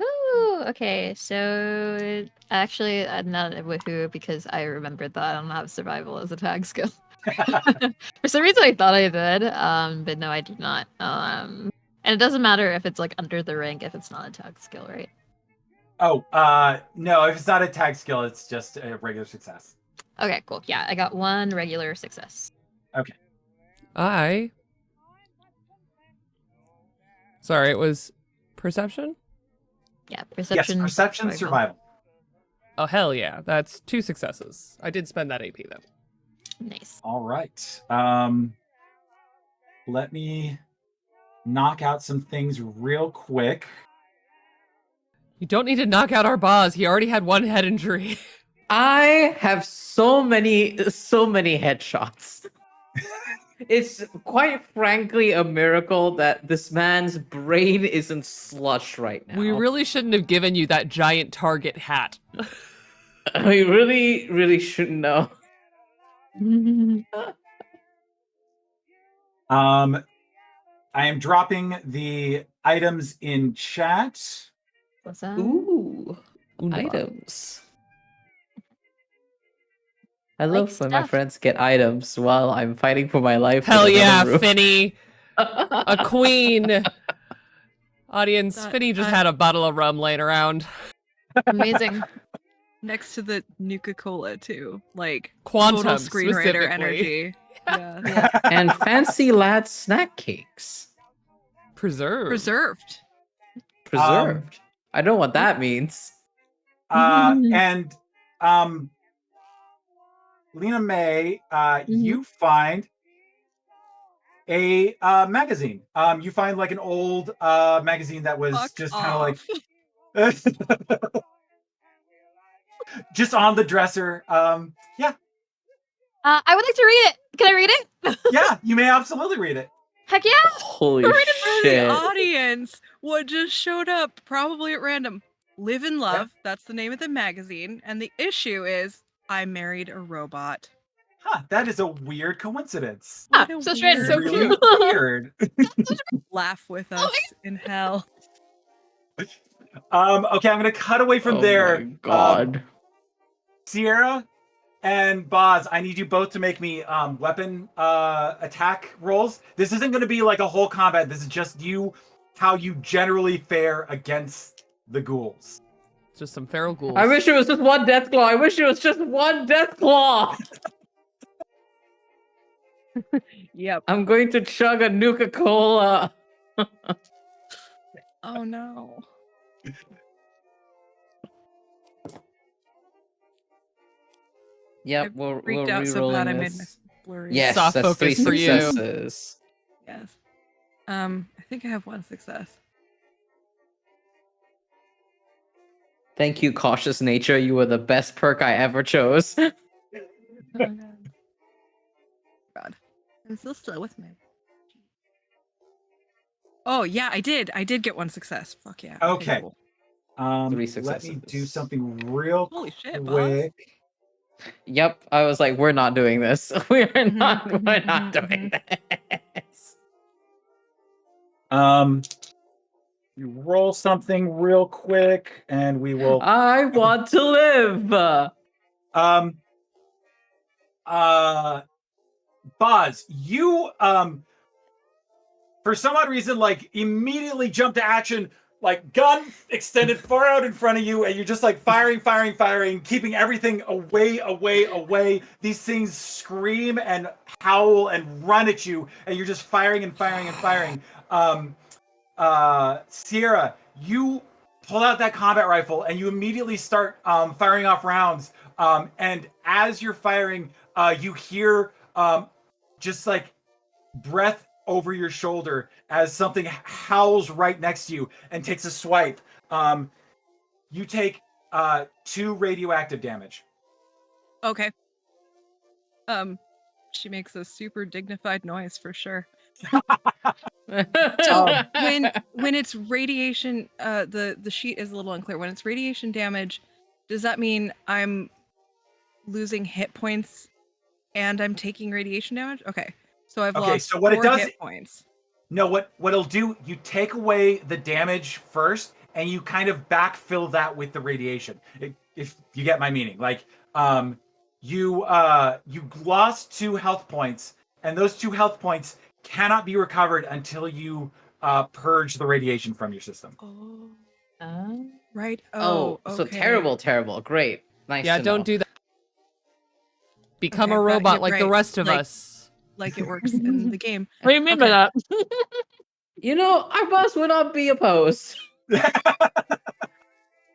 Ooh, okay, so actually, not a woohoo because I remembered that I don't have survival as a tag skill. For some reason, I thought I did, but no, I do not. And it doesn't matter if it's under the rank if it's not a tag skill, right?
Oh, no, if it's not a tag skill, it's just a regular success.
Okay, cool. Yeah, I got one regular success.
Okay.
Sorry, it was perception?
Yeah, perception.
Yes, perception, survival.
Oh, hell yeah. That's 2 successes. I did spend that AP, though.
Nice.
All right. Let me knock out some things real quick.
You don't need to knock out Arbaaz. He already had 1 head injury.
I have so many headshots. It's quite frankly a miracle that this man's brain isn't slush right now.
We really shouldn't have given you that giant target hat.
We really shouldn't know.
I am dropping the items in chat.
What's that?
Ooh, items. I love when my
stuff.
friends get items while I'm fighting for my life.
Hell
in another
yeah,
room.
Finny. A queen. Audience, Finny just had a bottle of rum laying around.
Amazing.
Next to the Nuka Cola too,
Quantum
total screenwriter
specifically.
energy. Yeah.
And fancy lad snack cakes.
Preserved.
Preserved. I know what that means.
And Lena May, you find a magazine. You find an old magazine that was
Fuck
just
off.
kind of just on the dresser. Yeah.
I would like to read it. Can I read it?
Yeah, you may absolutely read it.
Heck yeah.
Holy
For the
shit.
audience, what just showed up, probably at random. Live in Love, that's the name of the magazine, and the issue is I Married a Robot.
Huh, that is a weird coincidence.
Ah,
What a
so strange.
weird-
So
Really
cute.
weird.
Laugh with us in hell.
Okay, I'm gonna cut away from there.
Oh my god.
Sierra and Boz, I need you both to make me weapon attack rolls. This isn't gonna be like a whole combat. This is just how you generally fare against the ghouls.
Just some feral ghouls.
I wish it was just one death claw. I wish it was just one death claw.
Yep.
I'm going to chug a Nuka Cola.
Oh no.
Yep,
I
we're
freaked out so
re-rolling
bad I made my
this.
blurry.
Yes,
Soft
that's 3
focus for you.
successes.
Yes. I think I have one success.
Thank you, cautious nature. You were the best perk I ever chose.
Oh god. God. I'm so slow with me. Oh yeah, I did. I did get one success. Fuck yeah.
Okay.
Cool.
3
Let me
successes.
do something real
Holy shit, boss.
quick.
Yep, I was like, we're not doing this. We're
Mhm,
not
mhm,
doing this.
You roll something real quick, and we will.
I want to live.
Boz, you for some odd reason, like immediately jump to action, like gun extended far out in front of you, and you're just like firing, keeping everything away. These things scream and howl and run at you, and you're just firing. Sierra, you pull out that combat rifle and you immediately start firing off rounds. And as you're firing, you hear just like breath over your shoulder as something howls right next to you and takes a swipe. You take 2 radioactive damage.
Okay. She makes a super dignified noise for sure. So when it's radiation, the sheet is a little unclear. When it's radiation damage, does that mean I'm losing hit points and I'm taking radiation damage? Okay. So I've lost
so what it
4
does-
hit points.
No, what it'll do, you take away the damage first, and you kind of backfill that with the radiation. If you get my meaning, like you lost 2 health points, and those 2 health points cannot be recovered until you purge the radiation from your system.
Oh. Right.
Oh,
Oh.
so
okay.
terrible. Great. Nice.
Yeah,
to
don't
know.
do that. Become
Okay,
a
I've got
robot
hit
like the
right,
rest of
like-
us.
Like it works in the game.
What do you mean by
Okay.
that?
You know, Arbaaz would not be opposed.
But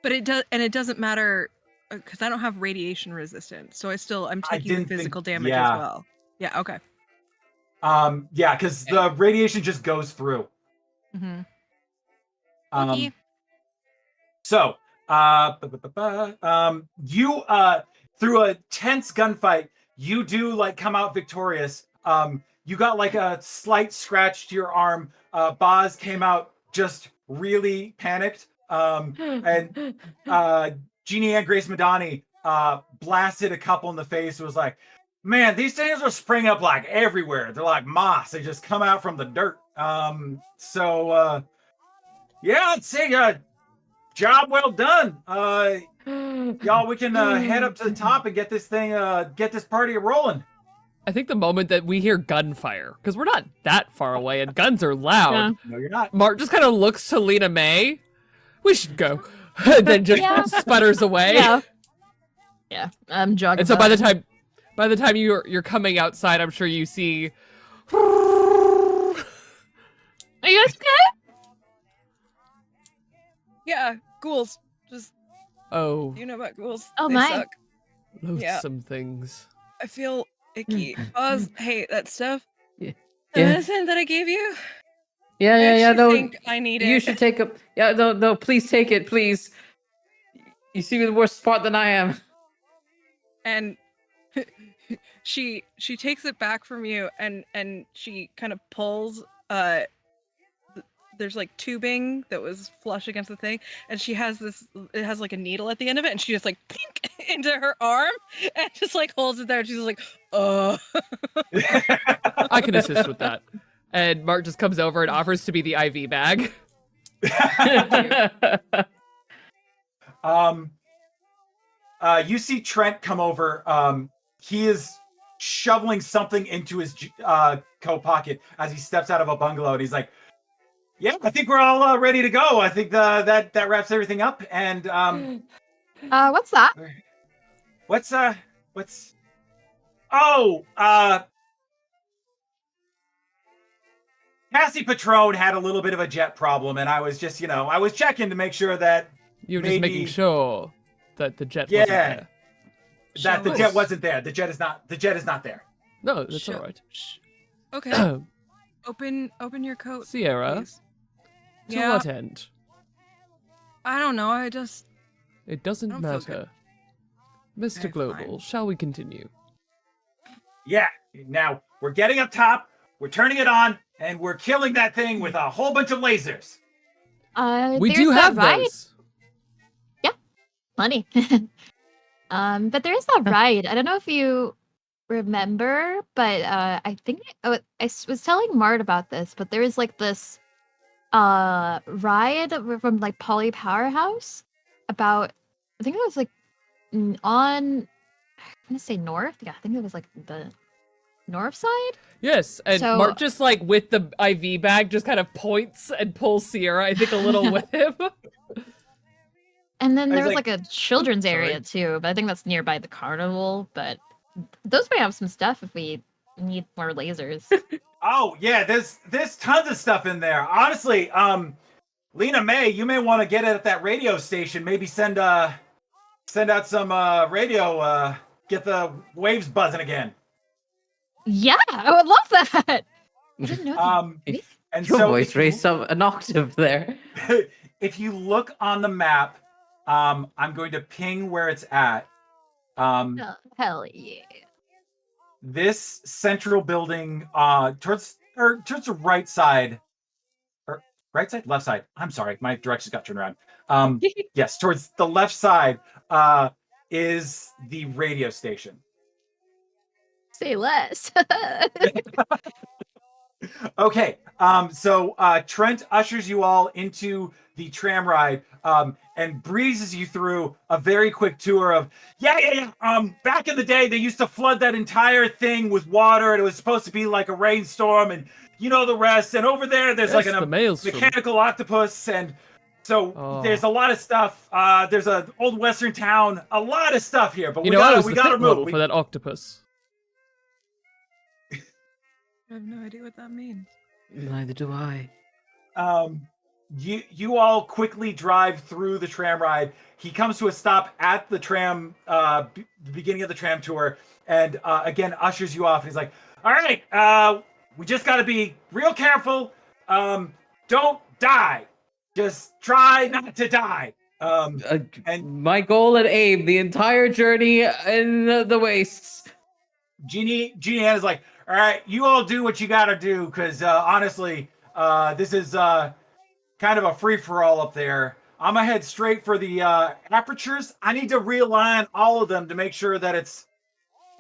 it does, and it doesn't matter because I don't have radiation resistance, so I'm
I
taking
didn't think-
physical damage
yeah.
as well. Yeah. Okay.
Yeah, because the radiation just goes through.
Mm-hmm.
So, you through a tense gunfight, you do like come out victorious. You got like a slight scratch to your arm. Boz came out just really panicked. And Jeannie and Grace Madani blasted a couple in the face. It was like, man, these things are springing up like everywhere. They're like moss. They just come out from the dirt. Yeah, I'd say job well done. Y'all, we can head up to the top and get this thing, get this party rolling.
I think the moment that we hear gunfire, because we're not that far away and guns are loud,
Yeah.
No, you're not.
Mart just kind of looks to Lena May. We should go. And then just
Yeah.
sputters away.
Yeah, I'm jogging.
And so by the time you're coming outside, I'm sure you see.
Are you guys okay?
Yeah, ghouls. Just
Oh,
you know about ghouls.
Oh,
They
my.
suck.
loathsome things.
I feel icky. Oz, hey, that stuff.
Yeah.
The
Yeah.
medicine that I gave you.
Yeah.
I actually
No,
think I need
you
it.
should take a. Yeah, no. Please take it, please. You seem in the worse spot than I am.
And she takes it back from you and she kind of pulls there's like tubing that was flush against the thing, and she has this, it has like a needle at the end of it, and she just like pink into her arm and just like holds it there, and she's just like,
I can assist with that. And Mart just comes over and offers to be the IV bag.
You see Trent come over. He is shoveling something into his coat pocket as he steps out of a bungalow, and he's like, "Yeah, I think we're all ready to go. I think that wraps everything up." And
What's that?
what's oh Cassie Patron had a little bit of a jet problem, and I was just, I was checking to make sure that
You're just making sure that the jet wasn't there.
That the jet wasn't there. The jet is not there.
No, that's all right.
Okay. Open your coat,
Sierra,
please.
to
Yeah.
what end?
I don't know.
It doesn't
I don't feel
matter. Mr.
Okay,
Global,
fine.
shall we continue?
Yeah. Now we're getting up top, we're turning it on, and we're killing that thing with a whole bunch of lasers.
We
There's
do
that
have
ride.
those.
Money. But there is that ride. I don't know if you remember, but I think was telling Mart about this, but there is like this ride from like Poly Powerhouse about, I think it was like on, I'm gonna say north. Yeah, I think it was like the north side.
Yes, and
So-
Mart just like with the IV bag just kind of points and pulls Sierra, I think, a little with him.
And then
I
there
was
was like a children's
sorry.
area too, but I think that's nearby the carnival. But those may have some stuff if we need more lasers.
Oh yeah, there's tons of stuff in there. Honestly, Lena May, you may want to get it at that radio station. Maybe send out some radio, get the waves buzzing again.
Yeah, I would love that. I didn't know that.
And
Your
so
voice
if you-
raised an octave there.
if you look on the map, I'm going to ping where it's at.
Oh, hell yeah.
This central building, towards the right side, or right side, left side. I'm sorry, my directions got turned around. Yes, towards the left side, is the radio station.
Say less.
Okay, so Trent ushers you all into the tram ride, and breezes you through a very quick tour of, back in the day, they used to flood that entire thing with water, and it was supposed to be like a rainstorm, and you know the rest, and over there, there's like
Yes,
a
the maelstrom.
mechanical octopus, and so there's a lot of stuff, there's an old western town, a lot of stuff here, but
You
we
know, I was
gotta,
the
we gotta
fit model
move.
for that octopus.
I have no idea what that means.
Neither do I.
You all quickly drive through the tram ride. He comes to a stop at the tram, the beginning of the tram tour, and again ushers you off. And he's like, "All right, we just got to be real careful. Don't die. Just try not to die." And
My goal and aim the entire journey in the wastes.
Jeannie Ann is like, "All right, you all do what you got to do, because honestly, this is kind of a free-for-all up there. I'm gonna head straight for the apertures. I need to realign all of them to make sure that it's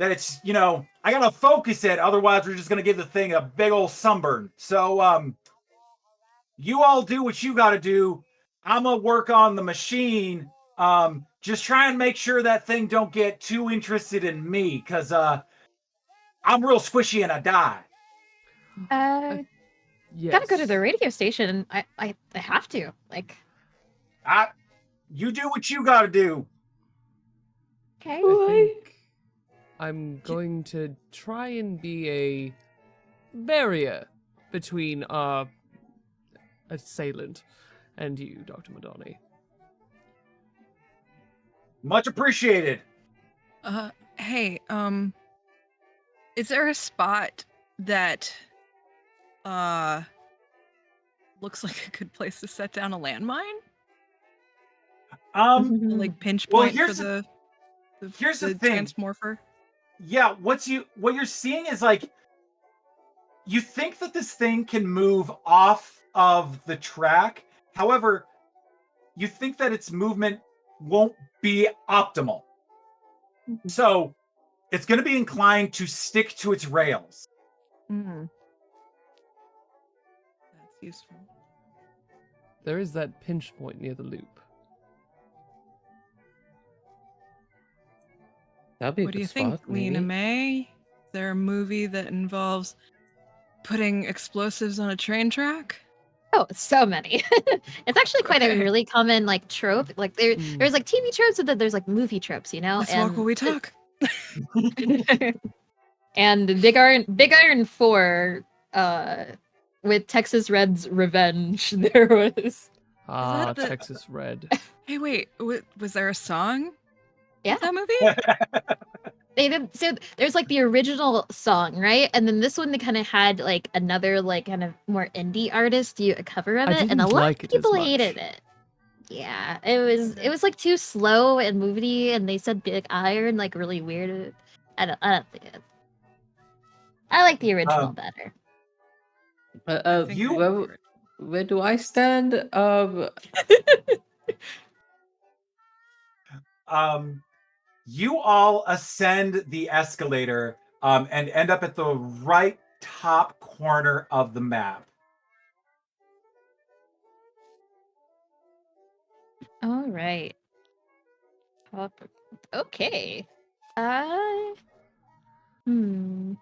I gotta focus it. Otherwise, we're just gonna give the thing a big old sunburn. So you all do what you gotta do. I'm gonna work on the machine. Just try and make sure that thing don't get too interested in me, because I'm real squishy and I die.
Yes.
Gotta go to the radio station. I have to. Like,
You do what you gotta do."
okay.
I think I'm going to try and be a barrier between our assailant and you, Dr. Madani.
Much appreciated.
Hey, is there a spot that looks like a good place to set down a landmine? Like pinch
Well,
point
here's
for
here's the thing.
transmorpher?
yeah, what you're seeing is like you think that this thing can move off of the track. However, you think that its movement won't be optimal. So it's going to be inclined to stick to its rails.
That's useful.
There is that pinch point near the loop.
That'd be a
What do
good
you think,
spot,
Lena
maybe.
May? Is there a movie that involves putting explosives on a train track?
Oh, so many. It's actually quite a
Okay.
really common like trope. Like there's like TV tropes and then there's like movie tropes, you know?
Let's walk while we talk.
And Big Iron 4, with Texas Red's Revenge, there was
Ah,
the-
Texas Red.
Hey, wait. Was there a song?
Yeah.
Of that movie?
they did so there's like the original song, right? And then this one they kind of had like another like kind of more indie artist do a cover of
I
it, and a
didn't
lot
like
of
it as
people
much.
hated it. Yeah, it was like too slow and moody, and they said Big Iron like really weird. I don't think it. I like the original better.
I think
you-
I know it.
Where do I stand?
You all ascend the escalator and end up at the right top corner of the map.
All right. Okay. Hmm.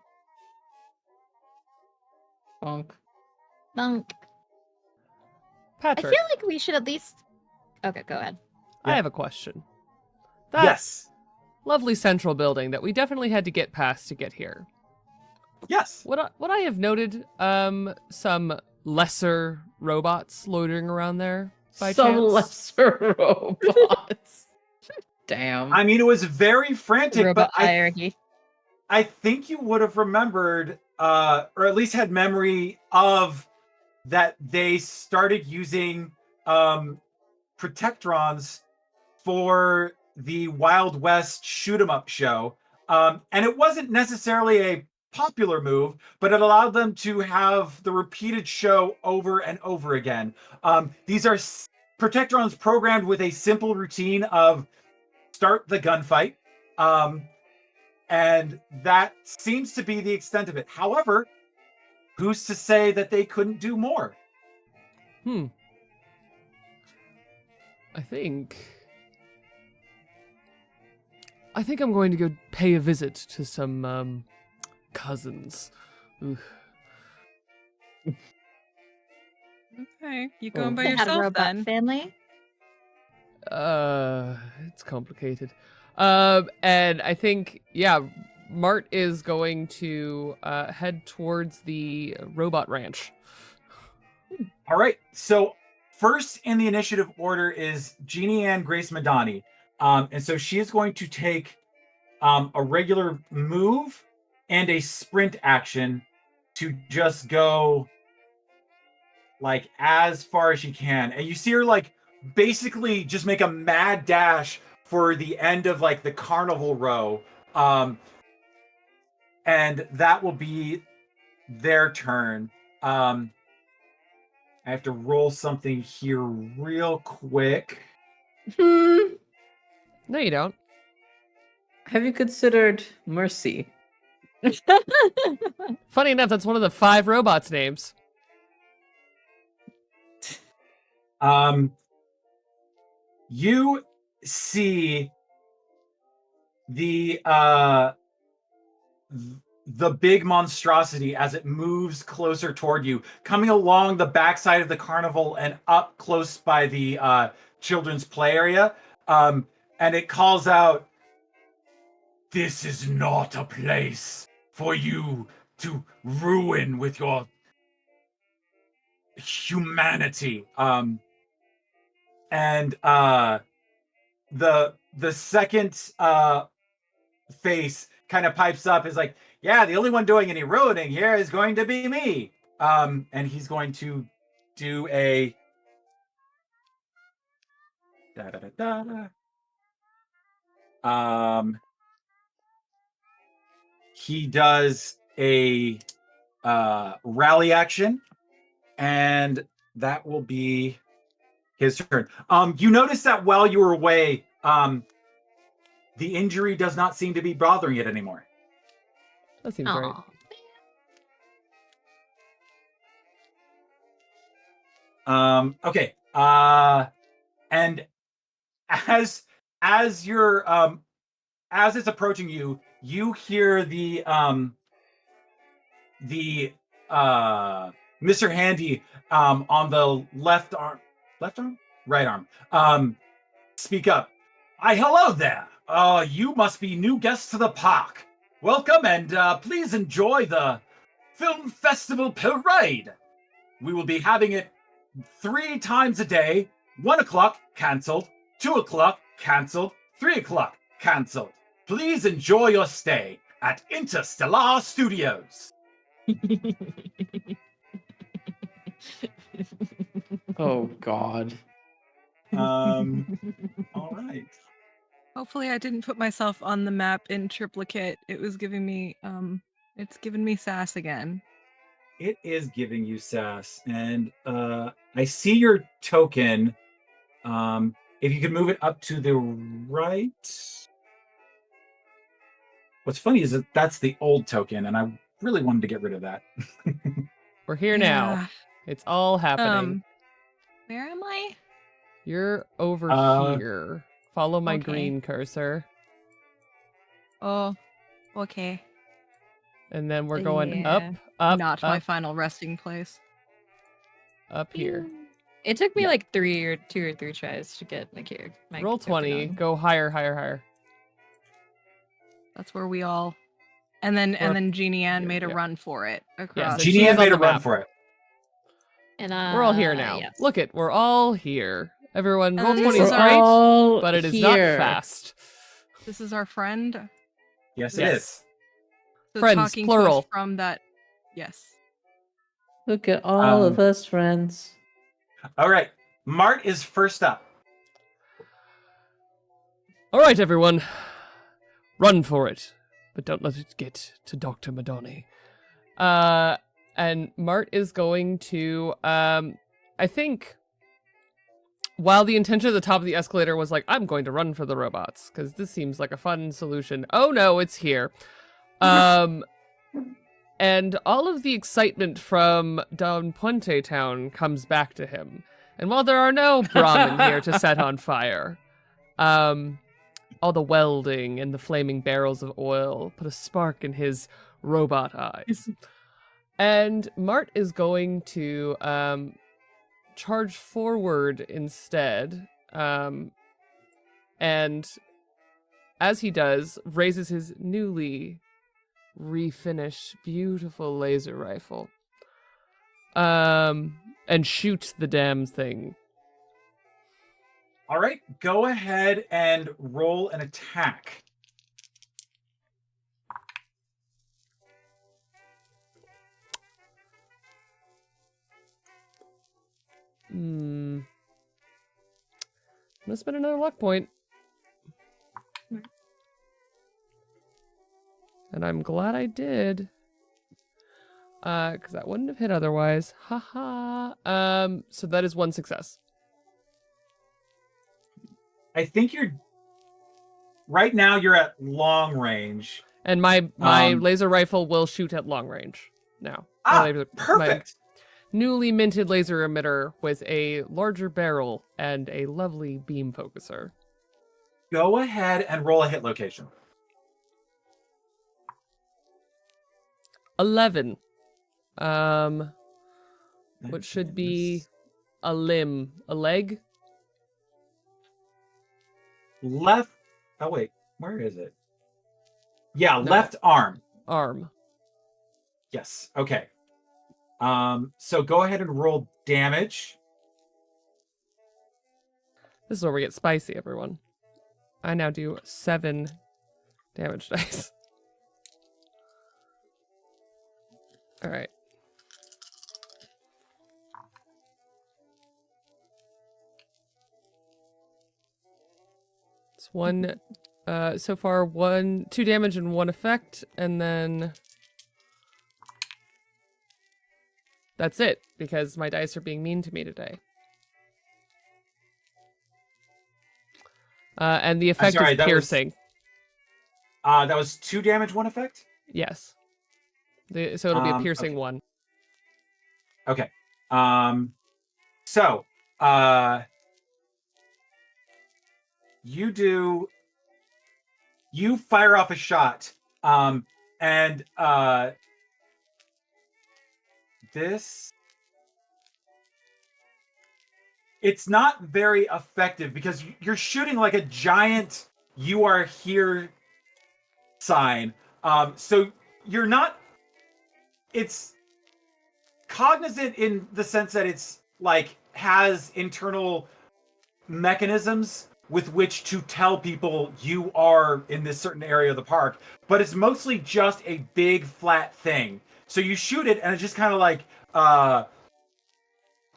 Bonk.
Monk. I
Patrick,
feel like we should at least. Okay, go ahead.
I
Yeah.
have a question. That
Yes.
lovely central building that we definitely had to get past to get here.
Yes.
What I have noted, some lesser robots loitering around there by
Some
chance.
lesser robots. Damn.
I mean, it was very frantic,
Robot
but
hierarchy.
I think you would have remembered, or at least had memory of that they started using protectrons for the Wild West shoot 'em up show. And it wasn't necessarily a popular move, but it allowed them to have the repeated show over and over again. These are protectrons programmed with a simple routine of start the gunfight. And that seems to be the extent of it. However, who's to say that they couldn't do more?
I think I'm going to go pay a visit to some cousins. Ooh.
Okay, you going by
They had a
yourself
robot
then?
family.
It's complicated. And I think, yeah, Mart is going to head towards the robot ranch.
All right. So first in the initiative order is Jeannie Ann Grace Madani. And so she is going to take a regular move and a sprint action to just go like as far as she can. And you see her like basically just make a mad dash for the end of like the carnival row. And that will be their turn. I have to roll something here real quick.
Hmm.
No, you don't.
Have you considered Mercy?
Funny enough, that's one of the 5 robots' names.
You see the big monstrosity as it moves closer toward you, coming along the backside of the carnival and up close by the children's play area. And it calls out, "This is not a place for you to ruin with your humanity." And the second face kind of pipes up, is like, "Yeah, the only one doing any ruining here is going to be me." And he's going to do a da, da, da, da. he does a rally action, and that will be his turn. You notice that while you were away, the injury does not seem to be bothering it anymore.
That seems right.
Okay. And as you're as it's approaching you, you hear the Mr. Handy on the left arm, right arm, speak up. Hello there. You must be new guests to the park. Welcome, and please enjoy the Film Festival Parade. We will be having it 3 times a day. 1 o'clock, cancelled. 2 o'clock, cancelled. 3 o'clock, cancelled. Please enjoy your stay at Interstellar Studios.
Oh God.
All right.
Hopefully I didn't put myself on the map in triplicate. It was giving me it's giving me sass again.
It is giving you sass, and I see your token. If you could move it up to the right. What's funny is that that's the old token, and I really wanted to get rid of that.
We're here now. It's all happening.
Where am I?
You're over here. Follow my green cursor.
Oh, okay.
And then we're going
Yeah.
up,
Not my
up,
final resting place.
up here.
It took me like 2 or 3 tries to get my character.
Roll 20. Go higher, higher, higher.
That's where we all. And then Jeannie Ann made a run for it across.
so
Jeannie
she's
Ann made
on
a
the
run
map.
for it.
And
We're all here now.
Yes.
Look it, we're all here. Everyone,
And
roll
then
20
this
is
is
great,
all
but it is
here.
not fast.
This is our friend.
Yes, it is.
So
Friends,
talking to
plural.
us from that. Yes.
Look at all of
Um,
us, friends.
All right. Mart is first up.
All right, everyone. Run for it, but don't let it get to Dr. Madoni. And Mart is going to, I think, while the intention at the top of the escalator was like, I'm going to run for the robots, because this seems like a fun solution. Oh no, it's here. And all of the excitement from Don Puente Town comes back to him. And while there are no Brahmin here to set on fire, all the welding and the flaming barrels of oil put a spark in his robot eyes. And Mart is going to charge forward instead. And as he does, raises his newly refinished, beautiful laser rifle. And shoot the damn thing.
All right. Go ahead and roll an attack.
I'm gonna spend another luck point. And I'm glad I did. Because that wouldn't have hit otherwise. Haha. So that is 1 success.
I think right now you're at long range.
And my laser rifle will shoot at long range now.
Perfect.
My newly minted laser emitter with a larger barrel and a lovely beam focuser.
Go ahead and roll a hit location.
11. Which should be a limb, a leg.
Left. Oh wait, where is it? Yeah,
No.
left arm.
Arm.
Yes. Okay. So go ahead and roll damage.
This is where we get spicy, everyone. I now do 7 damage dice. All right. It's 1 So far, 2 damage and 1 effect, and then that's it, because my dice are being mean to me today. And the effect
sorry,
is
that was-
piercing.
That was 2 damage, 1 effect?
Yes. So it'll be a piercing
Okay.
1.
Okay. So, you fire off a shot, and it's not very effective because you're shooting like a giant "you are here" sign. So you're not. It's cognizant in the sense that it's like has internal mechanisms with which to tell people you are in this certain area of the park, but it's mostly just a big flat thing. So you shoot it and it just kind of like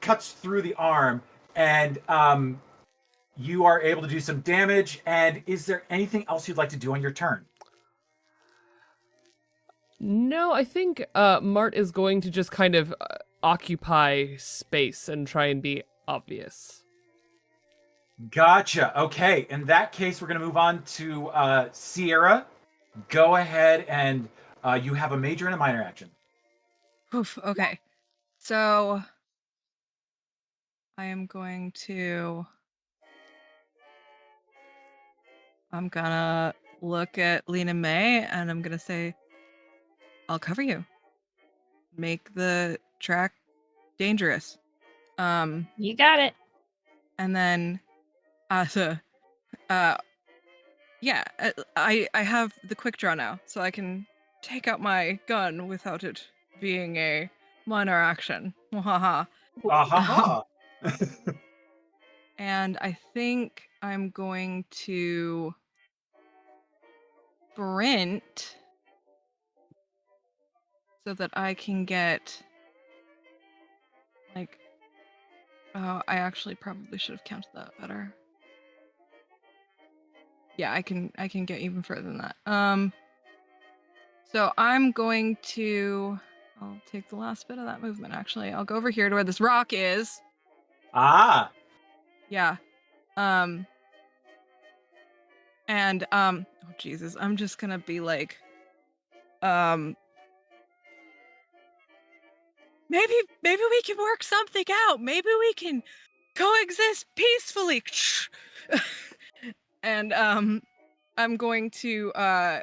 cuts through the arm, and you are able to do some damage. And is there anything else you'd like to do on your turn?
No, I think Mart is going to just kind of occupy space and try and be obvious.
Gotcha. Okay, in that case, we're going to move on to Sierra. Go ahead, and you have a major and a minor action.
Oof, okay. So I am going to. I'm gonna look at Lena May and I'm gonna say, I'll cover you. Make the track dangerous.
You got it.
And then yeah, I have the quick draw now, so I can take out my gun without it being a minor action. Wahaha.
Ha.
And I think I'm going to sprint so that I can get like I actually probably should have counted that better. Yeah, I can get even further than that. So I'm going to I'll take the last bit of that movement actually. I'll go over here to where this rock is.
Ah.
Yeah. And oh Jesus, I'm just gonna be like maybe we can work something out. Maybe we can coexist peacefully. And I'm going to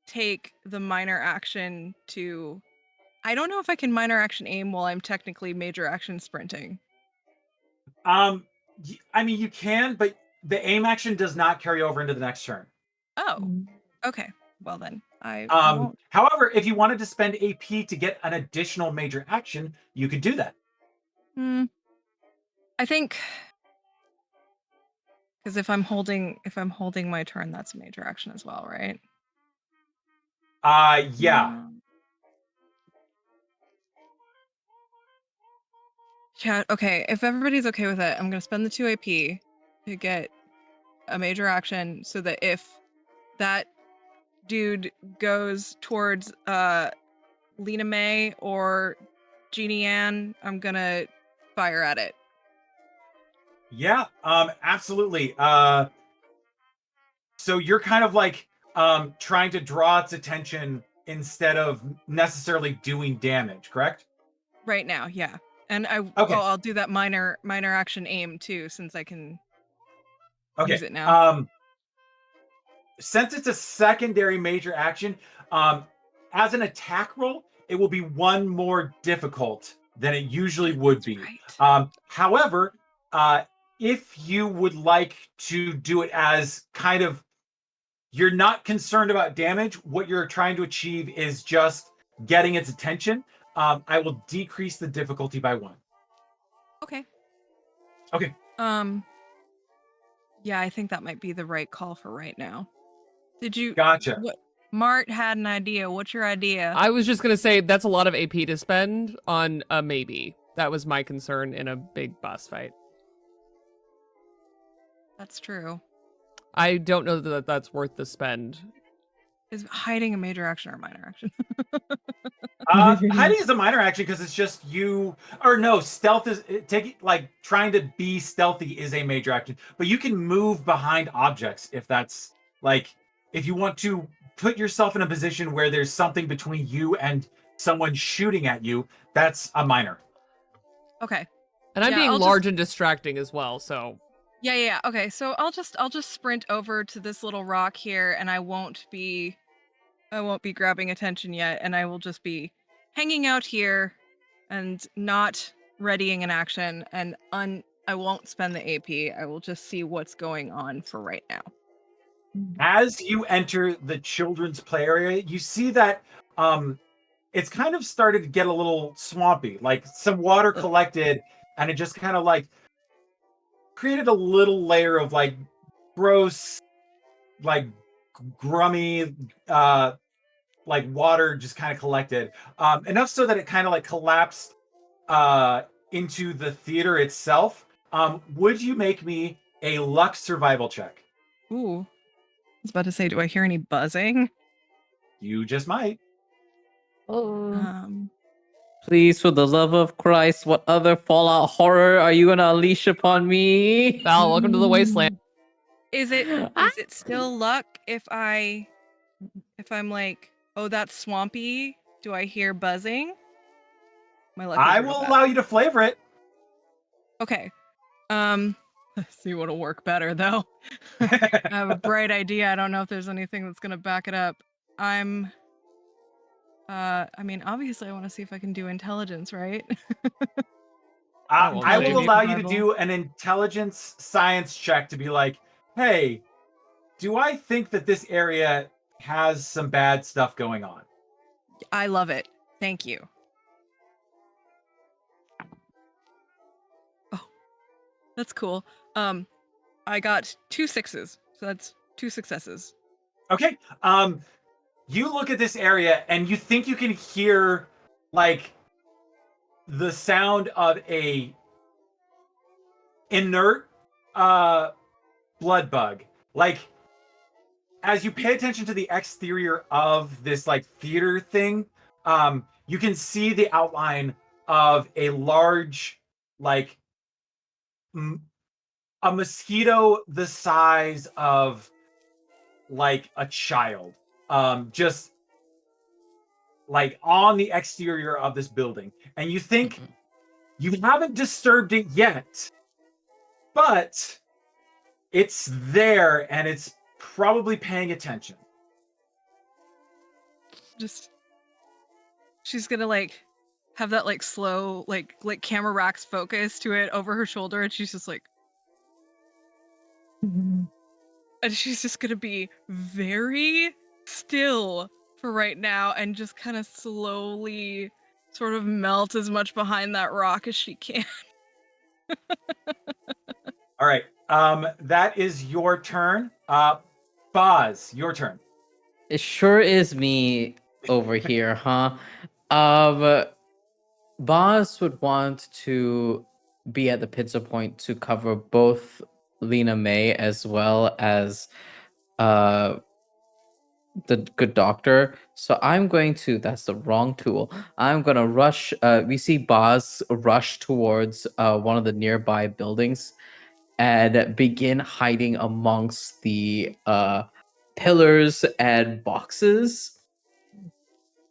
take the minor action to I don't know if I can minor action aim while I'm technically major action sprinting.
I mean, you can, but the aim action does not carry over into the next turn.
Oh, okay. Well then, I won't.
However, if you wanted to spend AP to get an additional major action, you could do that.
I think because if I'm holding my turn, that's a major action as well, right?
Yeah.
Yeah, okay. If everybody's okay with it, I'm gonna spend the 2 AP to get a major action so that if that dude goes towards Lena May or Jeannie Ann, I'm gonna fire at it.
Yeah, absolutely. So you're kind of like trying to draw its attention instead of necessarily doing damage, correct?
Right now, yeah. And
Okay.
I'll do that minor action aim too, since I can use
Okay.
it now.
Since it's a secondary major action, as an attack roll, it will be 1 more difficult than it usually would be.
Right.
However, if you would like to do it as kind of you're not concerned about damage, what you're trying to achieve is just getting its attention, I will decrease the difficulty by 1.
Okay.
Okay.
Yeah, I think that might be the right call for right now. Did you?
Gotcha.
What? Mart had an idea. What's your idea?
I was just gonna say that's a lot of AP to spend on a maybe. That was my concern in a big boss fight.
That's true.
I don't know that that's worth the spend.
Is hiding a major action or a minor action?
Hiding is a minor action because it's just you, or no, stealth is trying to be stealthy is a major action, but you can move behind objects if that's if you want to put yourself in a position where there's something between you and someone shooting at you, that's a minor.
Okay.
And I'm
Yeah,
being
I'll
large and distracting as well, so
Yeah. Okay, so I'll just sprint over to this little rock here, and I won't be grabbing attention yet, and I will just be hanging out here and not readying an action, and I won't spend the AP. I will just see what's going on for right now.
As you enter the children's play area, you see that it's kind of started to get a little swampy. Like some water collected, and it just kind of created a little layer of gross, grummy, water just kind of collected. Enough so that it kind of collapsed into the theater itself. Would you make me a luck survival check?
Ooh. I was about to say, do I hear any buzzing?
You just might.
Oh.
Please, for the love of Christ, what other Fallout horror are you gonna unleash upon me?
Val, welcome to the wasteland.
Is it still luck if I'm oh, that's swampy? Do I hear buzzing? My luck is
I
real
will
bad.
allow you to flavor it.
Okay. Let's see what'll work better though. I have a bright idea. I don't know if there's anything that's gonna back it up. I mean, obviously I want to see if I can do intelligence, right?
well,
I
maybe.
will allow you to
Survival.
do an intelligence science check to be like, hey, do I think that this area has some bad stuff going on?
I love it. Thank you. Oh, that's cool. I got 2 6s, so that's 2 successes.
Okay. You look at this area and you think you can hear the sound of a inert blood bug. As you pay attention to the exterior of this theater thing, you can see the outline of a large a mosquito the size of a child, just on the exterior of this building, and you think you haven't disturbed it yet, but it's there and it's probably paying attention.
She's gonna have that slow camera racks focus to it over her shoulder, and she's just and she's just gonna be very still for right now and just kind of slowly sort of melt as much behind that rock as she can.
All right. That is your turn. Boz, your turn.
It sure is me over here, huh? Boz would want to be at the pizza point to cover both Lena May as well as the good doctor. So I'm going to, that's the wrong tool. I'm going to rush. We see Boz rush towards one of the nearby buildings and begin hiding amongst the pillars and boxes.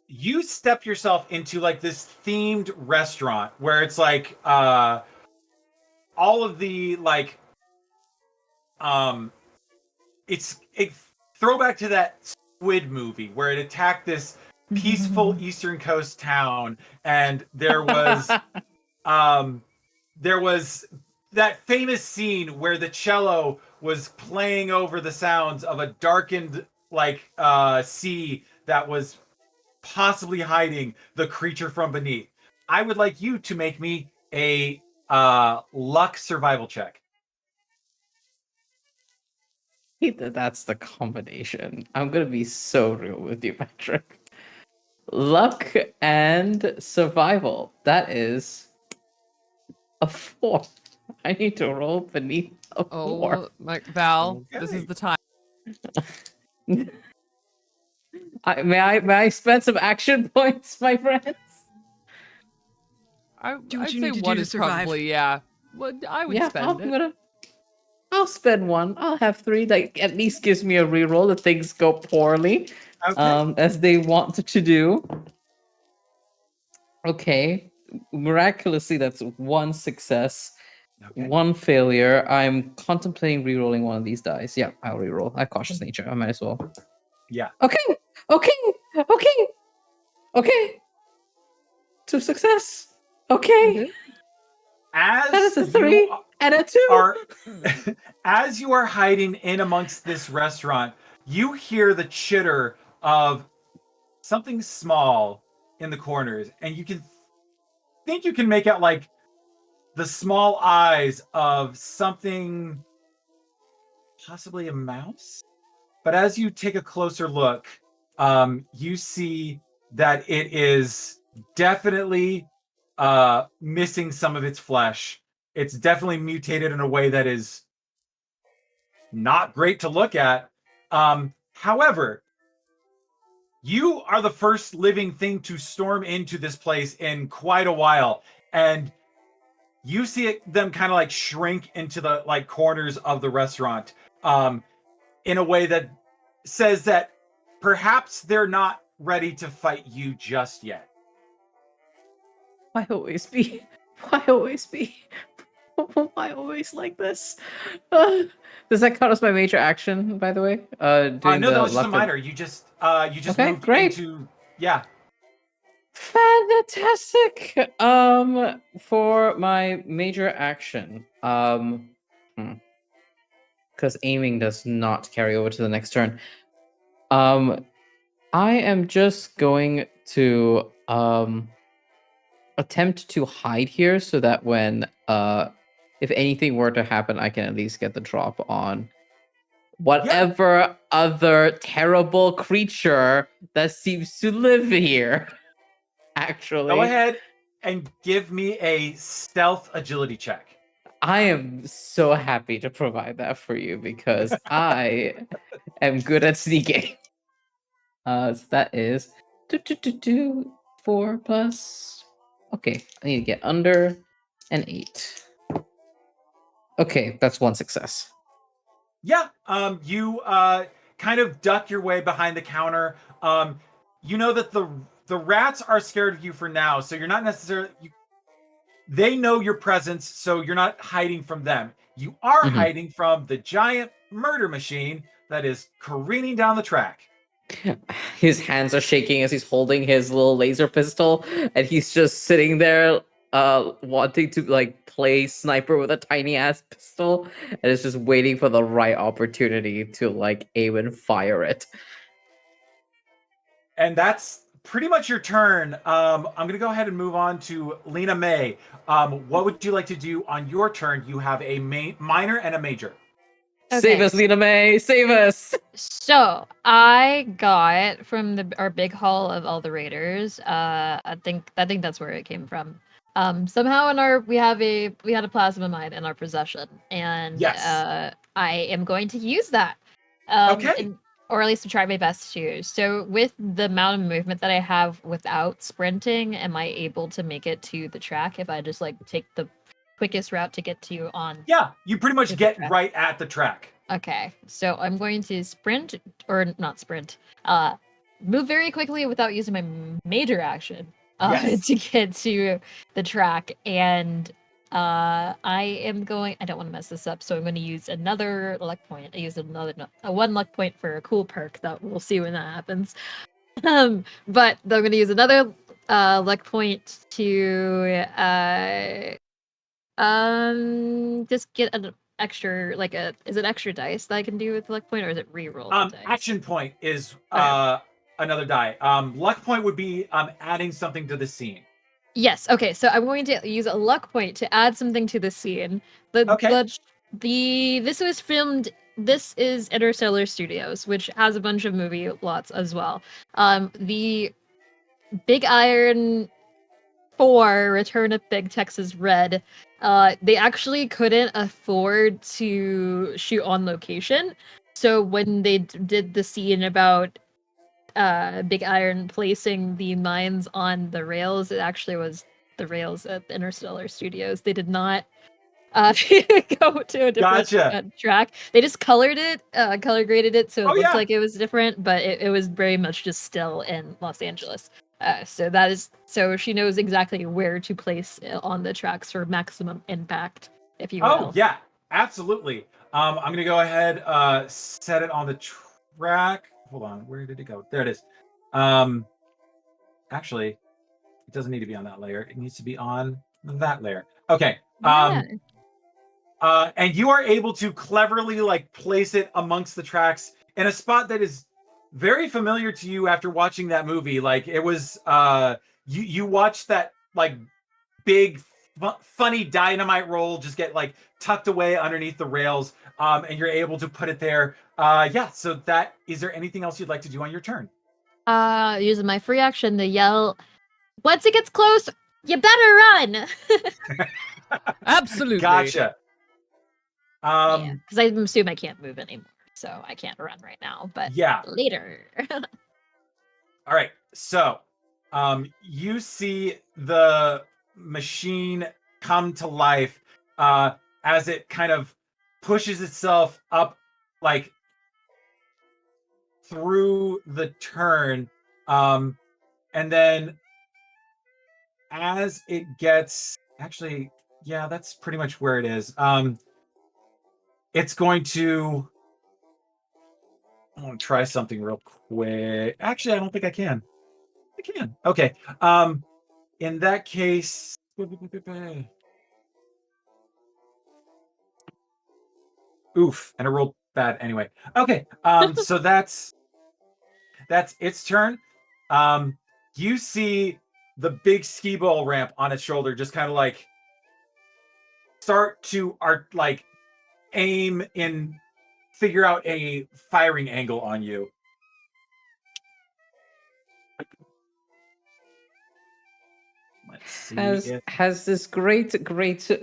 You step yourself into this themed restaurant where it's all of the it's a throwback to that Squid movie where it attacked this peaceful Eastern Coast town, and there was that famous scene where the cello was playing over the sounds of a darkened sea that was possibly hiding the creature from beneath. I would like you to make me a luck survival check.
That's the combination. I'm gonna be so real with you, Patrick. Luck and survival. That is a 4. I need to roll beneath a 4.
Oh, my Val, this is
Okay.
the time.
May I spend some action points, my friends?
Do what
I'd
you
say
need to do
one
to
is
survive.
probably, yeah. Well, I would
Yeah,
spend it.
I'll spend 1. I'll have 3. Like at least gives me a reroll if things go poorly,
Okay.
as they want to do. Okay, miraculously, that's 1 success,
Okay.
1 failure. I'm contemplating rerolling one of these dice. Yeah, I'll reroll. I have cautious nature. I might as well.
Yeah.
Okay. 2 success. Okay, that is
As
a
you
3 and a 2.
are as you are hiding in amongst this restaurant, you hear the chitter of something small in the corners, and you can think you can make out like the small eyes of something, possibly a mouse. But as you take a closer look, you see that it is definitely missing some of its flesh. It's definitely mutated in a way that is not great to look at. However, you are the first living thing to storm into this place in quite a while, and you see them kind of like shrink into the like corners of the restaurant, in a way that says that perhaps they're not ready to fight you just yet.
Why always be? Why always be? Why always like this? Does that count as my major action, by the way? Doing
No, that
the
was just a
luck of...
minor. You just
Okay,
moved
great.
into, yeah.
Fantastic. For my major action, because aiming does not carry over to the next turn. I am just going to attempt to hide here so that when if anything were to happen, I can at least get the drop on whatever other terrible creature that seems to live here. Actually,
Go ahead and give me a stealth agility check.
I am so happy to provide that for you because I am good at sneaking. So that is 4 plus. Okay, I need to get under an 8. Okay, that's 1 success.
Yeah, you kind of duck your way behind the counter. You know that the rats are scared of you for now, so you're not necessarily. They know your presence, so you're not hiding from them. You are
Mhm.
hiding from the giant murder machine that is careening down the track.
His hands are shaking as he's holding his little laser pistol, and he's just sitting there, wanting to like play sniper with a tiny ass pistol, and is just waiting for the right opportunity to like aim and fire it.
And that's pretty much your turn. I'm going to go ahead and move on to Lena May. What would you like to do on your turn? You have a minor and a major.
Save
Okay.
us, Lena May! Save us!
So I got from our big haul of all the raiders. I think that's where it came from. Somehow we had a plasma mine in our possession, and
Yes.
I am going to use that.
Okay.
Or at least to try my best to. So with the amount of movement that I have without sprinting, am I able to make it to the track if I just like take the quickest route to get to you on?
Yeah, you pretty much
To the
get
track.
right at the track.
Okay, so I'm going to sprint, or not sprint, move very quickly without using my major action
Yes.
to get to the track. And I don't want to mess this up, so I'm going to use another luck point. I use a 1 luck point for a cool perk that we'll see when that happens. But I'm going to use another luck point to just get an extra, is it extra dice that I can do with luck point, or is it re-roll the dice?
Action point is
Okay.
another die. Luck point would be adding something to the scene.
Yes. Okay. So I'm going to use a luck point to add something to the scene.
Okay.
This was filmed. This is Interstellar Studios, which has a bunch of movie lots as well. The big iron 4, Return of Big Texas Red, they actually couldn't afford to shoot on location. So when they did the scene about Big Iron placing the mines on the rails, it actually was the rails at the Interstellar Studios. They did not go to a different
Gotcha.
track. They just colored it, color graded it so it
Oh,
looked
yeah.
like it was different, but it was very much just still in Los Angeles. So she knows exactly where to place it on the tracks for maximum impact, if you
Oh
will.
yeah, absolutely. I'm gonna go ahead, set it on the track. Hold on, where did it go? There it is. Actually, it doesn't need to be on that layer. It needs to be on that layer. Okay.
Yeah.
And you are able to cleverly like place it amongst the tracks in a spot that is very familiar to you after watching that movie. Like it was, you watched that like big funny dynamite roll just get like tucked away underneath the rails, and you're able to put it there. Yeah, so that, is there anything else you'd like to do on your turn?
Using my free action to yell, once it gets close, you better run.
Absolutely.
Gotcha.
Yeah, because I assume I can't move anymore, so I can't run right now. But
Yeah.
later.
All right, so you see the machine come to life as it kind of pushes itself up like through the turn, and then as it gets, actually, yeah, that's pretty much where it is. It's going to, I'm gonna try something real quick. Actually, I don't think I can. I can. Okay. In that case, oof, and it rolled bad anyway. Okay. So that's its turn. You see the big skee ball ramp on its shoulder just kind of like start to like aim and figure out a firing angle on you. Let's see if
Has this great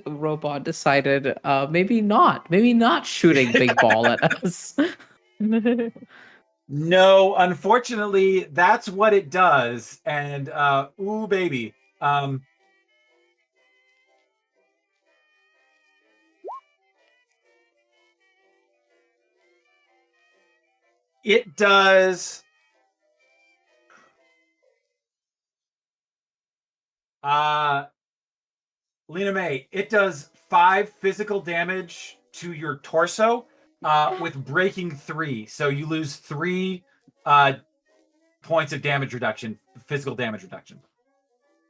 robot decided maybe not shooting big ball at us?
no, unfortunately, that's what it does. And ooh baby. It does Lena May, it does 5 physical damage to your torso, with breaking 3. So you lose 3 points of damage reduction, physical damage reduction.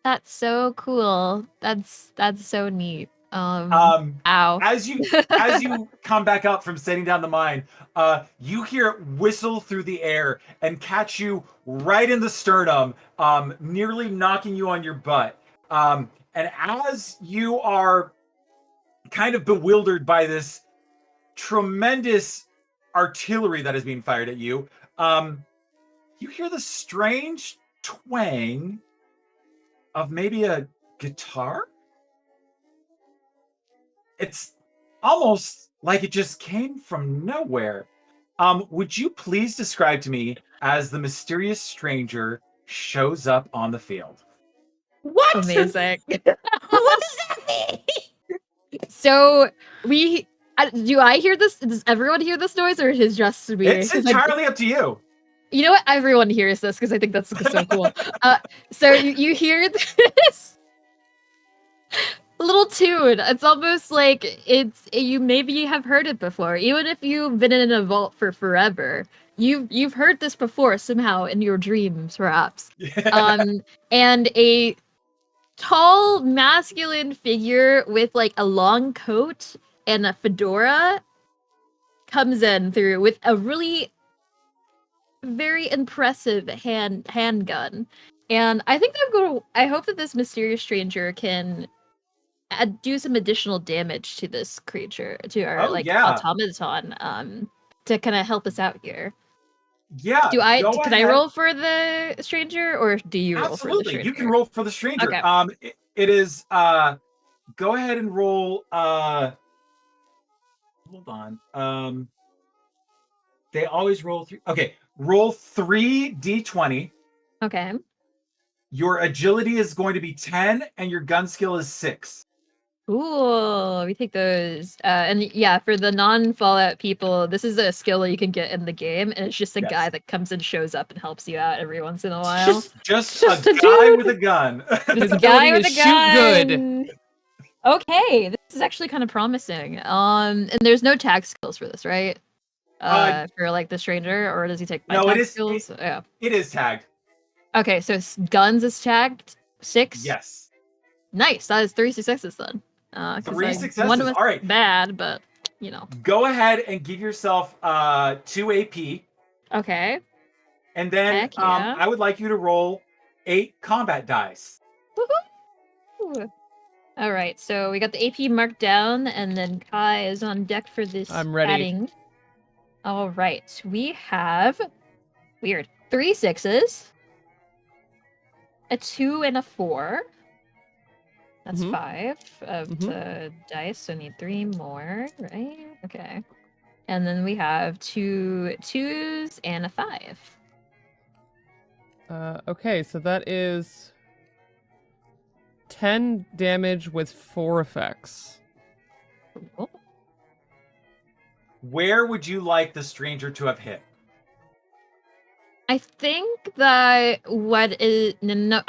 That's so cool. That's so neat.
Ow.
Ow.
As you come back up from setting down the mine, you hear it whistle through the air and catch you right in the sternum, nearly knocking you on your butt. And as you are kind of bewildered by this tremendous artillery that is being fired at you, you hear the strange twang of maybe a guitar. It's almost like it just came from nowhere. Would you please describe to me as the mysterious stranger shows up on the field?
What?
Amazing.
What does that mean?
So do I hear this? Does everyone hear this noise, or is it just me?
It's
'Cause
entirely up to you.
you know what? Everyone hears this because I think that's so cool. So you hear this little tune. It's almost like you maybe have heard it before, even if you've been in a vault for forever. You've heard this before somehow in your dreams, perhaps. And a tall masculine figure with like a long coat and a fedora comes in through with a really very impressive handgun. And I think I hope that this mysterious stranger can do some additional damage to this creature, to our
Oh,
like
yeah.
automaton, to kind of help us out here.
Yeah.
Do I?
go
Can I
ahead.
roll for the stranger, or do you roll for the
Absolutely.
stranger?
You can roll for the stranger.
Okay.
It is go ahead and roll hold on. They always roll 3. Okay, roll 3d20.
Okay.
Your agility is going to be 10 and your gun skill is 6.
Ooh, we take those. And yeah, for the non-Fallout people, this is a skill that you can get in the game, and it's just a
Yes.
guy that comes and shows up and helps you out every once in a
It's
while.
just
Just
a
a
guy
dude.
with a gun.
Just a
ability
guy with
is
a
shoot good.
gun. Okay, this is actually kind of promising. And there's no tag skills for this, right? For like the stranger, or does he take my
No,
tag
it is
skills? Yeah.
it is tagged.
Okay, so guns is tagged 6.
Yes.
Nice. That is 3 successes then. 'Cause
3
one
successes.
was
All right.
bad, but you know.
Go ahead and give yourself 2 AP.
Okay.
And then
Heck yeah.
I would like you to roll 8 combat dice.
Woohoo! All right, so we got the AP marked down, and then Kai is on deck for this
I'm ready.
adding. All right, we have 3 6s, a 2 and a 4. That's
Mhm.
5 of the dice, so need 3 more, right? Okay. And then we have 2 2s and a 5.
Okay, so that is 10 damage with 4 effects.
Cool.
Where would you like the stranger to have hit?
I think that no,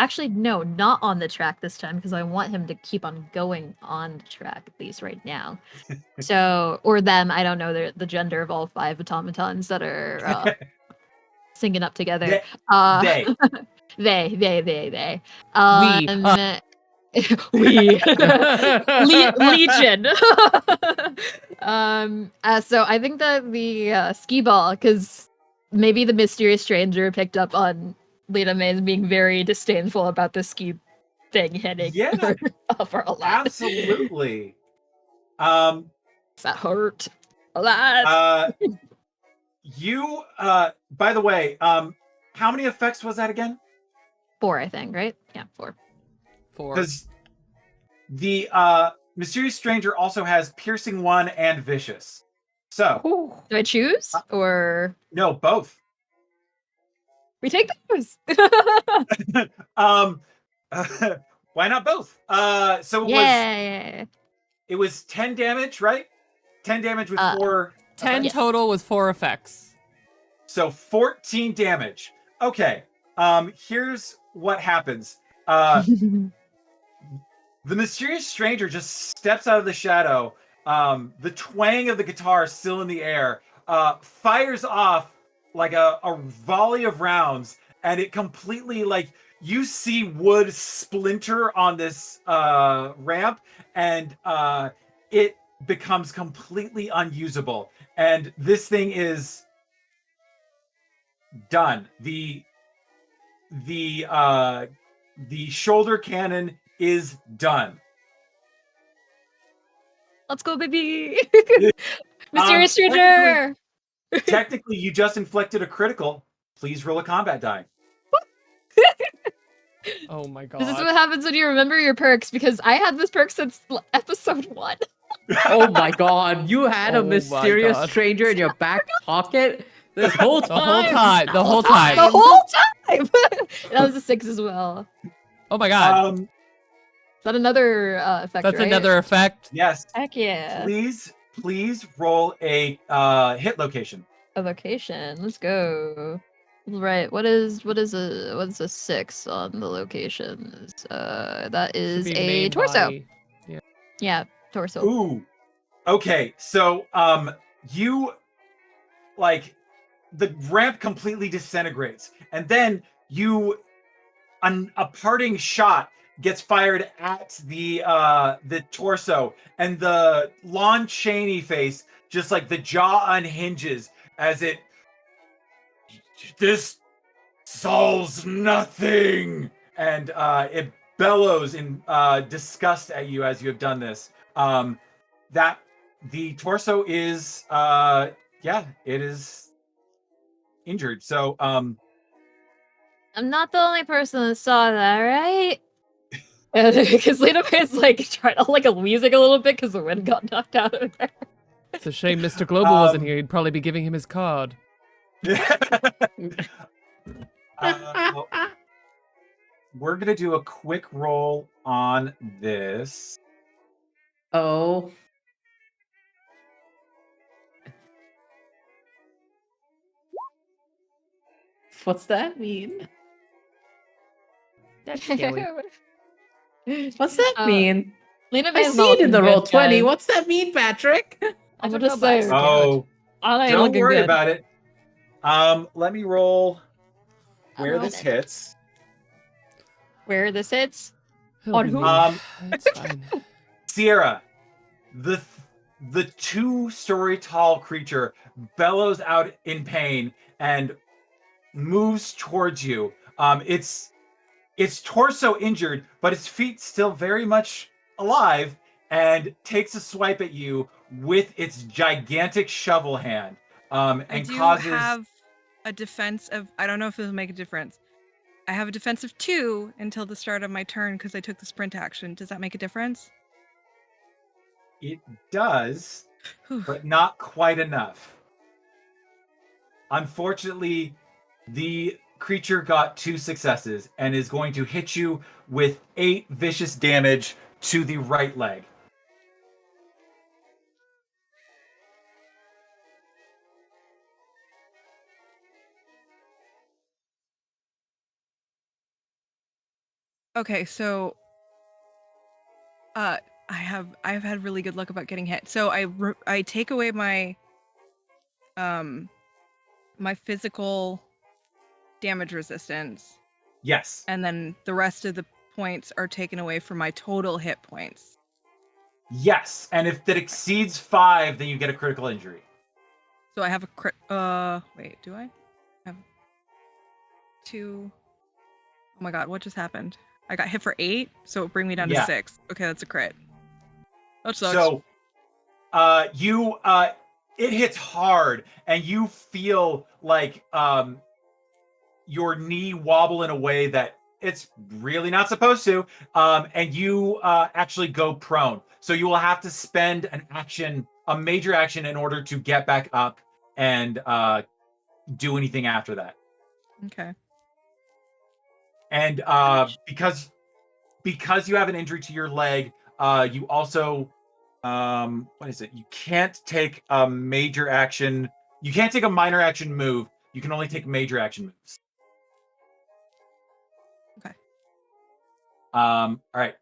not on the track this time, because I want him to keep on going on the track, at least right now. So, or them, I don't know the gender of all 5 automatons that are singing up together.
They.
They.
We.
We. Legion. So I think that the ski ball, because maybe the mysterious stranger picked up on Lena May being very disdainful about the ski thing hitting
Yeah,
her for a lot.
absolutely.
That hurt a lot.
You by the way, how many effects was that again?
4, I think, right? Yeah, 4.
4.
Because the mysterious stranger also has piercing 1 and vicious. So
Do I choose, or
no, both.
we take those?
Why not both? So
Yeah.
it was 10 damage, right? 10 damage with 4
10
effects?
total with 4 effects.
So 14 damage. Okay. Here's what happens. The mysterious stranger just steps out of the shadow. The twang of the guitar still in the air. Fires off like a volley of rounds, and it completely, like, you see wood splinter on this ramp, and it becomes completely unusable. And this thing is done. The shoulder cannon is done.
Let's go, baby. Mysterious stranger.
Technically, you just inflicted a critical. Please roll a combat die.
Oh my god.
This is what happens when you remember your perks, because I had this perk since episode 1.
Oh my god, you had
Oh
a
my
mysterious
God.
stranger in your back pocket this whole
The
time?
whole time. The whole time.
The whole time. That was a 6 as well.
Oh my god.
Is that another effect?
That's
right?
another effect.
Yes.
Heck yeah.
Please roll a hit location.
A location. Let's go. Right. What is a 6 on the locations? That
Should
is
be
a
main
torso.
body.
Yeah, torso.
Ooh. Okay, so you, like, the ramp completely disintegrates, and then a parting shot gets fired at the torso, and the Lon Chaney face, just like the jaw unhinges as this solves nothing, and it bellows in disgust at you as you have done this. That the torso is it is injured. So
I'm not the only person that saw that, right?
Because Lena May's like trying to like wheezing a little bit because the wind got knocked out of her.
It's a shame Mr. Global wasn't
Um,
here. He'd probably be giving him his card.
well, we're gonna do a quick roll on this.
Oh. What's that mean?
That's scary.
What's that mean?
Lena
I
May's
see
not
it in
looking
the roll
good,
20.
guys.
What's that mean, Patrick?
I'm
don't
gonna
know, but I
say.
scared.
Oh,
I ain't
don't
looking
worry
good.
about it. Let me roll where
rolled
this
it.
hits.
Where this hits?
He'll
On
be
who?
me. It's fine.
Sierra, the 2-story tall creature bellows out in pain and moves towards you. Its torso injured, but its feet still very much alive, and takes a swipe at you with its gigantic shovel hand.
I
And
do
causes
have a defense of. I don't know if this will make a difference. I have a defense of 2 until the start of my turn because I took the sprint action. Does that make a difference?
it does,
Whew.
but not quite enough. Unfortunately, the creature got 2 successes and is going to hit you with 8 vicious damage to the right leg.
Okay, so I've had really good luck about getting hit. So I take away my my physical damage resistance,
Yes.
and then the rest of the points are taken away from my total hit points.
Yes. And if that exceeds 5, then you get a critical injury.
So I have a crit. Wait, do I have 2? Oh my god, what just happened? I got hit for 8, so it bring me down
Yeah.
to 6. Okay, that's a crit. That sucks.
So it hits hard and you feel like your knee wobble in a way that it's really not supposed to, and you actually go prone. So you will have to spend a major action, in order to get back up and do anything after that.
Okay.
And because you have an injury to your leg, you also what is it? You can't take a major action. You can't take a minor action move. You can only take major action moves.
Okay.
All right.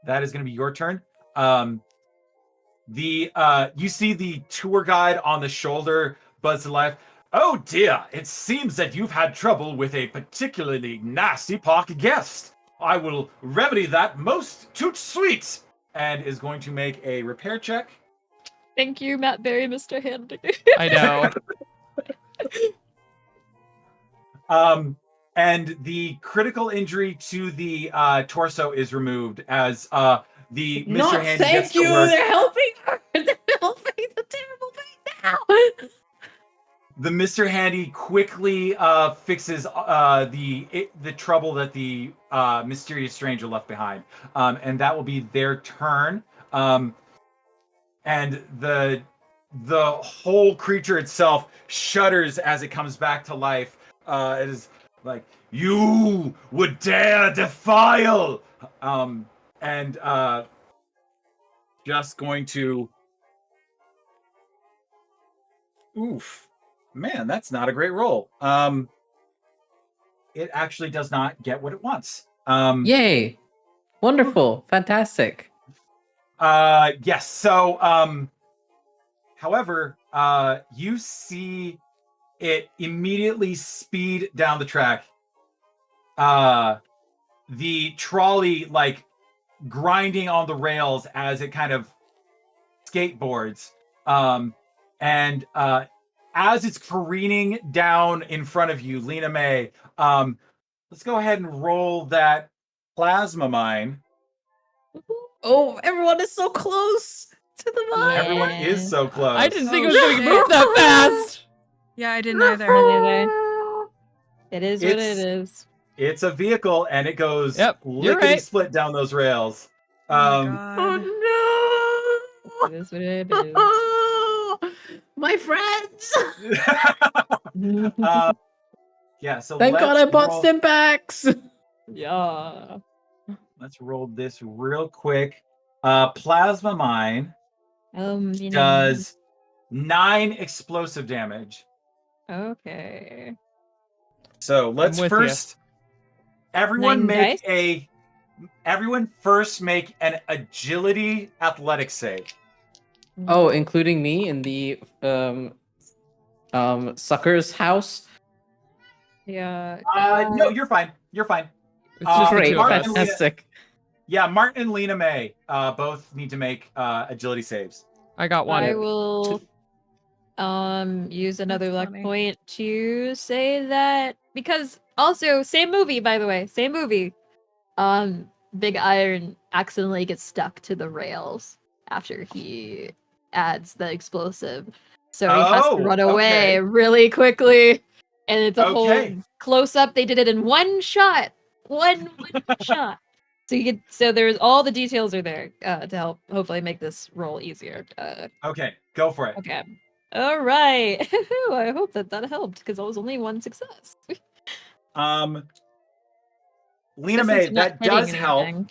That is going to be your turn. You see the tour guide on the shoulder buzz to life. Oh dear, it seems that you've had trouble with a particularly nasty park guest. I will remedy that most toot sweet, and is going to make a repair check.
Thank you, Matt Berry, Mr. Hand.
I know.
And the critical injury to the torso is removed as the Mr.
Not
Handy gets
thank
to
you.
work.
They're helping her. They're helping the terrible thing now.
The Mr. Handy quickly fixes the trouble that the mysterious stranger left behind, and that will be their turn. And the whole creature itself shudders as it comes back to life. It is like, you would dare defile, and just going to. Oof. Man, that's not a great roll. It actually does not get what it wants.
Yay. Wonderful. Fantastic.
Yes. So, however, you see it immediately speed down the track. The trolley like grinding on the rails as it kind of skateboards. And as it's careening down in front of you, Lena May, let's go ahead and roll that plasma mine.
Oh, everyone is so close to the mine.
Everyone is so close.
I didn't think it
Oh,
was going to
shit.
move that fast.
Yeah, I didn't either.
It is what it
It's-
is.
It's a vehicle, and it goes
Yep, you're
lickety
right.
split down those rails.
Oh my god.
It is what it is.
My friends!
Yeah. So
Thank God I
let's
bought
roll-
stim packs!
Yeah.
Let's roll this real quick. Plasma mine
You know.
does 9 explosive damage.
Okay.
So let's
with
first everyone
9
make
dice?
everyone first make an agility athletics save.
Oh, including me in the sucker's house?
Yeah.
No, you're fine. You're fine.
It's just the
Great,
two of us.
fantastic.
Yeah, Martin and Lena May both need to make agility saves.
I got one.
I will use another
That's
luck
funny.
point to say that because also same movie, by the way, same movie. Big Iron accidentally gets stuck to the rails after he adds the explosive. So he has to
Oh,
run away
okay.
really quickly. And it's a
Okay.
whole close up. They did it in one shot. One shot. So you get there's all the details are there to help hopefully make this roll easier.
Okay, go for it.
Okay. All right. I hope that helped because that was only one success.
Lena
Since
May,
you're not
that
hitting
does help.
anything.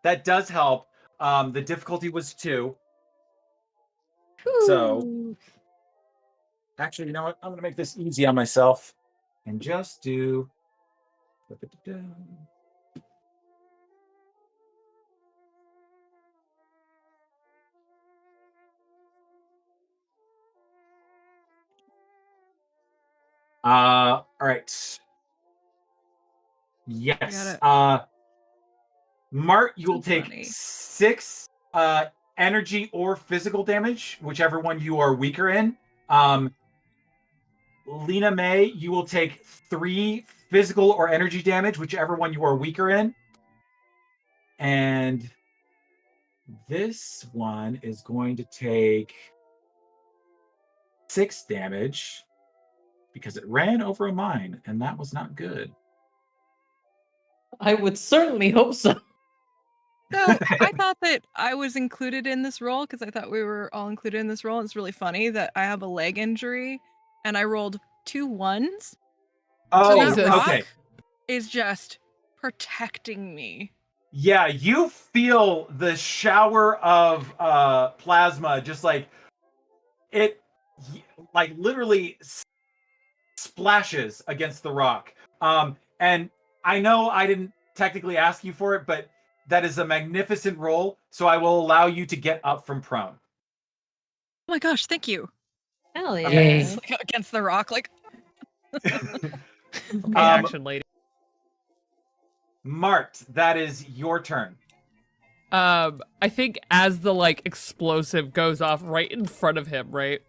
That does help. The difficulty was 2. So-
Whew.
Actually, you know what? I'm gonna make this easy on myself and just do. All right. Yes. Mart, you will
That's
take
funny.
6 energy or physical damage, whichever one you are weaker in. Lena May, you will take 3 physical or energy damage, whichever one you are weaker in. And this one is going to take 6 damage because it ran over a mine, and that was not good.
I would certainly hope so.
So I thought that I was included in this role because I thought we were all included in this role. It's really funny that I have a leg injury and I rolled 2 1s.
Oh,
that
Jesus.
rock
okay.
is just protecting me.
Yeah, you feel the shower of plasma, just like it, like literally splashes against the rock. And I know I didn't technically ask you for it, but that is a magnificent roll, so I will allow you to get up from prone.
Oh my gosh, thank you.
Hell yeah.
Yay.
It's like against the rock, like
Okay, action, lady.
Mart, that is your turn.
I think as the like explosive goes off right in front of him, right?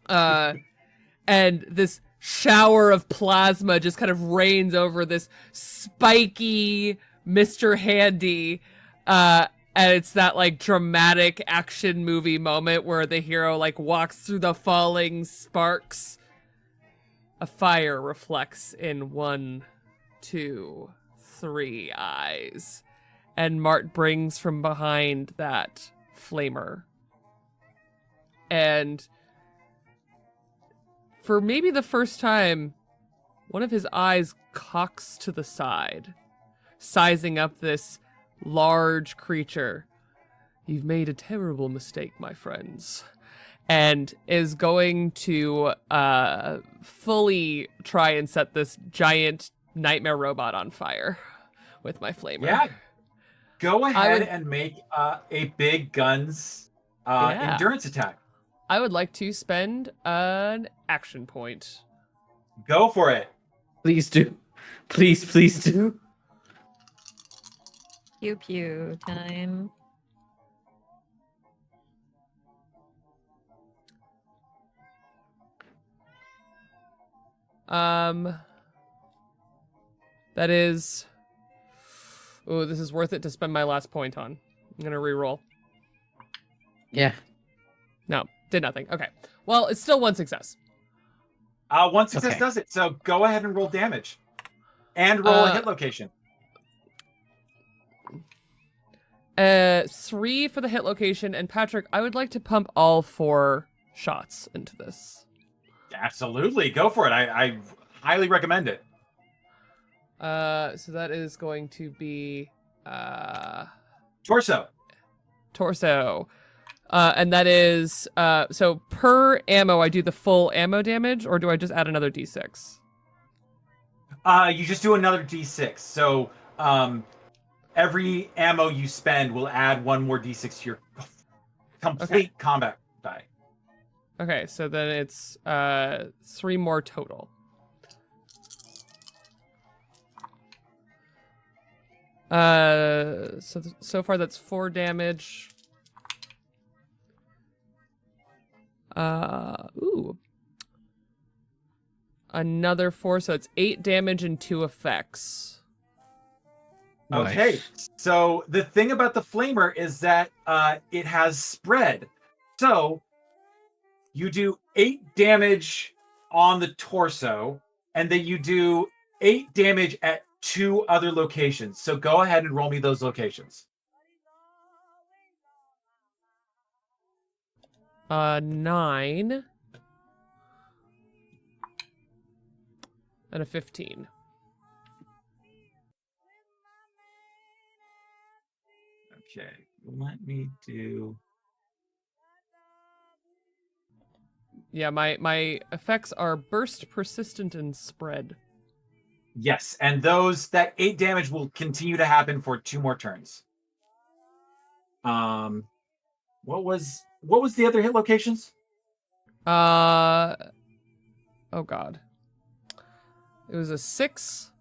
And this shower of plasma just kind of rains over this spiky Mr. Handy. And it's that like dramatic action movie moment where the hero like walks through the falling sparks. A fire reflects in 1, 2, 3 eyes. And Mart brings from behind that flamer. And for maybe the first time, one of his eyes cocks to the side, sizing up this large creature. You've made a terrible mistake, my friends. And is going to fully try and set this giant nightmare robot on fire with my flamer.
Yeah. Go ahead
would-
and make a big guns
Yeah.
endurance attack.
I would like to spend an action point.
Go for it.
Please do. Please do.
Pew pew time.
That is... Oh, this is worth it to spend my last point on. I'm gonna reroll.
Yeah.
No, did nothing. Okay. Well, it's still 1 success.
One success
Okay.
does it. So go ahead and roll damage. And roll a hit location.
3 for the hit location, and Patrick, I would like to pump all 4 shots into this.
Absolutely. Go for it. I highly recommend it.
So that is going to be
Torso.
torso. And that is so per ammo I do the full ammo damage, or do I just add another d6?
You just do another d6. So every ammo you spend will add 1 more d6 to your complete combat die.
Okay, so then it's 3 more total. So far that's 4 damage. Ooh. Another 4, so it's 8 damage and 2 effects.
Okay,
Nice.
so the thing about the flamer is that it has spread. So you do 8 damage on the torso, and then you do 8 damage at 2 other locations. So go ahead and roll me those locations.
9 and a 15.
Okay, let me do...
Yeah, my effects are burst, persistent, and spread.
Yes, and that 8 damage will continue to happen for 2 more turns. What was the other hit locations?
Oh god. It was a 6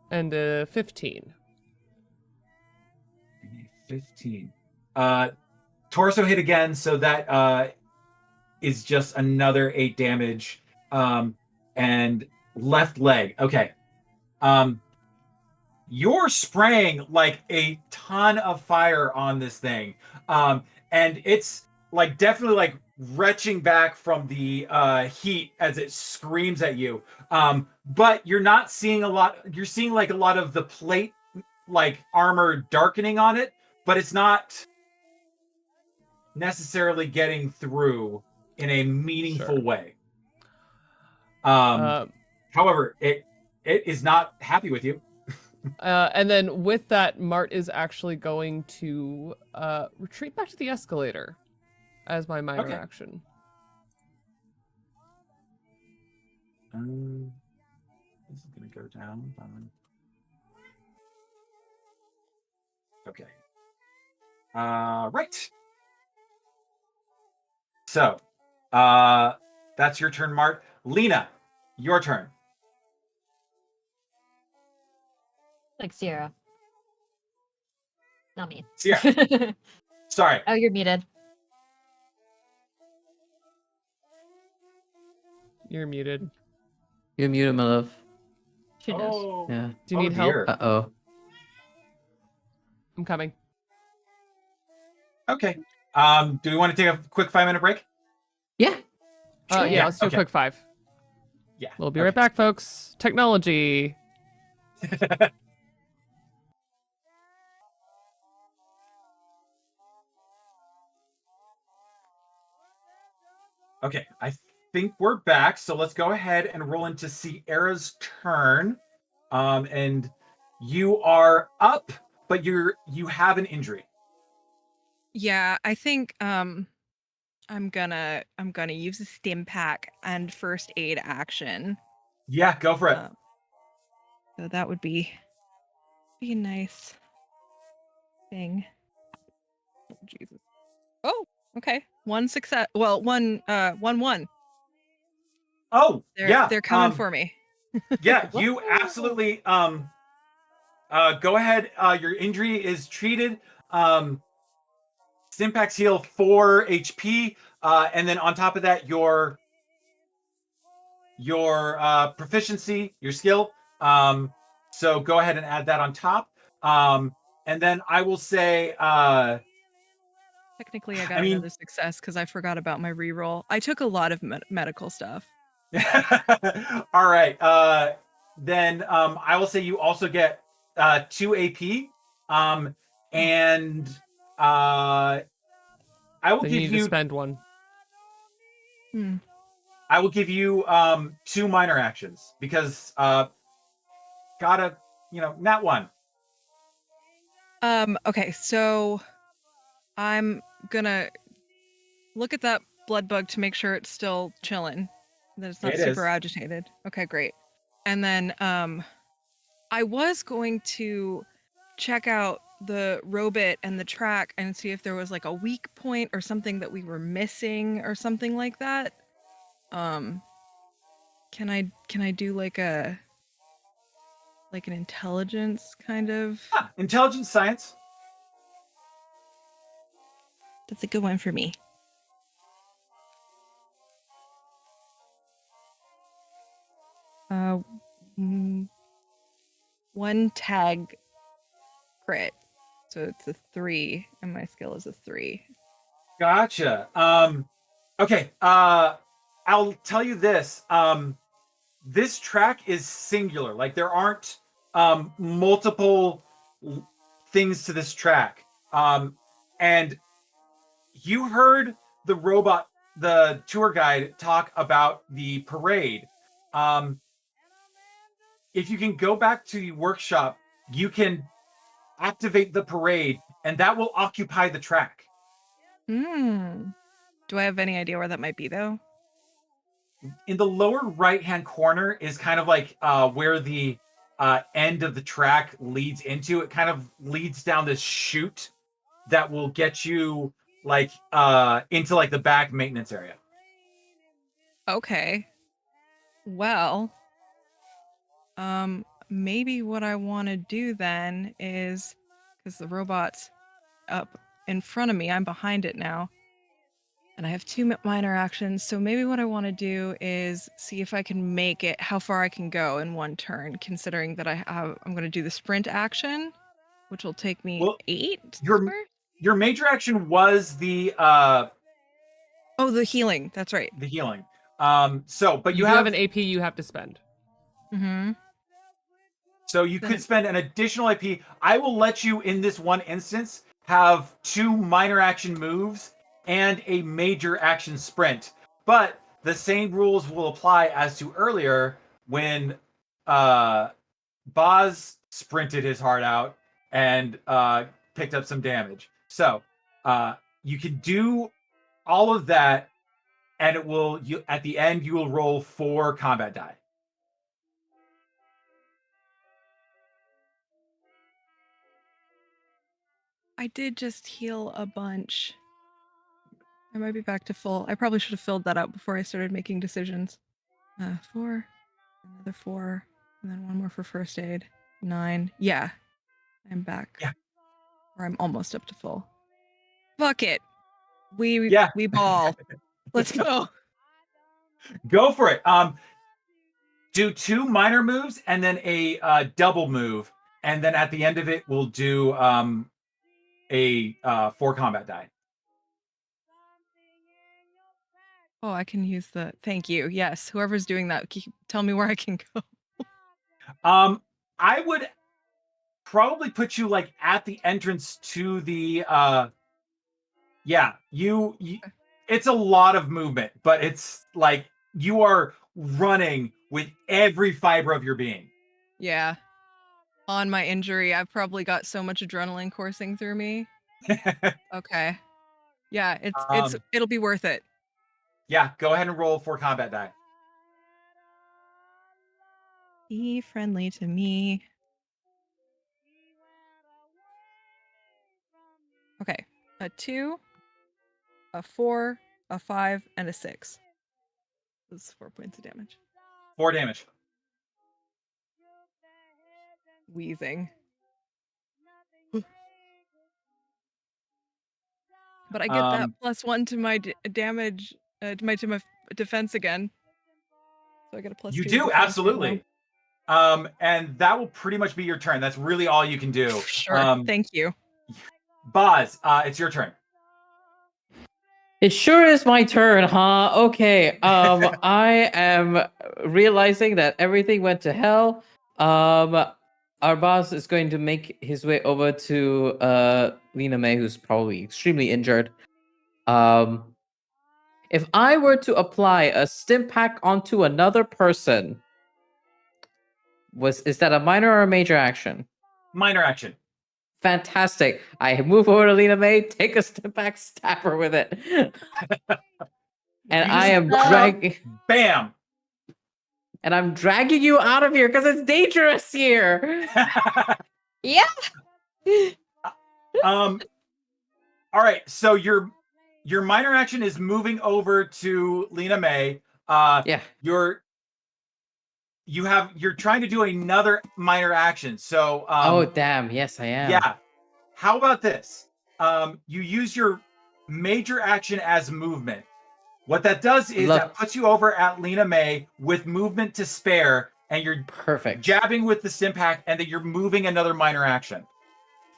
and a 15.
15. Torso hit again, so that is just another 8 damage. And left leg. Okay. You're spraying like a ton of fire on this thing. And it's like definitely like retching back from the heat as it screams at you. But you're not seeing a lot. You're seeing like a lot of the plate, like armor darkening on it, but it's not necessarily getting through in a meaningful way. However, it is not happy with you.
And then with that, Mart is actually going to retreat back to the escalator as my minor action.
This is going to go down. Okay. Right. So, that's your turn, Mart. Lena, your turn.
Like Sierra. Not me.
Sierra. Sorry.
Oh, you're muted.
You're muted.
You're muted, my love.
She knows.
Yeah.
Do you need help?
Dear.
Uh-oh.
I'm coming.
Okay. Do we want to take a quick 5-minute break?
Yeah.
Yeah, let's do a quick 5.
Yeah.
We'll be right back, folks. Technology.
Okay, I think we're back. So let's go ahead and roll into Sierra's turn. And you are up, but you have an injury.
Yeah, I think I'm gonna use a stim pack and first aid action.
Yeah, go for it.
So that would be a nice thing. Oh, Jesus. Oh, okay. 1 success. Well, 1.
Oh,
They're coming for me.
Yeah, you absolutely go ahead. Your injury is treated. Stimpaks heal 4 HP, and then on top of that, your proficiency, your skill. So go ahead and add that on top. And then I will say,
Technically, I got another success because I forgot about my reroll. I took a lot of medical stuff.
All right. Then I will say you also get 2 AP. And I will
So you
give
need to
you
spend one.
Hmm.
2 minor actions because gotta, not one.
Okay, so I'm gonna look at that blood bug to make sure it's still chilling, that it's not
It
super
is.
agitated. Okay, great. And then I was going to check out the robot and the track and see if there was like a weak point or something that we were missing or something like that. Um, can I do like an intelligence kind of?
Intelligence science.
That's a good one for me. Uh, one tag crit, so it's a 3, and my skill is a 3.
Gotcha. Okay. I'll tell you this. This track is singular. Like there aren't multiple things to this track. And you heard the tour guide talk about the parade. If you can go back to the workshop, you can activate the parade, and that will occupy the track.
Do I have any idea where that might be though?
In the lower right-hand corner is kind of like where the end of the track leads into. It kind of leads down this chute that will get you like into like the back maintenance area.
Okay. Well, maybe what I want to do then is, because the robot's up in front of me, I'm behind it now, and I have 2 minor actions. So maybe what I want to do is see if I can make it, how far I can go in one turn, considering that I'm going to do the sprint action, which will take me
Well,
8.
your major action was the
The healing. That's right.
healing. But
You do have an AP you have to spend.
Mm-hmm.
So you could spend an additional AP. I will let you, in this one instance, have 2 minor action moves and a major action sprint. But the same rules will apply as to earlier when Boz sprinted his heart out and picked up some damage. So you can do all of that, and at the end you will roll 4 combat die.
I did just heal a bunch. I might be back to full. I probably should have filled that out before I started making decisions. 4, another 4, and then 1 more for first aid. 9. Yeah, I'm back.
Yeah.
Or I'm almost up to full. Fuck it. We ball. Let's go.
Go for it. Do 2 minor moves and then a double move, and then at the end of it, we'll do a 4 combat die.
Oh, I can use the thank you. Yes, whoever's doing that, tell me where I can go.
I would probably put you like at the entrance to the you it's a lot of movement, but it's like you are running with every fiber of your being.
Yeah. On my injury, I've probably got so much adrenaline coursing through me. Okay. Yeah, it'll be worth it.
Yeah, go ahead and roll 4 combat die.
Be friendly to me. Okay. A 2, a 4, a 5, and a 6. That's 4 points of damage.
4 damage.
Wheezing. But I get that +1 to my damage, to my defense again. So I get a +2.
You do, absolutely. And that will pretty much be your turn. That's really all you can do.
Sure. Thank you.
Boz, it's your turn.
It sure is my turn, huh? Okay. I am realizing that everything went to hell. Arbaaz is going to make his way over to Lena May, who's probably extremely injured. If I were to apply a stim pack onto another person, is that a minor or a major action?
Minor action.
Fantastic. I move over to Lena May, take a step back, stab her with it. And
You
I
just
am
walk up,
dragging
Bam.
and I'm dragging you out of here because it's dangerous here.
Yeah.
All right. So your minor action is moving over to Lena May.
Yeah.
You're trying to do another minor action. So
Oh damn, yes I am.
yeah. How about this? You use your major action as movement. What that does is that puts you over at Lena May with movement to spare, and you're
Perfect.
jabbing with the stim pack, and then you're moving another minor action.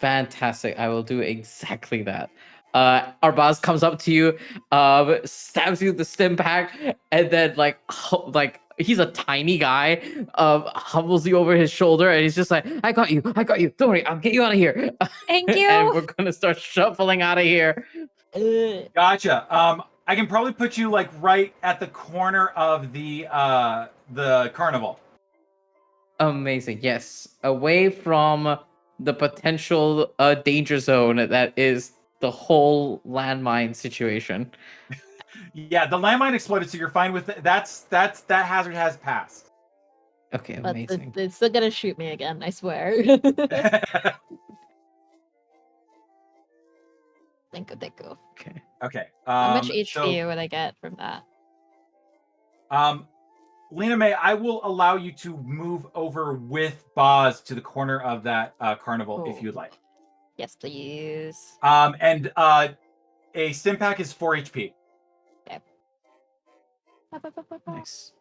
Fantastic. I will do exactly that. Arbaaz comes up to you, stabs you with the stim pack, and then like he's a tiny guy, humbles you over his shoulder, and he's just like, I got you. Don't worry, I'll get you out of here.
Thank you.
And we're gonna start shuffling out of here.
Gotcha. I can probably put you like right at the corner of the carnival.
Amazing. Yes. Away from the potential danger zone that is the whole landmine situation.
Yeah, the landmine exploded, so you're fine with it. That hazard has passed.
Okay,
But
amazing.
it's still gonna shoot me again, I swear. Thank you.
Okay.
Okay.
How much HP would I get from that?
Lena May, I will allow you to move over with Boz to the corner of that carnival if you'd like.
Yes, please.
And a stim pack is 4 HP.
Okay.
Nice.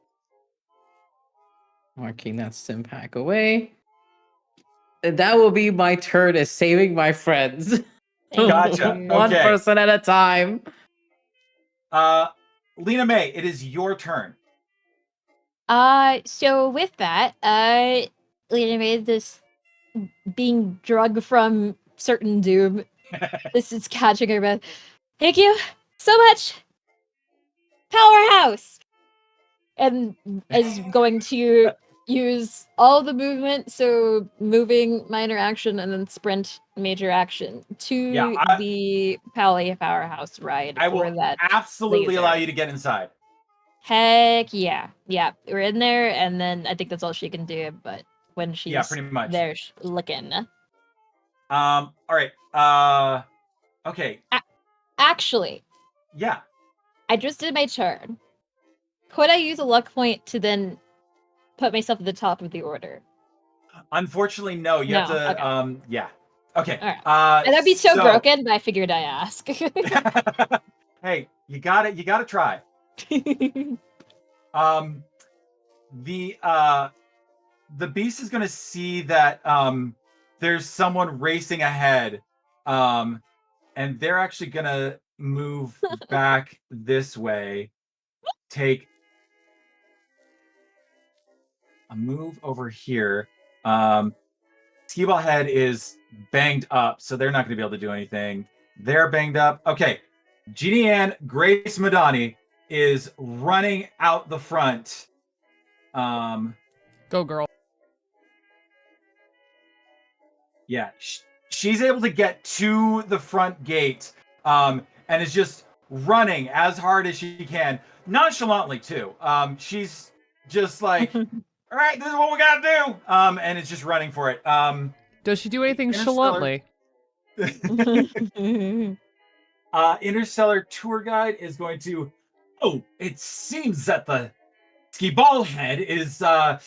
Marking that stim pack away. And that will be my turn as saving my friends.
Gotcha.
One
Okay.
person at a time.
Lena May, it is your turn.
So with that, Lena made this being drugged from certain doom. This is catching her breath. Thank you so much, Powerhouse! And is going to use all the movement, so moving, minor action, and then sprint, major action, to the Powerhouse ride.
I will absolutely allow you to get inside.
Heck yeah. Yeah, we're in there, and then I think that's all she can do, but when she's
pretty much.
there looking.
All right. Okay.
Actually.
Yeah.
I just did my turn. Could I use a luck point to then put myself at the top of the order?
Unfortunately, no. You have to.
Okay.
Yeah. Okay.
All right. That'd be so broken, but I figured I ask.
Hey, you got it. You got to try. The beast is going to see that there's someone racing ahead, and they're actually going to move back this way. Take a move over here. Skee-Ball Head is banged up, so they're not going to be able to do anything. They're banged up. Okay. Jeannie Ann Grace Madani is running out the front.
Go, girl.
Yeah. She's able to get to the front gate and is just running as hard as she can. Nonchalantly, too. She's just like... All right, this is what we gotta do. And it's just running for it.
Does she do anything chalantly?
Interstellar tour guide is going to. Oh, it seems that the Skee-Ball Head is a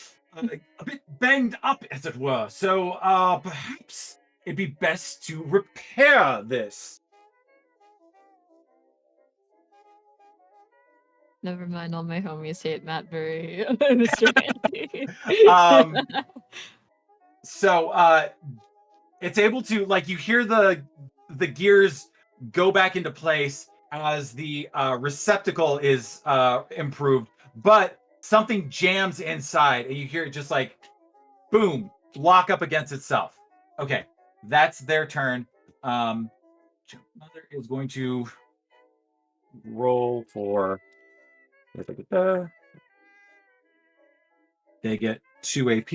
bit banged up, as it were. So perhaps it'd be best to repair this.
Never mind, all my homies hate Matt very Mr. Andy.
So it's able to, like, you hear the gears go back into place as the receptacle is improved, but something jams inside, and you hear it just like boom, lock up against itself. Okay, that's their turn. Mother is going to roll for. They get 2 AP.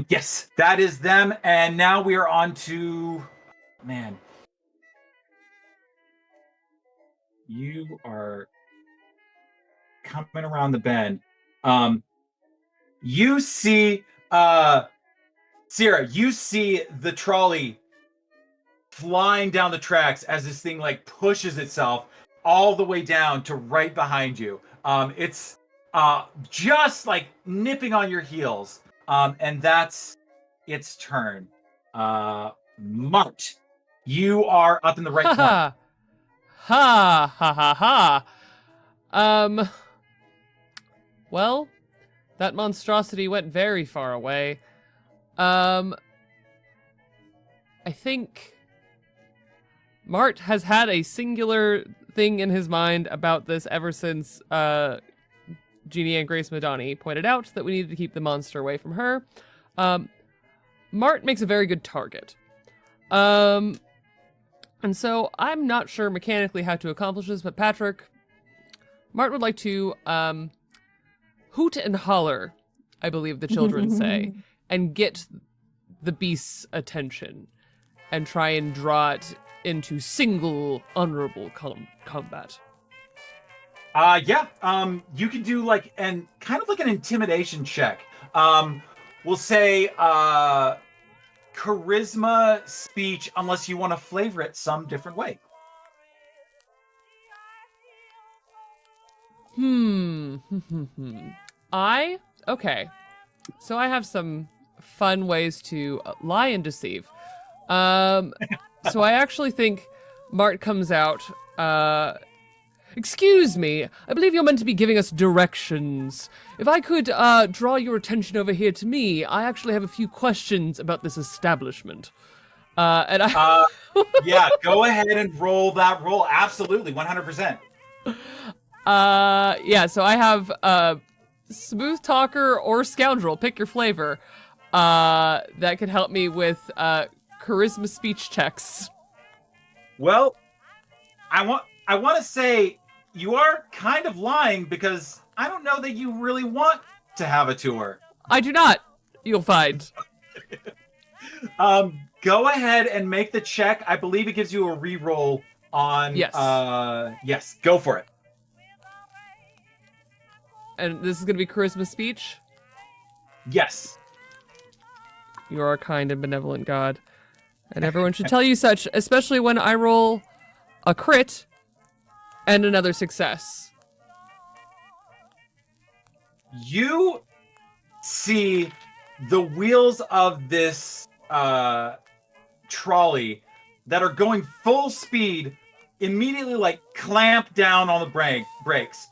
Yes, that is them. And now we are on to, man, you are coming around the bend. You see, Sierra, you see the trolley flying down the tracks as this thing like pushes itself all the way down to right behind you. It's just like nipping on your heels. And that's its turn. Mart, you are up in the right corner.
Ha ha ha ha ha. Well, that monstrosity went very far away. I think Mart has had a singular thing in his mind about this ever since Jeannie and Grace Madani pointed out that we needed to keep the monster away from her. Mart makes a very good target. And so I'm not sure mechanically how to accomplish this, but Patrick, Mart would like to hoot and holler, I believe the children say, and get the beast's attention and try and draw it into single honorable combat.
You can do like an kind of like an intimidation check. We'll say charisma speech, unless you want to flavor it some different way.
Okay. So I have some fun ways to lie and deceive. So I actually think Mart comes out, excuse me, I believe you're meant to be giving us directions. If I could draw your attention over here to me, I actually have a few questions about this establishment.
Yeah, go ahead and roll that roll. Absolutely, 100%.
So I have smooth talker or scoundrel, pick your flavor. That could help me with charisma speech checks.
Well, I want to say you are kind of lying because I don't know that you really want to have a tour.
I do not. You'll find.
Go ahead and make the check. I believe it gives you a re-roll on.
Yes.
Yes. Go for it.
And this is gonna be charisma speech.
Yes.
You are a kind and benevolent God, and everyone should tell you such, especially when I roll a crit and another success.
You see the wheels of this trolley that are going full speed immediately like clamp down on the brakes.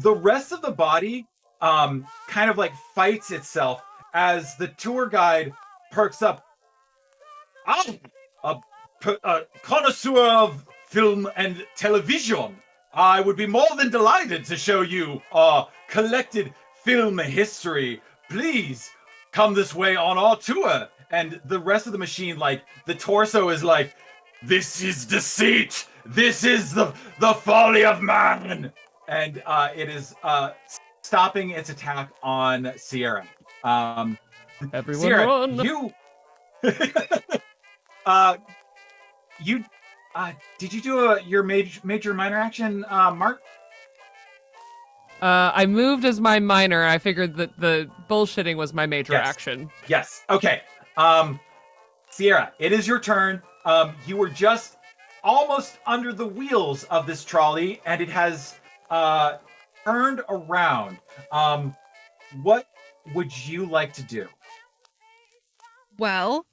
The rest of the body kind of like fights itself as the tour guide perks up. I'm a connoisseur of film and television. I would be more than delighted to show you our collected film history. Please come this way on our tour. And the rest of the machine, like the torso is like, this is deceit. This is the folly of man. And it is stopping its attack on Sierra.
Everyone
Sierra,
run!
Did you do your major minor action, Mart?
I moved as my minor. I figured that the bullshitting was my major action.
Yes. Okay. Sierra, it is your turn. You were just almost under the wheels of this trolley, and it has turned around. What would you like to do?
Well,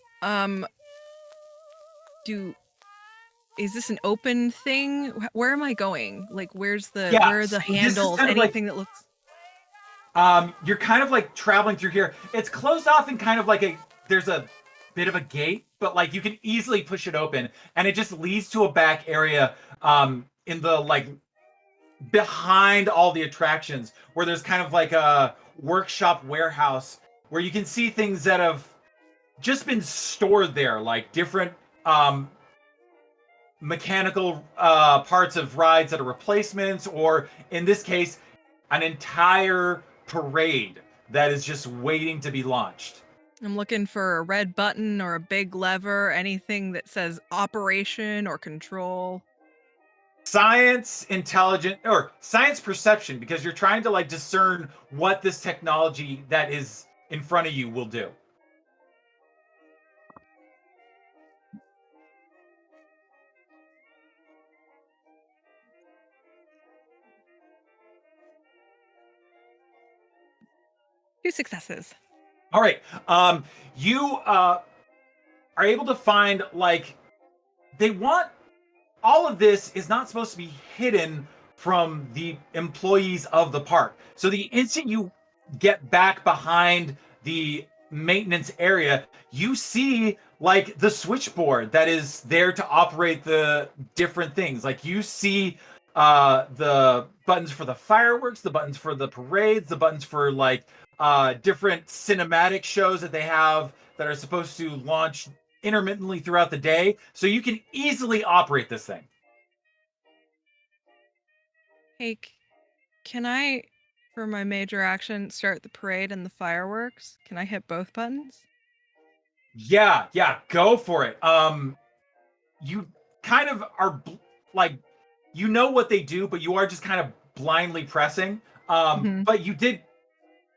is this an open thing? Where am I going? Like, where are the handles? Anything that looks...
You're kind of like traveling through here. It's closed off in kind of like there's a bit of a gate, but like you can easily push it open, and it just leads to a back area in the like behind all the attractions where there's kind of like a workshop warehouse where you can see things that have just been stored there, like different mechanical parts of rides that are replacements, or in this case, an entire parade that is just waiting to be launched.
I'm looking for a red button or a big lever, anything that says operation or control.
Science intelligent or science perception, because you're trying to like discern what this technology that is in front of you will do.
Two successes.
All right. You are able to find like they want all of this is not supposed to be hidden from the employees of the park. So the instant you get back behind the maintenance area, you see like the switchboard that is there to operate the different things. Like you see the buttons for the fireworks, the buttons for the parades, the buttons for like different cinematic shows that they have that are supposed to launch intermittently throughout the day, so you can easily operate this thing.
Hey, can I, for my major action, start the parade and the fireworks? Can I hit both buttons?
Yeah, go for it. You kind of are like, you know what they do, but you are just kind of blindly pressing. But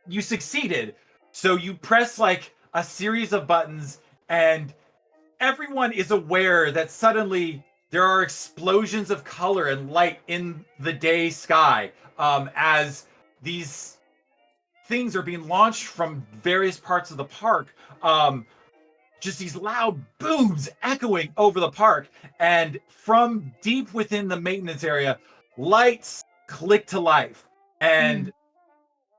you succeeded. So you press like a series of buttons, and everyone is aware that suddenly there are explosions of color and light in the day sky as these things are being launched from various parts of the park. Just these loud booms echoing over the park. And from deep within the maintenance area, lights click to life. And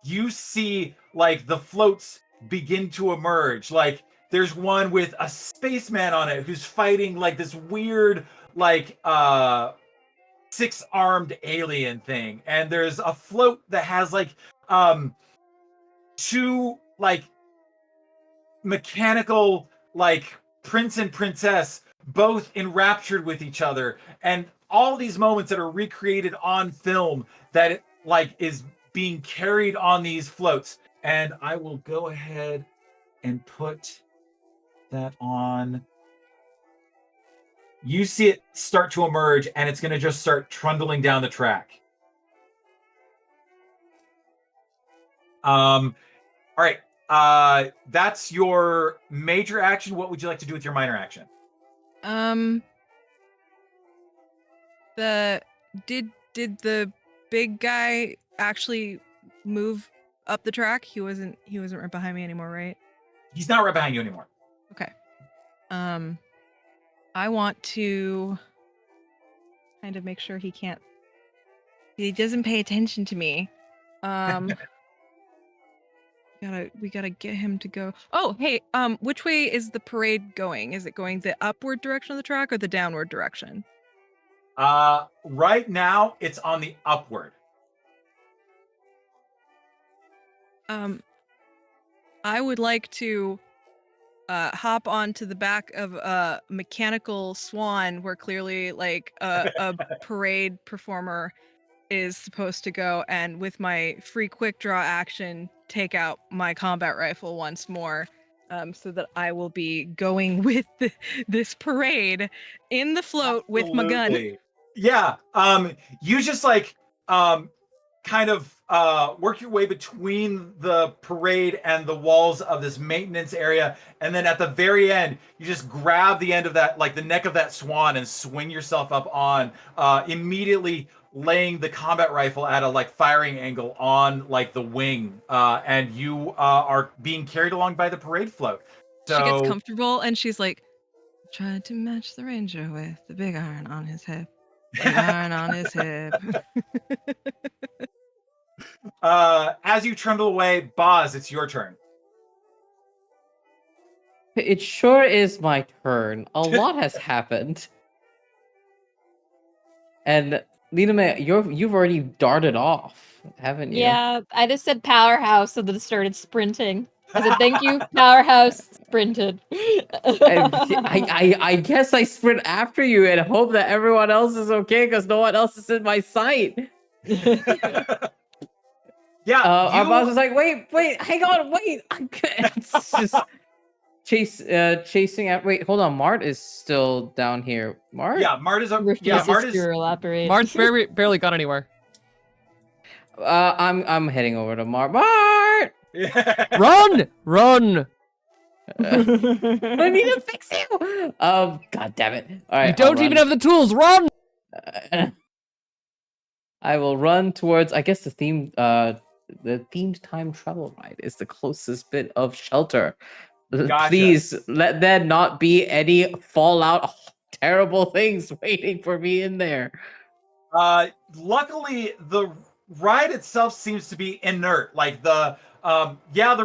you see like the floats begin to emerge. Like there's one with a spaceman on it who's fighting like this weird like six-armed alien thing, and there's a float that has like two like mechanical like prince and princess both enraptured with each other, and all these moments that are recreated on film that like is being carried on these floats. And I will go ahead and put that on. You see it start to emerge, and it's going to just start trundling down the track. All right. That's your major action. What would you like to do with your minor action?
Did the big guy actually move up the track? He wasn't right behind me anymore, right?
He's not right behind you anymore.
Okay. I want to kind of make sure he doesn't pay attention to me. We gotta get him to go. Oh, hey, which way is the parade going? Is it going the upward direction of the track or the downward direction?
Right now it's on the upward.
I would like to hop onto the back of a mechanical swan where clearly like a parade performer is supposed to go, and with my free quick draw action take out my combat rifle once more, so that I will be going with this parade in the float with my gun.
Absolutely. Yeah. You just like kind of work your way between the parade and the walls of this maintenance area, and then at the very end you just grab the end of that, like the neck of that swan, and swing yourself up on, immediately laying the combat rifle at a like firing angle on like the wing, and you are being carried along by the parade float. So
she gets comfortable and she's like, trying to match the ranger with the big iron on his hip. Big iron on his hip.
As you trundle away, Boz, it's your turn.
It sure is my turn. A lot has happened. And Lena, you've already darted off, haven't you?
Yeah, I just said powerhouse and then started sprinting. I said, thank you, powerhouse, sprinted.
I guess I sprint after you and hope that everyone else is okay because no one else is in my sight.
Yeah,
Our boss was like, wait, hang on, wait. It's just chasing at. Wait, hold on. Mart is still down here. Mart?
yeah, Mart is
Refuses
Mart
to
is
elaborate.
Mart's barely got anywhere.
I'm heading over to Mart. Mart!
Run! Run!
I need to fix you. God damn it! All right,
You don't even have the tools. Run!
I will run towards. I guess the themed time travel ride is the closest bit of shelter.
Gotcha.
Please let there not be any fallout, terrible things waiting for me in there.
Luckily, the ride itself seems to be inert. Like the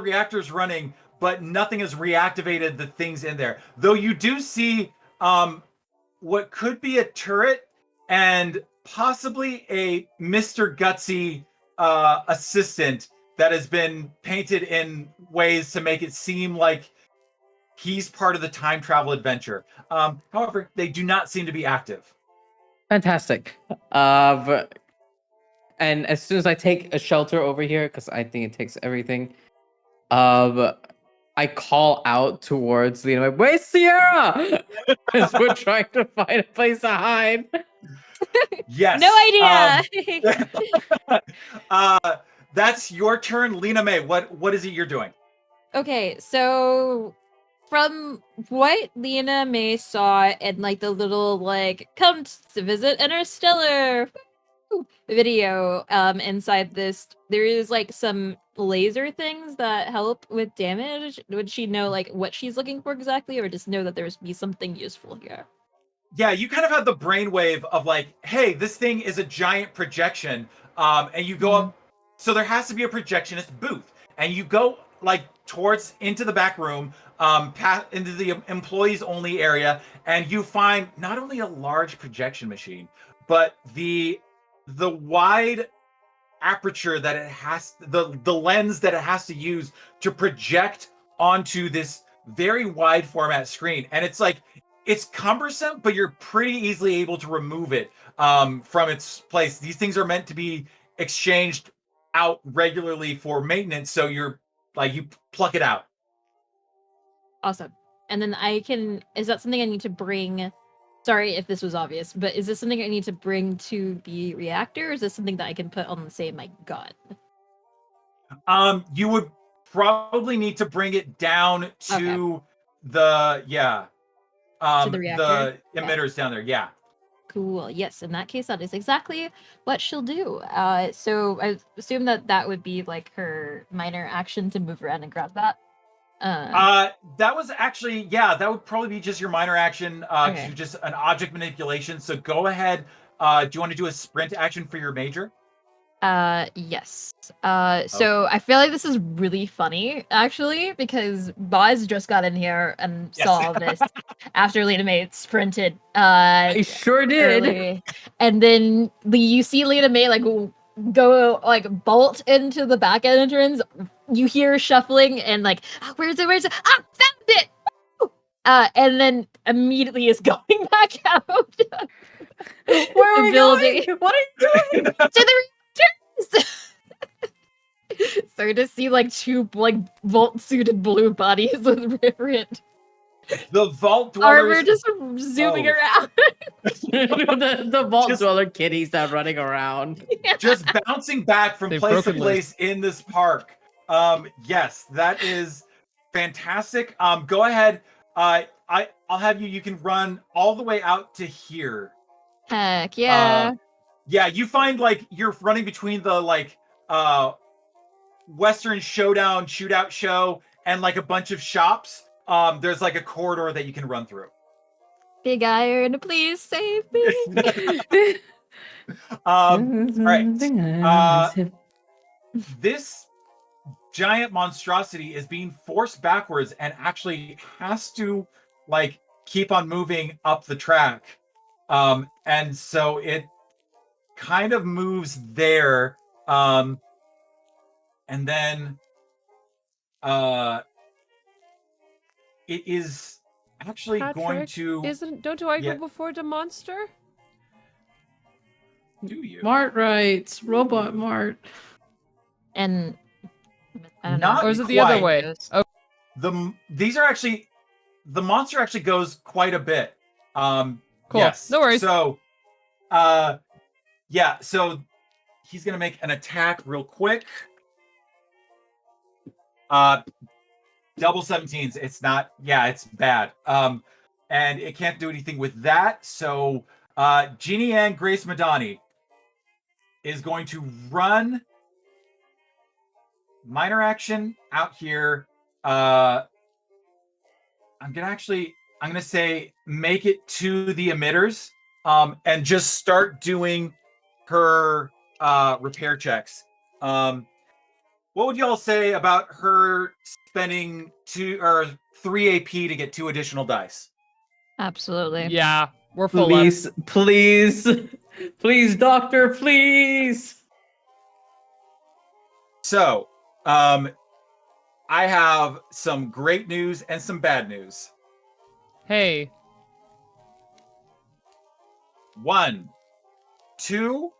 reactor's running, but nothing has reactivated the things in there. Though you do see what could be a turret and possibly a Mr. Gutsy assistant that has been painted in ways to make it seem like he's part of the time travel adventure. However, they do not seem to be active.
Fantastic. And as soon as I take a shelter over here, because I think it takes everything, I call out towards Lena, like, where's Sierra? As we're trying to find a place to hide.
Yes.
No idea.
That's your turn, Lena May. What is it you're doing?
Okay, so from what Lena May saw in like the little like come to visit Interstellar video inside this, there is like some laser things that help with damage. Would she know like what she's looking for exactly, or just know that there's be something useful here?
Yeah, you kind of have the brainwave of like, hey, this thing is a giant projection, and you go up. So there has to be a projectionist booth, and you go like towards into the back room, into the employees only area, and you find not only a large projection machine, but the wide aperture that it has, the lens that it has to use to project onto this very wide format screen, and it's like it's cumbersome, but you're pretty easily able to remove it from its place. These things are meant to be exchanged out regularly for maintenance, so you're like you pluck it out.
Awesome. And then is that something I need to bring? Sorry if this was obvious, but is this something I need to bring to the reactor, or is this something that I can put on, say, my gun?
You would probably need to bring it down to the
to the reactor?
the emitters down there. Yeah.
Cool. Yes, in that case, that is exactly what she'll do. So I assume that would be like her minor action to move around and grab that.
That was actually, that would probably be just your minor action, because you're just an object manipulation. So go ahead. Do you want to do a sprint action for your major?
Yes. So I feel like this is really funny, actually, because Boz just got in here and saw this after Lena May sprinted.
I sure did.
Early. And then you see Lena May like go like bolt into the back entrance. You hear shuffling and like, where's it? Ah, found it! Woo! And then immediately is going back out.
Where are we going? What are you doing?
To the so you just see like two like vault suited blue bodies with different
The vault dwellers
armor just zooming around.
the vault dweller kitties that are running around.
just bouncing back from place to place in this park. Yes, that is fantastic. Go ahead. I'll have you can run all the way out to here.
Heck yeah.
Yeah, you find like you're running between the like Western Showdown shootout show and like a bunch of shops. There's like a corridor that you can run through.
Big Iron, please save me.
All right. this giant monstrosity is being forced backwards and actually has to like keep on moving up the track. And so it kind of moves there. And then it is actually going
Patrick,
to
don't I
Yeah.
go before the monster?
do you.
Mart writes, Robot Mart.
And I don't
Not
know.
Or is it the other
quite.
way?
Ghost.
Oh,
The monster actually goes quite a bit.
Cool.
Yes.
No worries.
So yeah, so he's gonna make an attack real quick. Double 17s. It's not, yeah, it's bad. And it can't do anything with that. So Jeannie Ann Grace Madani is going to run minor action out here. I'm gonna say make it to the emitters, and just start doing her repair checks. What would y'all say about her spending 3 AP to get 2 additional dice?
Absolutely.
yeah, we're full up.
Please, doctor, please.
So, I have some great news and some bad news.
Hey,
1, 2,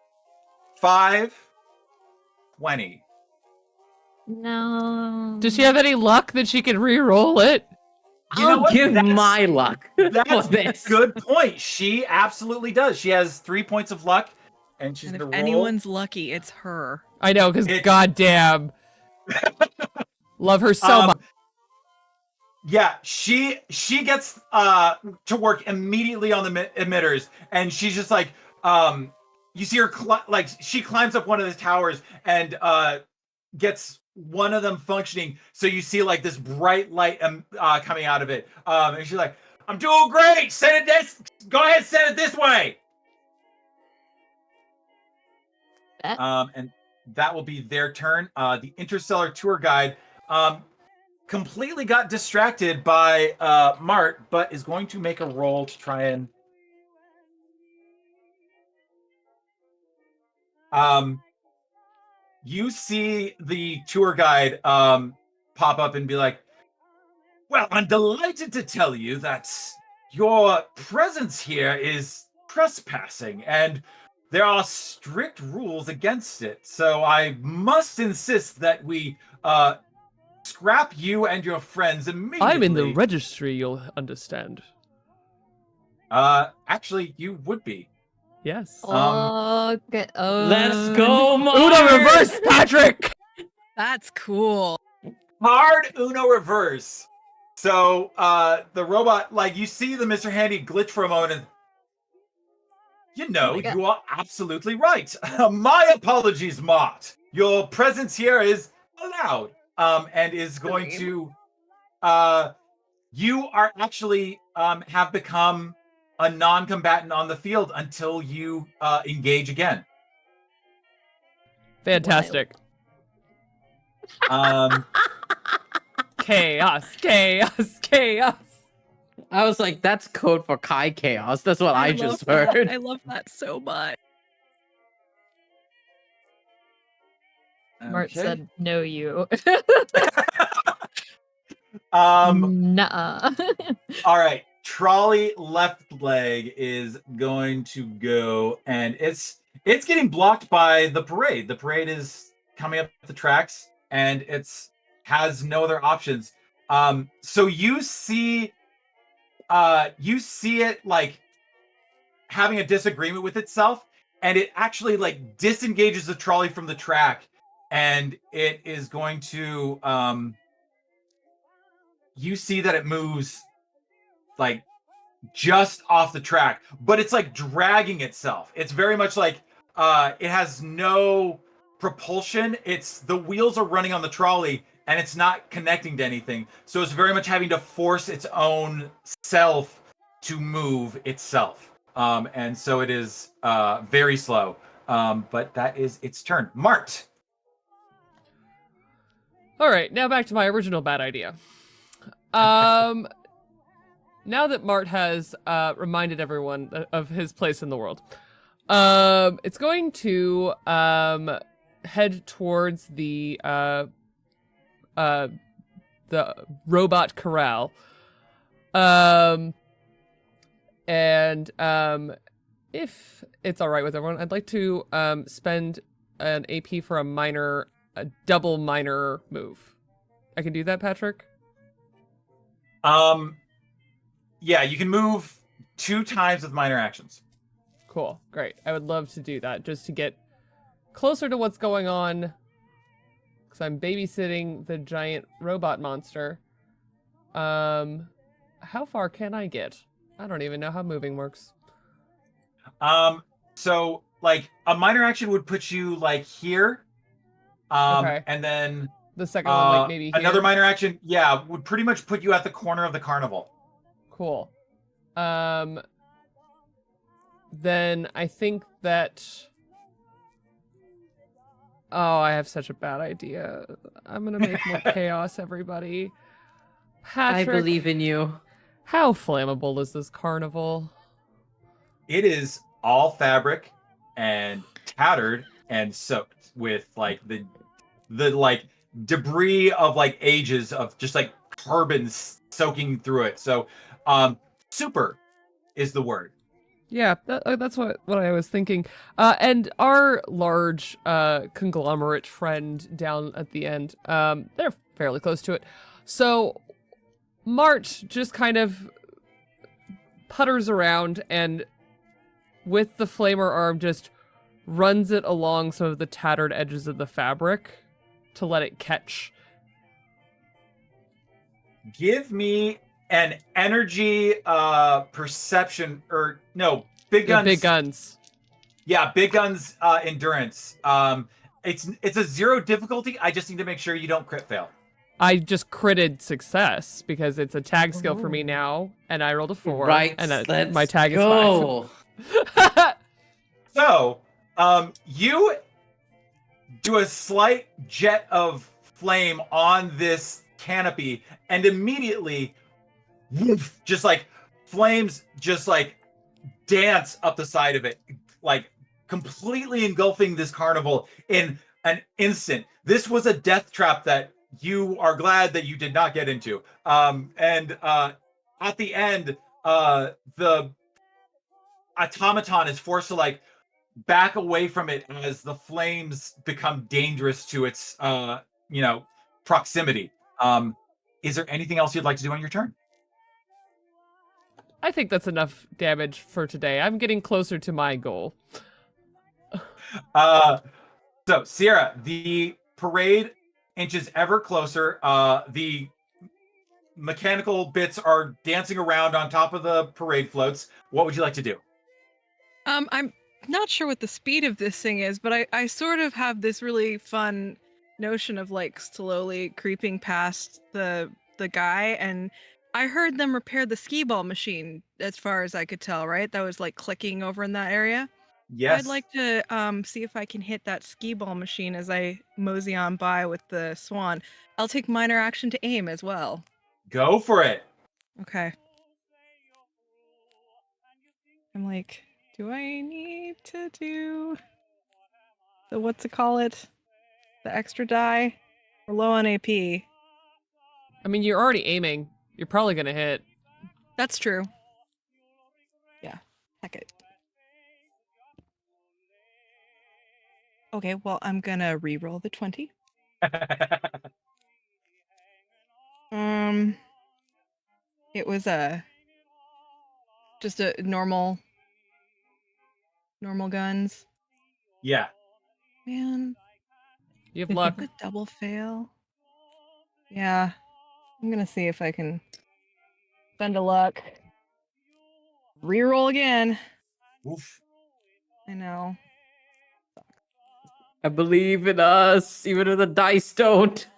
5, 20.
No.
does she have any luck that she can re-roll it?
You know
I'll
what?
give
That's-
my luck.
That's
for this.
good point. She absolutely does. She has 3 points of luck, and she's
And if
gonna roll.
anyone's lucky, it's her.
I know, because
It's-
goddamn, love her so much.
Yeah, she gets to work immediately on the emitters, and she's just like, you see her like she climbs up one of the towers and gets one of them functioning. So you see like this bright light coming out of it, and she's like, "I'm doing great. Send it this. Go ahead, send it this way." And that will be their turn. The Interstellar tour guide completely got distracted by Mart, but is going to make a roll to try and you see the tour guide pop up and be like, "Well, I'm delighted to tell you that your presence here is trespassing, and there are strict rules against it. So I must insist that we scrap you and your friends immediately."
I'm in the registry, you'll understand.
Actually, you would be.
Yes.
Okay.
Let's go, Mart.
Uno reverse, Patrick!
That's cool.
Hard Uno reverse. So the robot, like, you see the Mr. Handy glitch for a moment, and
Oh my God.
you are absolutely right. My apologies, Mart. Your presence here is allowed, and is going to. You are actually have become a non-combatant on the field until you engage again.
Fantastic. Chaos, chaos, chaos.
I was like, that's code for Cai Chaos. That's what I
love
just
that.
heard.
I love that so much.
Mart
Okay.
said, "No, you."
All
Nuh-uh.
right. Trolley left leg is going to go, and it's getting blocked by the parade. The parade is coming up the tracks, and it's has no other options. So you see it like having a disagreement with itself, and it actually like disengages the trolley from the track, and it is going to you see that it moves like just off the track, but it's like dragging itself. It's very much like it has no propulsion. It's the wheels are running on the trolley and it's not connecting to anything. So it's very much having to force its own self to move itself. And so it is very slow. But that is its turn. Mart.
All right, now back to my original bad idea. Now that Mart has reminded everyone of his place in the world, it's going to head towards the robot corral. And if it's all right with everyone, I'd like to spend an AP for a double minor move. I can do that, Patrick?
Yeah, you can move 2 times with minor actions.
Cool, great. I would love to do that just to get closer to what's going on, because I'm babysitting the giant robot monster. How far can I get? I don't even know how moving works.
So like a minor action would put you like here.
Okay.
And then
The second one, like maybe
another
here?
minor action, yeah, would pretty much put you at the corner of the carnival.
Cool. Then I think that... Oh, I have such a bad idea. I'm gonna make more chaos, everybody.
I
Patrick,
believe in you.
how flammable is this carnival?
It is all fabric and tattered and soaked with like the like debris of like ages of just like carbon soaking through it. So super is the word.
Yeah, that's what I was thinking. And our large conglomerate friend down at the end, they're fairly close to it. So Mart just kind of putters around and with the flamer arm just runs it along some of the tattered edges of the fabric to let it catch.
Give me an energy perception or no, big
Yeah,
guns.
big guns.
Yeah, big guns endurance. It's a 0 difficulty. I just need to make sure you don't crit fail.
I just critted success because it's a tag skill for me now, and I rolled a 4.
Right,
and
let's
my tag
go.
is 5.
So, you do a slight jet of flame on this canopy, and immediately, woof, just like flames just like dance up the side of it, like completely engulfing this carnival in an instant. This was a death trap that you are glad that you did not get into. And at the end, the automaton is forced to like back away from it as the flames become dangerous to its proximity. Is there anything else you'd like to do on your turn?
I think that's enough damage for today. I'm getting closer to my goal.
So Sierra, the parade inches ever closer. The mechanical bits are dancing around on top of the parade floats. What would you like to do?
I'm not sure what the speed of this thing is, but I sort of have this really fun notion of like slowly creeping past the guy, and I heard them repair the skee ball machine as far as I could tell, right? That was like clicking over in that area.
Yes.
I'd like to see if I can hit that skee ball machine as I mosey on by with the swan. I'll take minor action to aim as well.
Go for it.
Okay. I'm like, do I need to do the what's it call it? The extra die? We're low on AP.
I mean, you're already aiming. You're probably gonna hit.
That's true. Yeah. Heck it. Okay, well, I'm gonna re-roll the 20. It was just a normal guns.
Yeah.
Man,
You have luck.
a double fail. Yeah, I'm gonna see if I can spend a luck. Reroll again.
Oof.
I know.
I believe in us, even if the dice don't.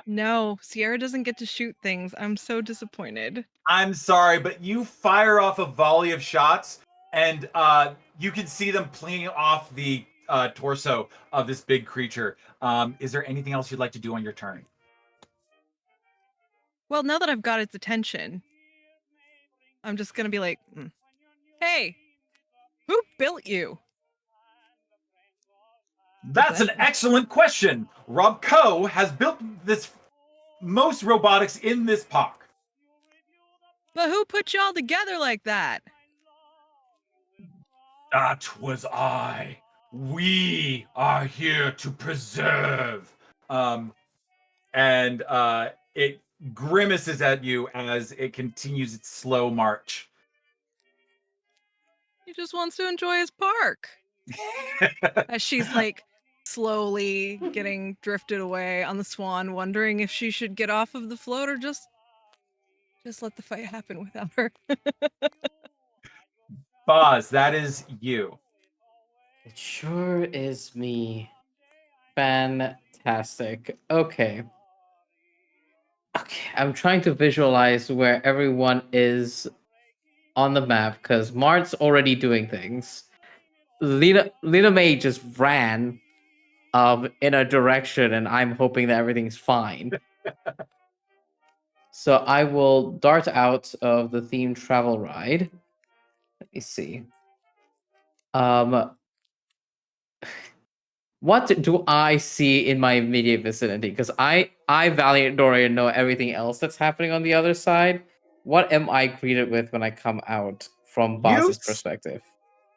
No, Sierra doesn't get to shoot things. I'm so disappointed.
I'm sorry, but you fire off a volley of shots, and you can see them playing off the torso of this big creature. Is there anything else you'd like to do on your turn?
Well, now that I've got its attention, I'm just gonna be like, hey, who built you?
That's an excellent question. Rob Coe has built this most robotics in this POC.
But who put y'all together like that?
That was I. We are here to preserve. And it grimaces at you as it continues its slow march.
He just wants to enjoy his park. As she's like slowly getting drifted away on the swan, wondering if she should get off of the float or just let the fight happen without her.
Boz, that is you.
It sure is me. Fantastic. Okay. Okay, I'm trying to visualize where everyone is on the map because Mart's already doing things. Lena May just ran in a direction, and I'm hoping that everything's fine. So I will dart out of the themed travel ride. Let me see. What do I see in my immediate vicinity? Because I Valiant Dorian, know everything else that's happening on the other side. What am I greeted with when I come out from Boss's perspective?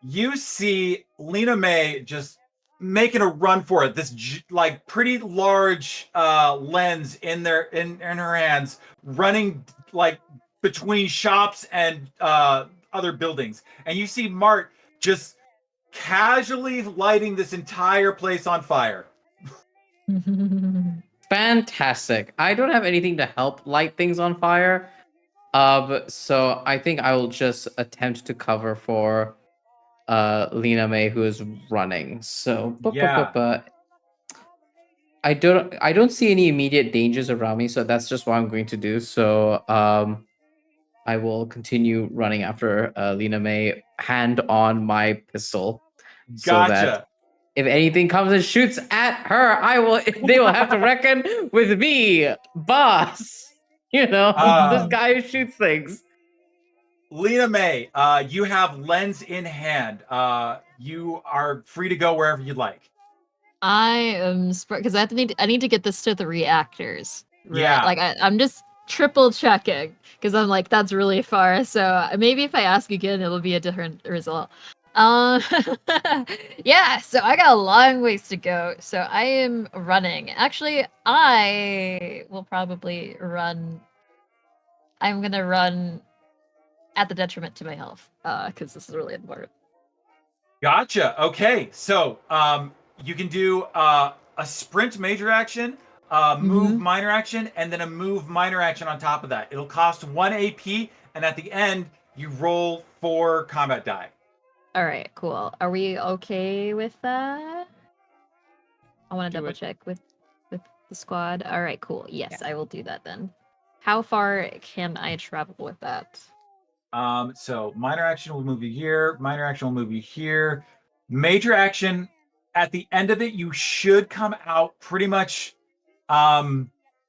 You see Lena May just making a run for it. This like pretty large lens in her hands, running like between shops and other buildings. And you see Mart just casually lighting this entire place on fire.
Fantastic. I don't have anything to help light things on fire. So I think I will just attempt to cover for Lena May, who is running. So
Yeah.
I don't see any immediate dangers around me, so that's just what I'm going to do. So I will continue running after Lena May, hand on my pistol. So that if anything comes and shoots at her, they will have to reckon with me, boss. You know, this guy who shoots things.
Lena May, you have lens in hand. You are free to go wherever you'd like.
I am because I need to get this to the reactors. Right?
Yeah.
Like I'm just triple checking because I'm like that's really far. So maybe if I ask again, it'll be a different result. Yeah. So I got a long ways to go. So I am running. Actually, I will probably run. I'm gonna run at the detriment to my health because this is really important.
Gotcha. Okay, so you can do a sprint major action, move minor action, and then a move minor action on top of that. It'll cost 1 AP, and at the end, you roll 4 combat die.
All right, cool. Are we okay with that? I want to double check with the squad. All right, cool. Yes, I will do that then. How far can I travel with that?
So minor action will move you here. Minor action will move you here. Major action, at the end of it, you should come out pretty much. You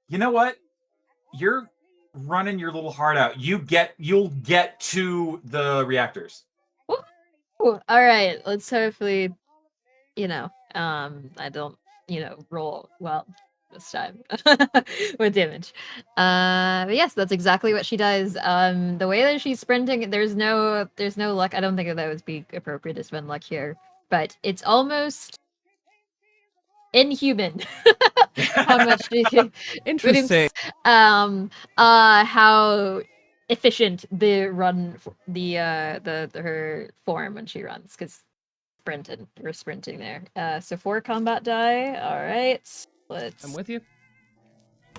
know what? You're running your little heart out. You'll get to the reactors.
Ooh, all right, let's hopefully, I don't, roll well this time with damage. But yes, that's exactly what she does. The way that she's sprinting, there's no luck. I don't think that would be appropriate to spend luck here, but it's almost inhuman how much
Interesting.
how efficient the run her form when she runs because we're sprinting there. So 4 combat die. All right,
I'm with you.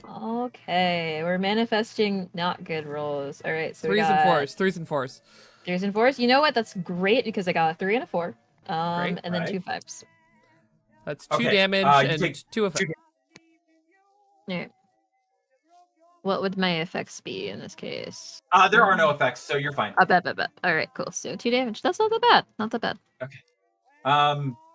Okay, we're manifesting not good rolls. All right, so
3s and 4s. 3s and 4s.
3s and 4s. You know what? That's great because I got a 3 and a 4.
Great.
And then 2 5s.
That's 2 damage and
take
2 effects.
Yeah. What would my effects be in this case?
There are no effects, so you're fine.
I bet. All right, cool. So 2 damage. That's not that bad. Not that bad.
Okay.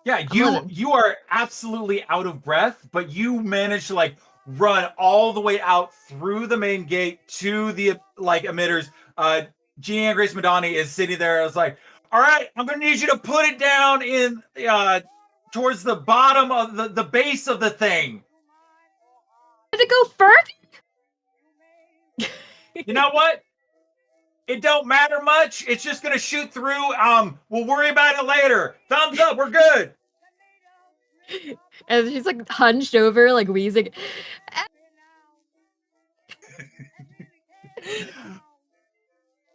Yeah,
I'm living.
you are absolutely out of breath, but you managed to like run all the way out through the main gate to the like emitters. Jeannie and Grace Madani is sitting there. I was like, all right, I'm gonna need you to put it down in towards the bottom of the base of the thing.
Did it go further?
You know what? It don't matter much. It's just gonna shoot through. We'll worry about it later. Thumbs up, we're good.
And she's like hunched over, like wheezing.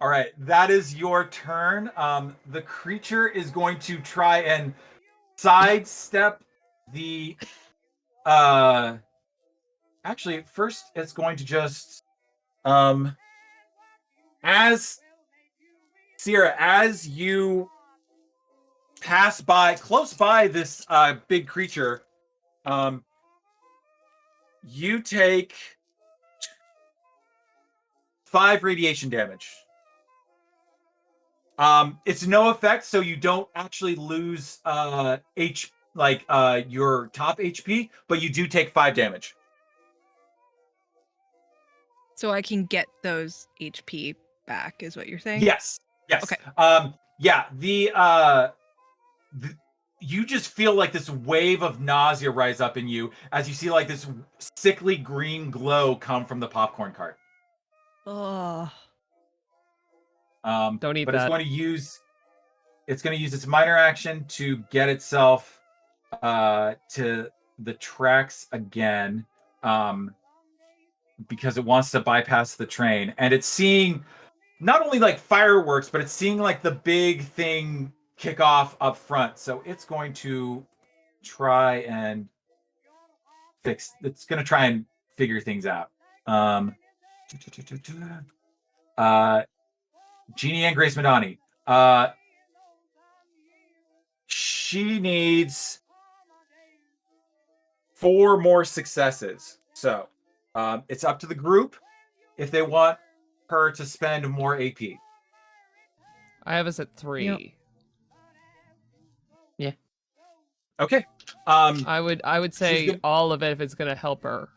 All right, that is your turn. The creature is going to try and sidestep the. Actually, first it's going to just as Sierra, as you pass by close by this big creature, you take 5 radiation damage. It's no effect, so you don't actually lose your top HP, but you do take 5 damage.
So I can get those HP back, is what you're saying?
Yes.
Okay.
Yeah. You just feel like this wave of nausea rise up in you as you see like this sickly green glow come from the popcorn cart.
Oh.
Don't eat
but
that.
It's going to use its minor action to get itself to the tracks again, because it wants to bypass the train, and it's seeing not only like fireworks, but it's seeing like the big thing kick off up front. So it's going to try and figure things out. Jeannie and Grace Madani. She needs 4 more successes. So it's up to the group if they want her to spend more AP.
I have us at 3.
Yep.
Yeah.
Okay.
I would say
gonna-
all of it if it's gonna help her,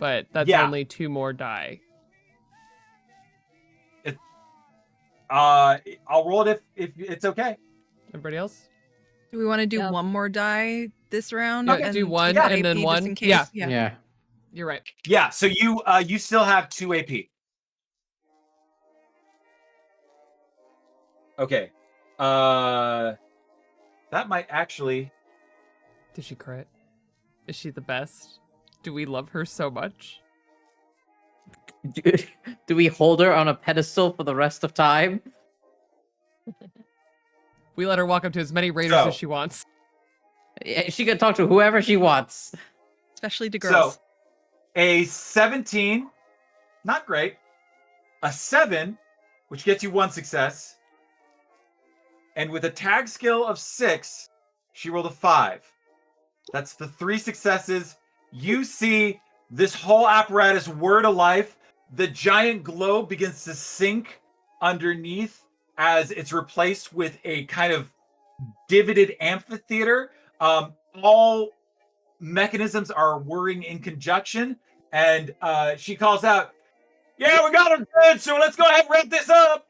but that's
Yeah.
only 2 more die.
I'll roll it if it's okay.
Everybody else?
Do we want to do
Yep.
one more die this round?
Yeah,
and
do one
keep
and
AP
then
just
one.
in case?
Yeah.
Yeah.
You're right.
Yeah. So you still have 2 AP. Okay. That might actually.
Did she crit? Is she the best? Do we love her so much?
Do we hold her on a pedestal for the rest of time?
We let her walk up to as many raiders
So-
as she wants.
Yeah, she can talk to whoever she wants.
Especially to girls.
So a 17, not great. A 7, which gets you 1 success. And with a tag skill of 6, she rolled a 5. That's the 3 successes. You see this whole apparatus whir to life. The giant globe begins to sink underneath as it's replaced with a kind of divoted amphitheater. All mechanisms are whirring in conjunction, and she calls out, "Yeah, we got her good, so let's go ahead and wrap this up."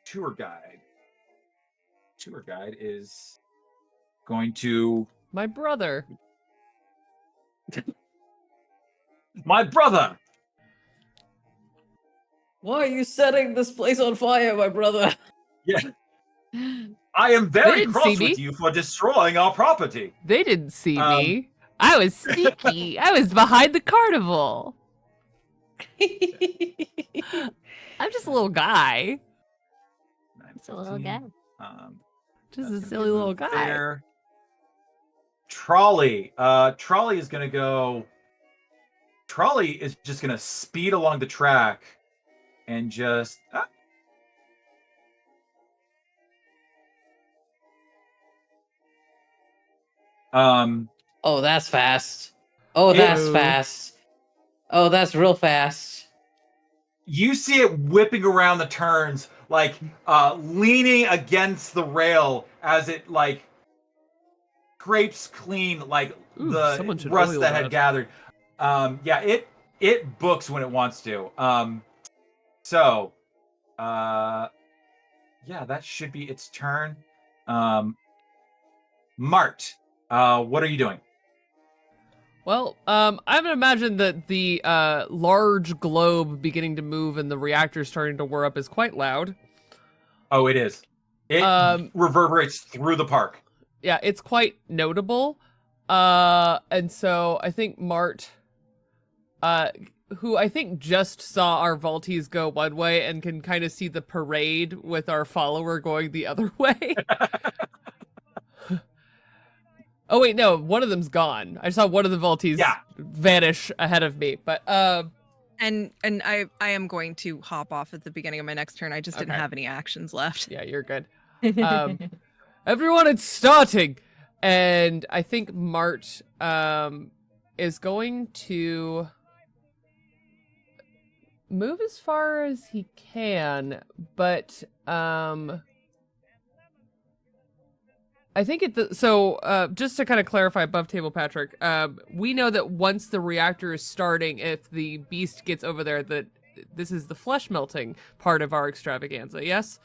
Tour guide is going to
My brother.
my brother.
Why are you setting this place on fire, my brother?
Yeah, I am very
didn't
cross
see
with
me.
you for destroying our property.
They didn't see me. I was sneaky. I was behind the carnival. I'm just a little guy.
It's a little guy.
Just
that's
a
gonna
silly
be
little
moved
guy.
there. Trolley. Trolley is gonna go. Trolley is just gonna speed along the track and just.
Oh, that's fast. Oh, that's
Ew.
fast. Oh, that's real fast.
You see it whipping around the turns like leaning against the rail as it like scrapes clean like
Ooh,
the
someone should
rust
oil
that had
that.
gathered. Yeah, it books when it wants to. So yeah, that should be its turn. Mart, what are you doing?
Well, I would imagine that the large globe beginning to move and the reactor starting to whir up is quite loud.
Oh, it is. It reverberates through the park.
Yeah, it's quite notable. And so I think Mart, who I think just saw our Vaulties go one way and can kind of see the parade with our follower going the other way. Oh wait, no, one of them's gone. I saw one of the Vaulties vanish ahead of me, but
And I am going to hop off at the beginning of my next turn. I just didn't have any actions left.
yeah, you're good. Everyone, it's starting, and I think Mart is going to move as far as he can, but I think just to kind of clarify above table, Patrick, we know that once the reactor is starting, if the beast gets over there, that this is the flesh melting part of our extravaganza, yes?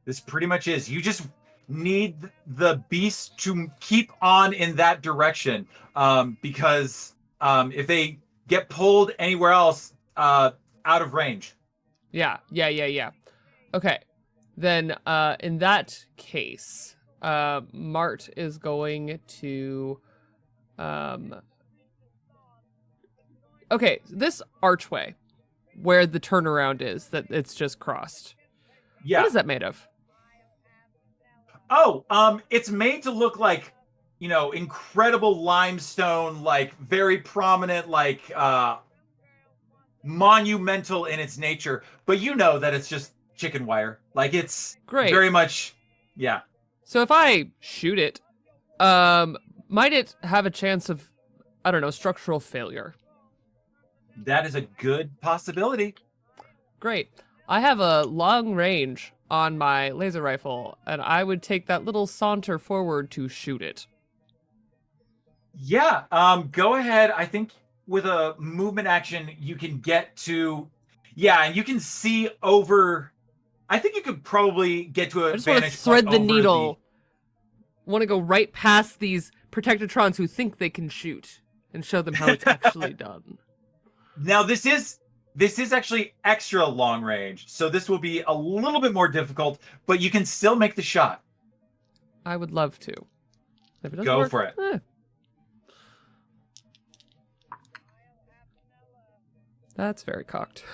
This pretty much is. You just need the beast to keep on in that direction, because if they get pulled anywhere else, out of range.
Yeah. Okay, then in that case, Mart is going to okay, this archway where the turnaround is that it's just crossed.
Yeah.
What is that made of?
Oh, it's made to look like, incredible limestone, like very prominent, like monumental in its nature, but you know that it's just chicken wire. Like it's
Great.
Very much, yeah.
So if I shoot it, might it have a chance of, I don't know, structural failure?
That is a good possibility.
Great. I have a long range on my laser rifle, and I would take that little saunter forward to shoot it.
Yeah, go ahead. I think with a movement action, you can get to, and you can see over. I think you could probably get to a
I just want to
vantage
thread
point
the
over
needle. Want to go right past these Protectatrons who think they can shoot and show them how it's actually done.
Now this is actually extra long range, so this will be a little bit more difficult, but you can still make the shot.
I would love to. If it doesn't
Go
work,
for it.
That's very cocked.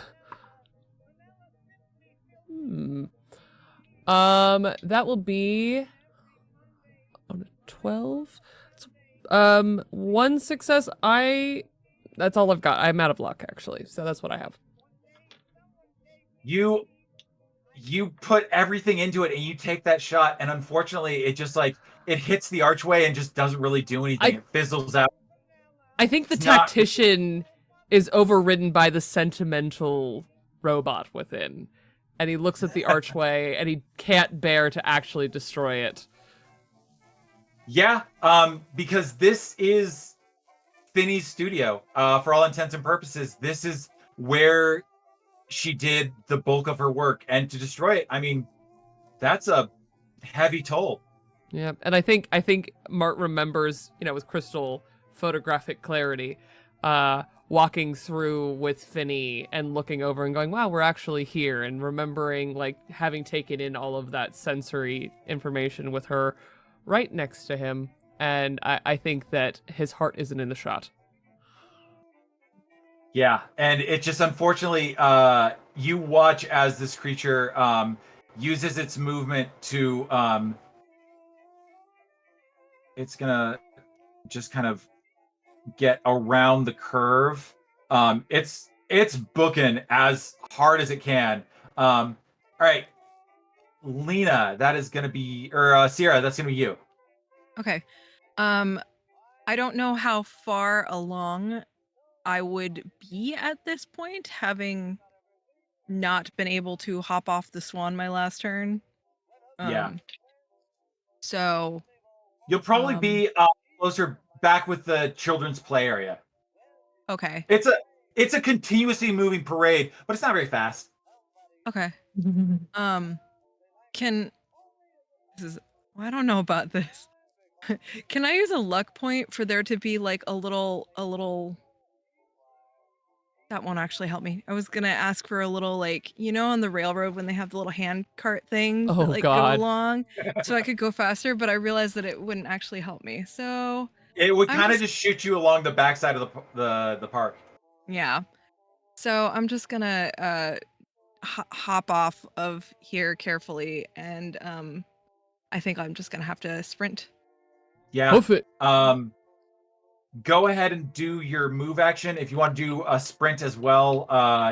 That will be on a 12. One success. That's all I've got. I'm out of luck, actually, so that's what I have.
You put everything into it and you take that shot, and unfortunately it just like it hits the archway and just doesn't really do anything. It fizzles out.
I think the tactician is overridden by the sentimental robot within, and he looks at the archway and he can't bear to actually destroy it.
Yeah, because this is Finney's studio. For all intents and purposes, this is where she did the bulk of her work, and to destroy it, I mean, that's a heavy toll.
Yeah, and I think Mart remembers, with crystal photographic clarity, walking through with Finney and looking over and going, wow, we're actually here, and remembering like having taken in all of that sensory information with her right next to him. And I think that his heart isn't in the shot.
Yeah, and it just unfortunately, you watch as this creature uses its movement to, it's gonna just kind of get around the curve. It's booking as hard as it can. All right, Lena, that is gonna be, or Sierra, that's gonna be you.
Okay. I don't know how far along I would be at this point, having not been able to hop off the swan my last turn.
Yeah.
So
You'll probably be closer back with the children's play area.
okay.
It's a continuously moving parade, but it's not very fast.
Okay. Can this is I don't know about this. Can I use a luck point for there to be like a little that won't actually help me. I was gonna ask for a little like, on the railroad when they have the little hand cart things
Oh,
that like
God.
go along so I could go faster, but I realized that it wouldn't actually help me. So
It would
I'm
kind of
just-
just shoot you along the backside of the park.
yeah. So I'm just gonna hop off of here carefully, and I think I'm just gonna have to sprint.
Yeah.
Hoof it.
Go ahead and do your move action. If you want to do a sprint as well,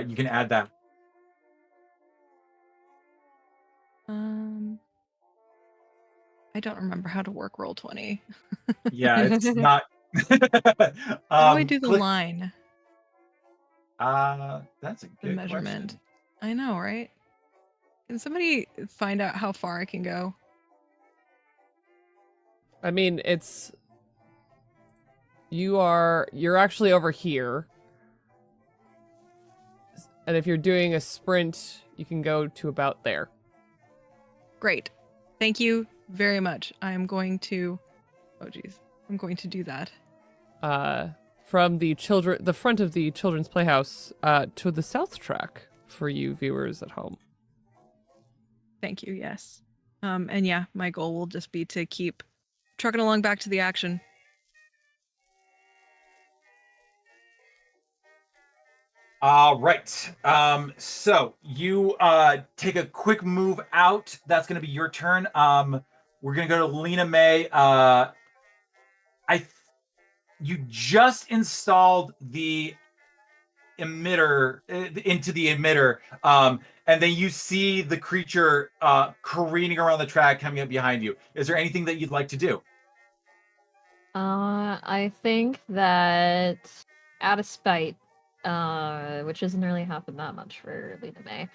you can add that.
I don't remember how to work Roll20.
Yeah, it's not.
How do I do the
click.
line?
That's a
The
good
measurement.
question.
I know, right? Can somebody find out how far I can go?
I mean, you're actually over here. And if you're doing a sprint, you can go to about there.
Great. Thank you very much. I'm going to I'm going to do that.
From the front of the children's playhouse, to the south track for you viewers at home.
Thank you, yes. And yeah, my goal will just be to keep trucking along back to the action.
All right. So you take a quick move out. That's going to be your turn. We're going to go to Lena May. You just installed the emitter into the emitter, and then you see the creature careening around the track coming up behind you. Is there anything that you'd like to do?
I think that out of spite, which isn't really happened that much for Lena May,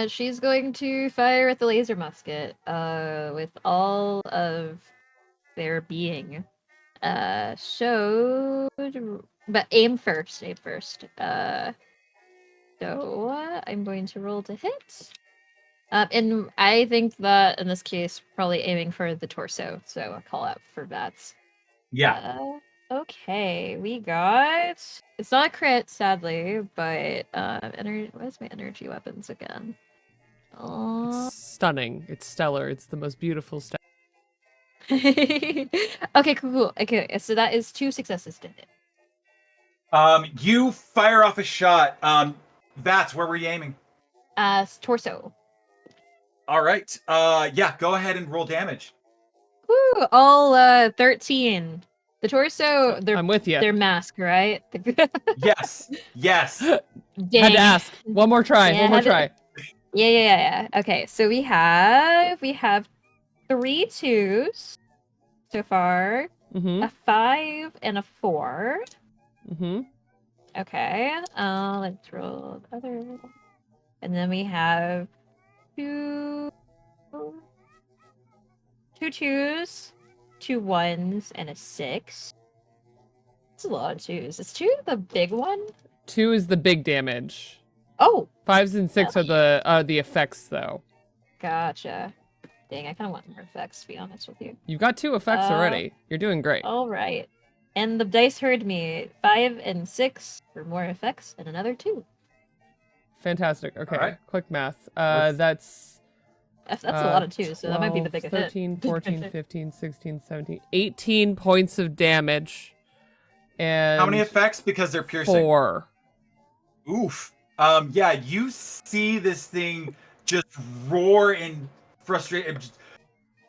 she's going to fire at the laser musket, with all of their being. But aim first, so I'm going to roll to hit. And I think that in this case, probably aiming for the torso, so I'll call out for bats.
Yeah.
Okay, we got. It's not a crit, sadly, but where's my energy weapons again?
It's stunning. It's stellar. It's the most beautiful stuff.
Okay, cool. Okay, so that is 2 successes to hit.
You fire off a shot. Vats, where were you aiming?
Torso.
All right. Yeah, go ahead and roll damage.
Woo! All 13. The torso,
I'm with you.
their mask, right?
Yes.
Had
Dang.
to ask. One more try.
Yeah,
One more
had to-
try.
Yeah. Okay, so we have 3 2s so far,
Mm-hmm.
a 5 and a 4.
Mm-hmm.
Okay, let's roll the other. And then we have 2 2s, 2 1s, and a 6. That's a lot of 2s. Is 2 the big one?
2 is the big damage.
Oh,
5s and 6 are the effects, though.
gotcha. Dang, I kind of want more effects, to be honest with you.
You've got 2 effects already. You're doing great.
All right. And the dice heard me. 5 and 6 for more effects, and another 2.
Fantastic. Okay,
All right.
quick math.
Let's-
That's a lot of 2, so that might be the
12,
biggest
13,
hit.
14, 15, 16, 17, 18 points of damage. And
How many effects? Because they're piercing.
4.
Oof. Yeah, you see this thing just roar in frustration.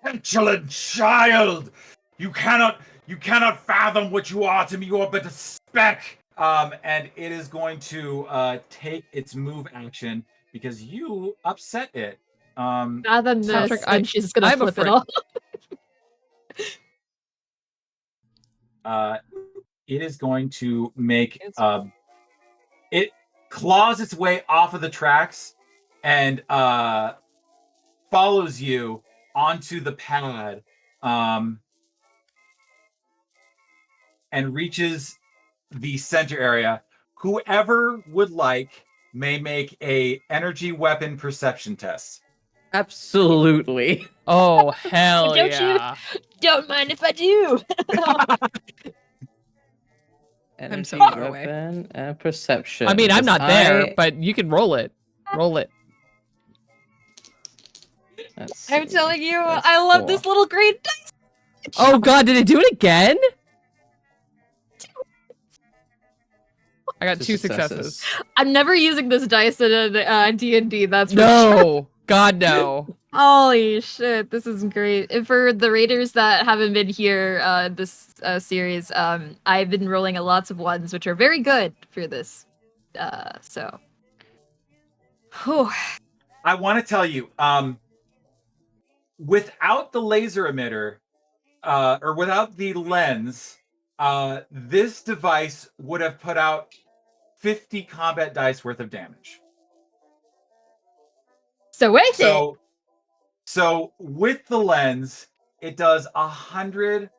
Petulant child! You cannot fathom what you are to me. You are but a speck. And it is going to take its move action because you upset it.
Fathom this,
Patrick,
and she's gonna
I'm
flip it
afraid-
off.
It is going to make it claws its way off of the tracks and follows you onto the pad, and reaches the center area. Whoever would like may make a energy weapon perception test.
Absolutely.
Oh, hell
Don't you-
yeah.
Don't mind if I do.
Energy
so far away.
weapon and perception.
I mean, I'm
because
not there,
I-
but you can roll it. Roll it.
let's
I'm
see,
telling you,
that's
I love
4.
this little green dice.
Oh god, did it do it again? I got 2 successes.
I'm never using this dice in a D&D, that's for sure.
No. God, no.
Holy shit, this is great. And for the raiders that haven't been here this series, I've been rolling lots of ones, which are very good for this. So. Whew.
I want to tell you, without the laser emitter, or without the lens, this device would have put out 50 combat dice worth of damage.
So with it.
So with the lens, it does 100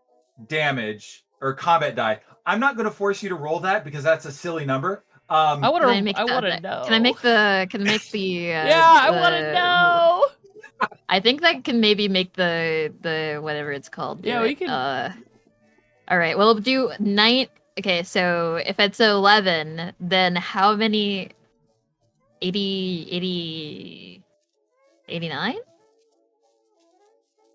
damage or combat die. I'm not going to force you to roll that because that's a silly number.
I want
Can I make
to
that-
know.
Can I make the
Yeah, I want to know.
I think that can maybe make the whatever it's called. do
Yeah, we
it.
can-
All right, we'll do 9. Okay, so if it's 11, then how many? 89?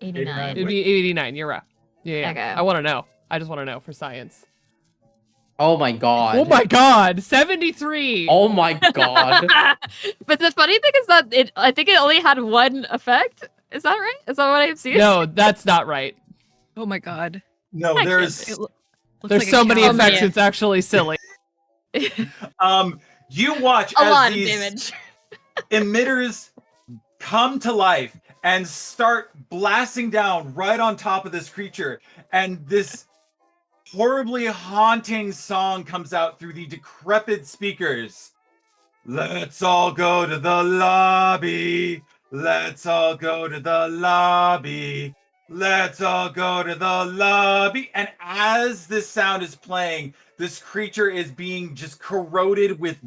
89.
It'd be 89. You're right. Yeah.
Okay.
I want to know. I just want to know for science.
Oh my god.
Oh my god, 73.
Oh my god.
But the funny thing is that I think it only had one effect. Is that right? Is that what I've seen?
No, that's not right.
Oh my god.
No,
I
there's
Looks
There's
like a
so many
cow.
effects.
many.
It's actually silly.
you watch
A
as
lot of
these
damage.
emitters come to life and start blasting down right on top of this creature, and this horribly haunting song comes out through the decrepit speakers. Let's all go to the lobby. Let's all go to the lobby. Let's all go to the lobby. And as this sound is playing, this creature is being just corroded with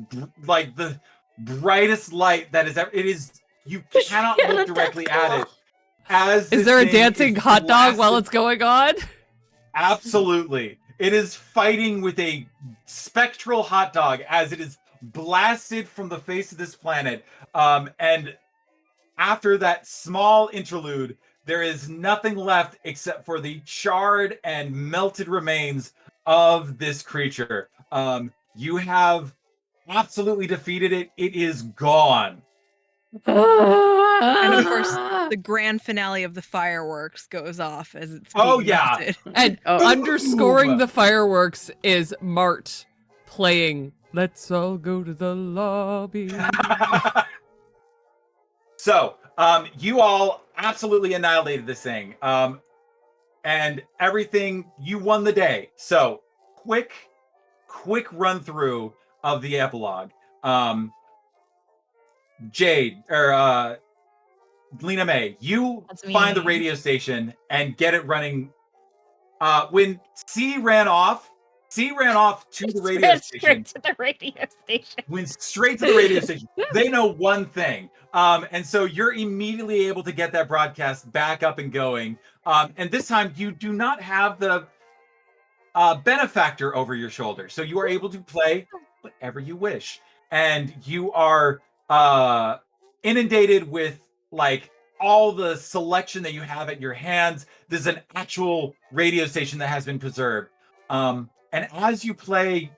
like the brightest light that is ever. It is. You cannot look directly at it. As
Is
this
there a
thing
dancing
is
hot dog while
blasted-
it's going on?
Absolutely. It is fighting with a spectral hot dog as it is blasted from the face of this planet. And after that small interlude, there is nothing left except for the charred and melted remains of this creature. You have absolutely defeated it. It is gone.
And of course, the grand finale of the fireworks goes off as it's
Oh,
being
yeah.
melted.
And
Oh.
underscoring the fireworks is Mart playing Let's All Go to the Lobby.
So, you all absolutely annihilated this thing. And everything, you won the day. So, quick run through of the epilogue. Jade, or Lena May, you
That's
find the
me.
radio station and get it running. When C ran off to the radio station.
Straight to the radio station.
Went straight to the radio station. They know one thing. And so you're immediately able to get that broadcast back up and going. And this time you do not have the benefactor over your shoulder. So you are able to play whatever you wish. And you are inundated with like all the selection that you have at your hands. This is an actual radio station that has been preserved. And as you play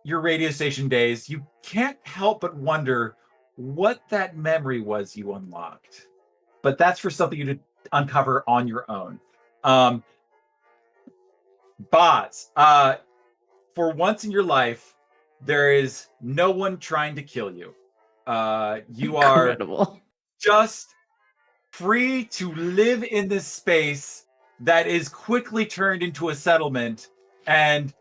your radio station days, you can't help but wonder what that memory was you unlocked. But that's for something you to uncover on your own. Boz, for once in your life, there is no one trying to kill you. You are
Incredible.
just free to live in this space that is quickly turned into a settlement, and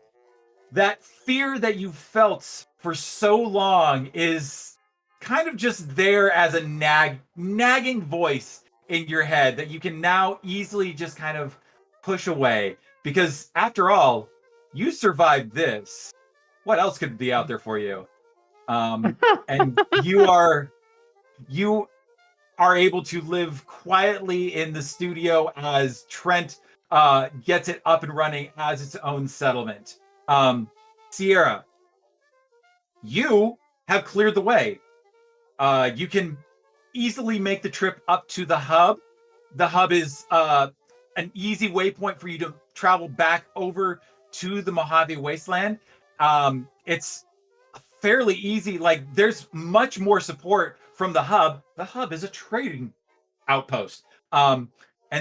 that fear that you felt for so long is kind of just there as a nagging voice in your head that you can now easily just kind of push away. Because after all, you survived this. What else could be out there for you? And you are able to live quietly in the studio as Trent gets it up and running as its own settlement. Sierra, you have cleared the way. You can easily make the trip up to the hub. The hub is an easy waypoint for you to travel back over to the Mojave Wasteland. It's fairly easy. Like, there's much more support from the hub. The hub is a trading outpost. And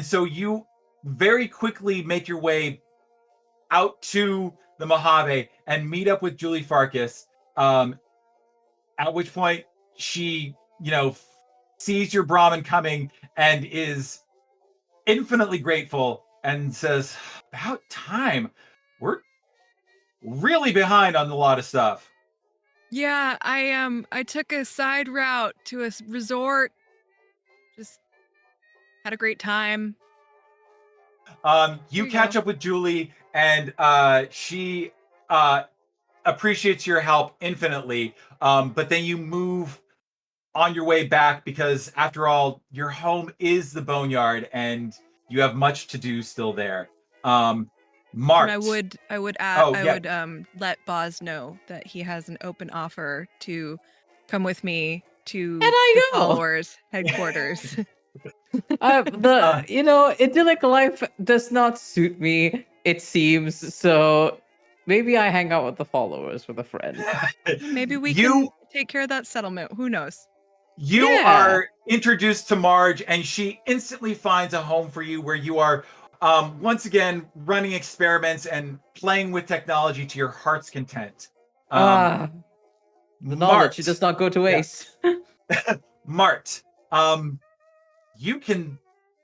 so you very quickly make your way out to the Mojave and meet up with Julie Farkas. At which point she, sees your Brahmin coming and is infinitely grateful and says, about time. We're really behind on a lot of stuff.
Yeah, I took a side route to a resort. Just had a great time.
You
you
catch
go.
up with Julie, and she appreciates your help infinitely. But then you move on your way back because, after all, your home is the boneyard, and you have much to do still there. Mart.
And I would let Boz know that he has an open offer to come with me to
I
the
go.
followers headquarters.
Idyllic life does not suit me, it seems. So maybe I hang out with the followers with a friend.
Maybe we
you
can take care of that settlement. Who knows?
you
Yeah.
are introduced to Marge, and she instantly finds a home for you where you are once again running experiments and playing with technology to your heart's content.
The knowledge does not go to
Yeah.
waste.
Mart, you can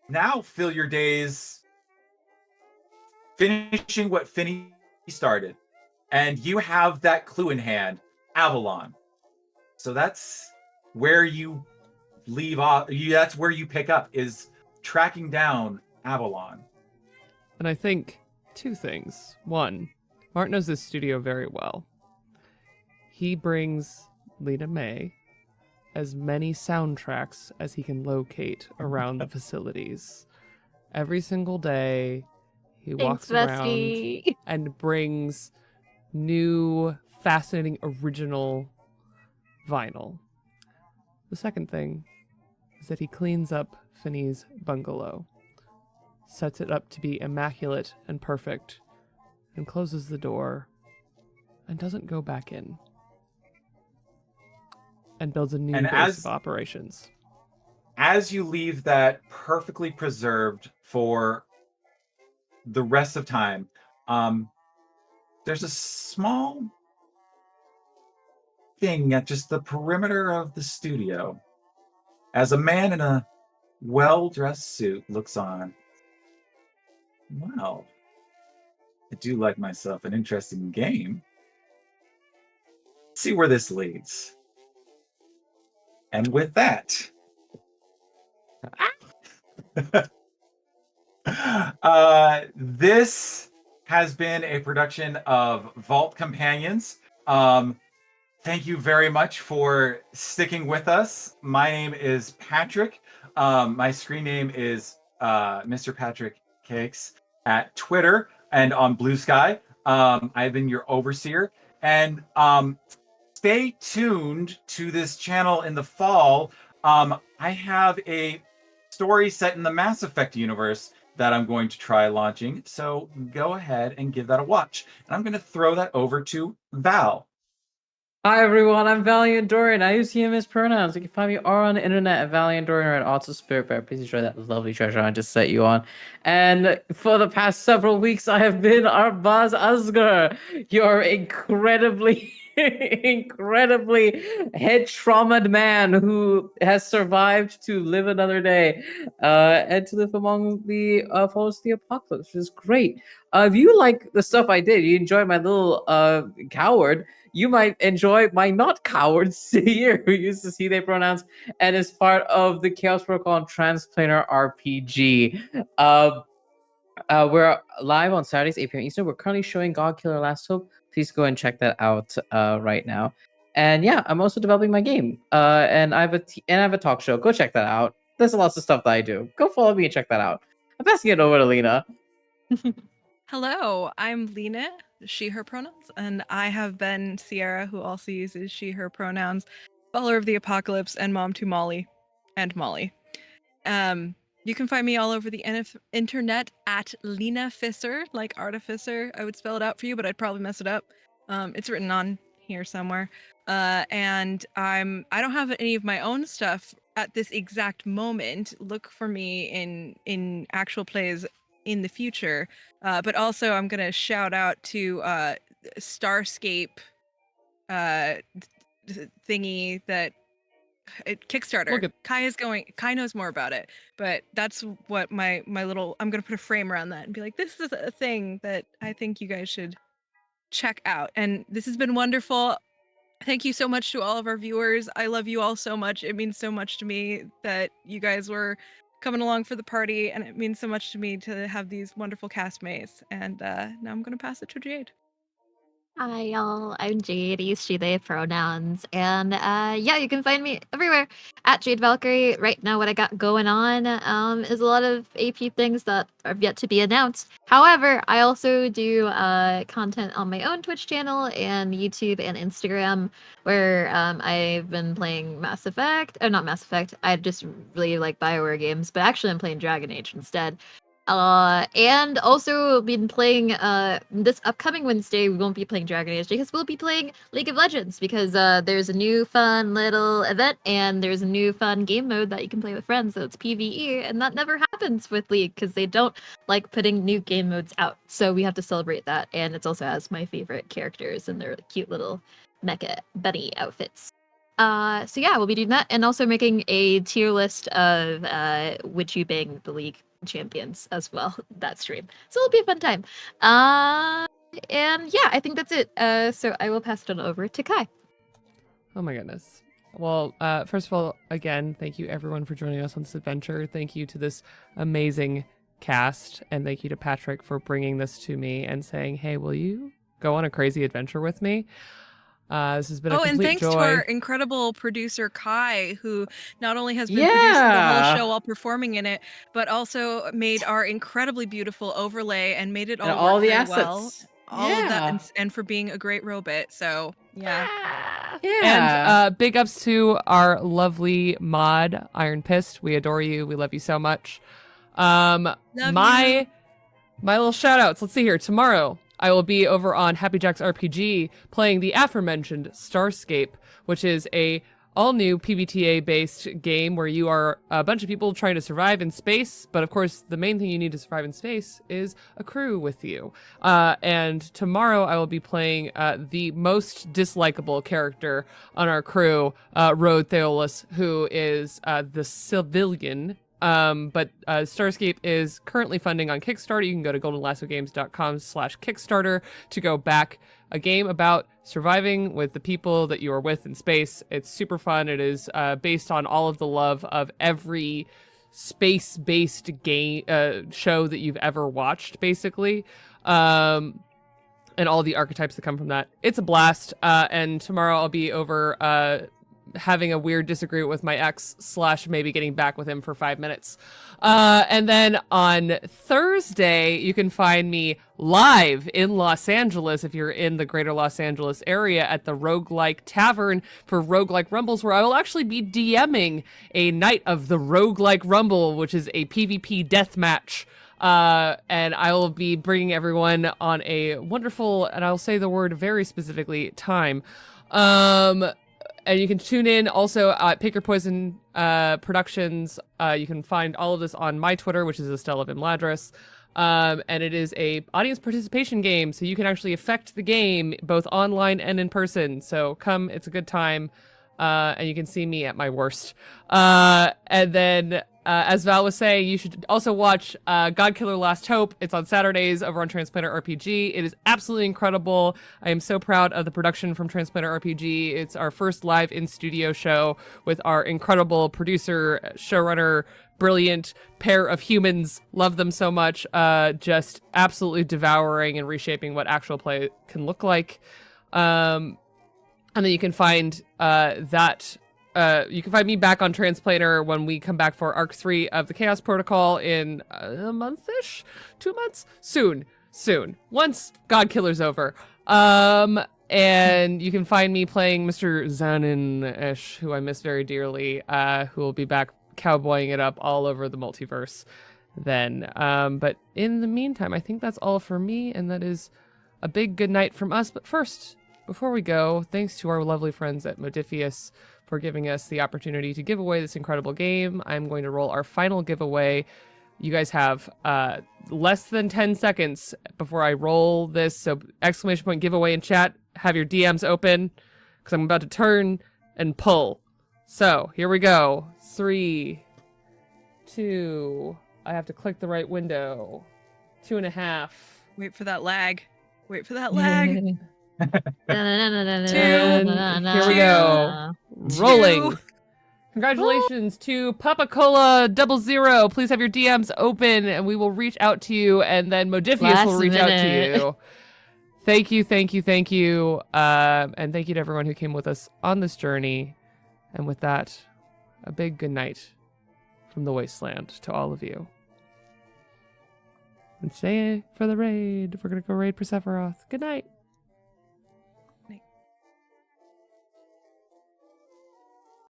now fill your days finishing what Finney started, and you have that clue in hand, Avalon. So that's where you leave off. That's where you pick up, is tracking down Avalon.
And I think two things. One, Mart knows this studio very well. He brings Lena May as many soundtracks as he can locate around the facilities. Every single day, he
Thanks,
walks around
bestie.
and brings new, fascinating, original vinyl. The second thing is that he cleans up Finney's bungalow, sets it up to be immaculate and perfect, and closes the door and doesn't go back in. And builds a new base of operations.
As you leave that perfectly preserved for the rest of time, there's a small thing at just the perimeter of the studio as a man in a well-dressed suit looks on. Wow, I do like myself an interesting game. Let's see where this leads. And with that, this has been a production of Vault Companions. Thank you very much for sticking with us. My name is Patrick. My screen name is Mr. Patrick Cakes at Twitter and on Blue Sky. I've been your overseer. And stay tuned to this channel in the fall. I have a story set in the Mass Effect universe that I'm going to try launching. So go ahead and give that a watch. And I'm going to throw that over to Val.
Hi everyone, I'm Valiant Dorian. I use he him as pronouns. You can find me all on the internet at Valiant Dorian or at also Spirit Bear. Please enjoy that lovely treasure I just set you on. And for the past several weeks, I have been Arbaaz Asgar, your incredibly incredibly head traumatized man who has survived to live another day and to live among the followers of the apocalypse, which is great. If you like the stuff I did, you enjoy my little coward, you might enjoy my not coward Seer, who uses he, they pronouns and is part of the Chaos Protocol and Transplanar RPG. We're live on Saturdays, 8 p.m. Eastern. We're currently showing God Killer Last Hope. Please go and check that out right now. And yeah, I'm also developing my game. And I have a talk show. Go check that out. There's lots of stuff that I do. Go follow me and check that out. I'm passing it over to Lena.
Hello, I'm Lena, she, her pronouns, and I have been Sierra, who also uses she, her pronouns, follower of the apocalypse, and mom to Molly and Molly. You can find me all over the internet at Lena Fisser, like artificer. I would spell it out for you, but I'd probably mess it up. It's written on here somewhere. And I don't have any of my own stuff at this exact moment. Look for me in actual plays in the future. But also I'm gonna shout out to Starscape thingy that Kickstarter. Kai knows more about it, but that's what my little, I'm gonna put a frame around that and be like, this is a thing that I think you guys should check out. And this has been wonderful. Thank you so much to all of our viewers. I love you all so much. It means so much to me that you guys were coming along for the party, and it means so much to me to have these wonderful castmates. And now I'm gonna pass it to Jade.
Hi, y'all. I'm Jade. I use she, they pronouns. And yeah, you can find me everywhere at Jade Valkyrie. Right now, what I got going on is a lot of AP things that are yet to be announced. However, I also do content on my own Twitch channel and YouTube and Instagram where I've been playing Mass Effect. Or not Mass Effect. I just really like BioWare games, but actually I'm playing Dragon Age instead. And also been playing this upcoming Wednesday we won't be playing Dragon Age because we'll be playing League of Legends because there's a new fun little event and there's a new fun game mode that you can play with friends, so it's PvE, and that never happens with League because they don't like putting new game modes out. So we have to celebrate that, and it also has my favorite characters and their cute little mecha bunny outfits. So yeah, we'll be doing that and also making a tier list of would you bang the League champions as well that stream, so it'll be a fun time. And yeah, I think that's it. So I will pass it on over to Kai.
Oh my goodness. Well, first of all, again, thank you everyone for joining us on this adventure. Thank you to this amazing cast, and thank you to Patrick for bringing this to me and saying, hey, will you go on a crazy adventure with me? This has been a complete
and thanks
joy.
to our incredible producer Kai, who not only has been producing the whole show while performing in it, but also made our incredibly beautiful overlay and made it all work
the
very
assets.
well. All of that, and for being a great robot. So yeah.
And big ups to our lovely mod, Iron Pist. We adore you. We love you so much. My little shout outs. Let's see here. Tomorrow, I will be over on Happy Jack's RPG playing the aforementioned Starscape, which is a all-new PBTA-based game where you are a bunch of people trying to survive in space, but of course, the main thing you need to survive in space is a crew with you. And tomorrow, I will be playing the most dislikable character on our crew, Rode Theolus, who is the civilian. But Starscape is currently funding on Kickstarter. You can go to goldenlassogames.com/Kickstarter to go back a game about surviving with the people that you are with in space. It's super fun. It is based on all of the love of every space-based game show that you've ever watched, basically. And all the archetypes that come from that. It's a blast. And tomorrow I'll be over having a weird disagreement with my ex / maybe getting back with him for 5 minutes. And then on Thursday, you can find me live in Los Angeles if you're in the greater Los Angeles area at the Roguelike Tavern for Roguelike Rumbles, where I will actually be DMing a night of the Roguelike Rumble, which is a PvP deathmatch. And I will be bringing everyone on a wonderful, and I'll say the word very specifically, time. And you can tune in also at Pick Your Poison Productions. You can find all of this on my Twitter, which is estelofimladris. And it is a audience participation game, so you can actually affect the game both online and in person. So come, it's a good time, and you can see me at my worst. And then, as Val was saying, you should also watch Godkiller Last Hope. It's on Saturdays over on Transplanter RPG. It is absolutely incredible. I am so proud of the production from Transplanter RPG. It's our first live in-studio show with our incredible producer, showrunner, brilliant pair of humans. Love them so much. Just absolutely devouring and reshaping what actual play can look like. And then you can find you can find me back on Transplanter when we come back for Arc 3 of the Chaos Protocol in a month-ish? 2 months? Soon. Once Godkiller's over. And you can find me playing Mr. Zanin-ish, who I miss very dearly, who will be back cowboying it up all over the multiverse then. But in the meantime, I think that's all for me, and that is a big good night from us. But first, before we go, thanks to our lovely friends at Modiphus for giving us the opportunity to give away this incredible game. I'm going to roll our final giveaway. You guys have less than 10 seconds before I roll this, so exclamation point giveaway in chat. Have your DMs open, because I'm about to turn and pull. So, here we go. 3, 2, I have to click the right window. 2.5.
Wait for that lag. Here
we go. Rolling. Congratulations to Papa Cola 00. Please have your DMs open and we will reach out to you, and then Modiphus will reach out to you. Thank you. And thank you to everyone who came with us on this journey. And with that, a big good night from the wasteland to all of you. And stay for the raid. We're going to go raid Persephoroth. Good night.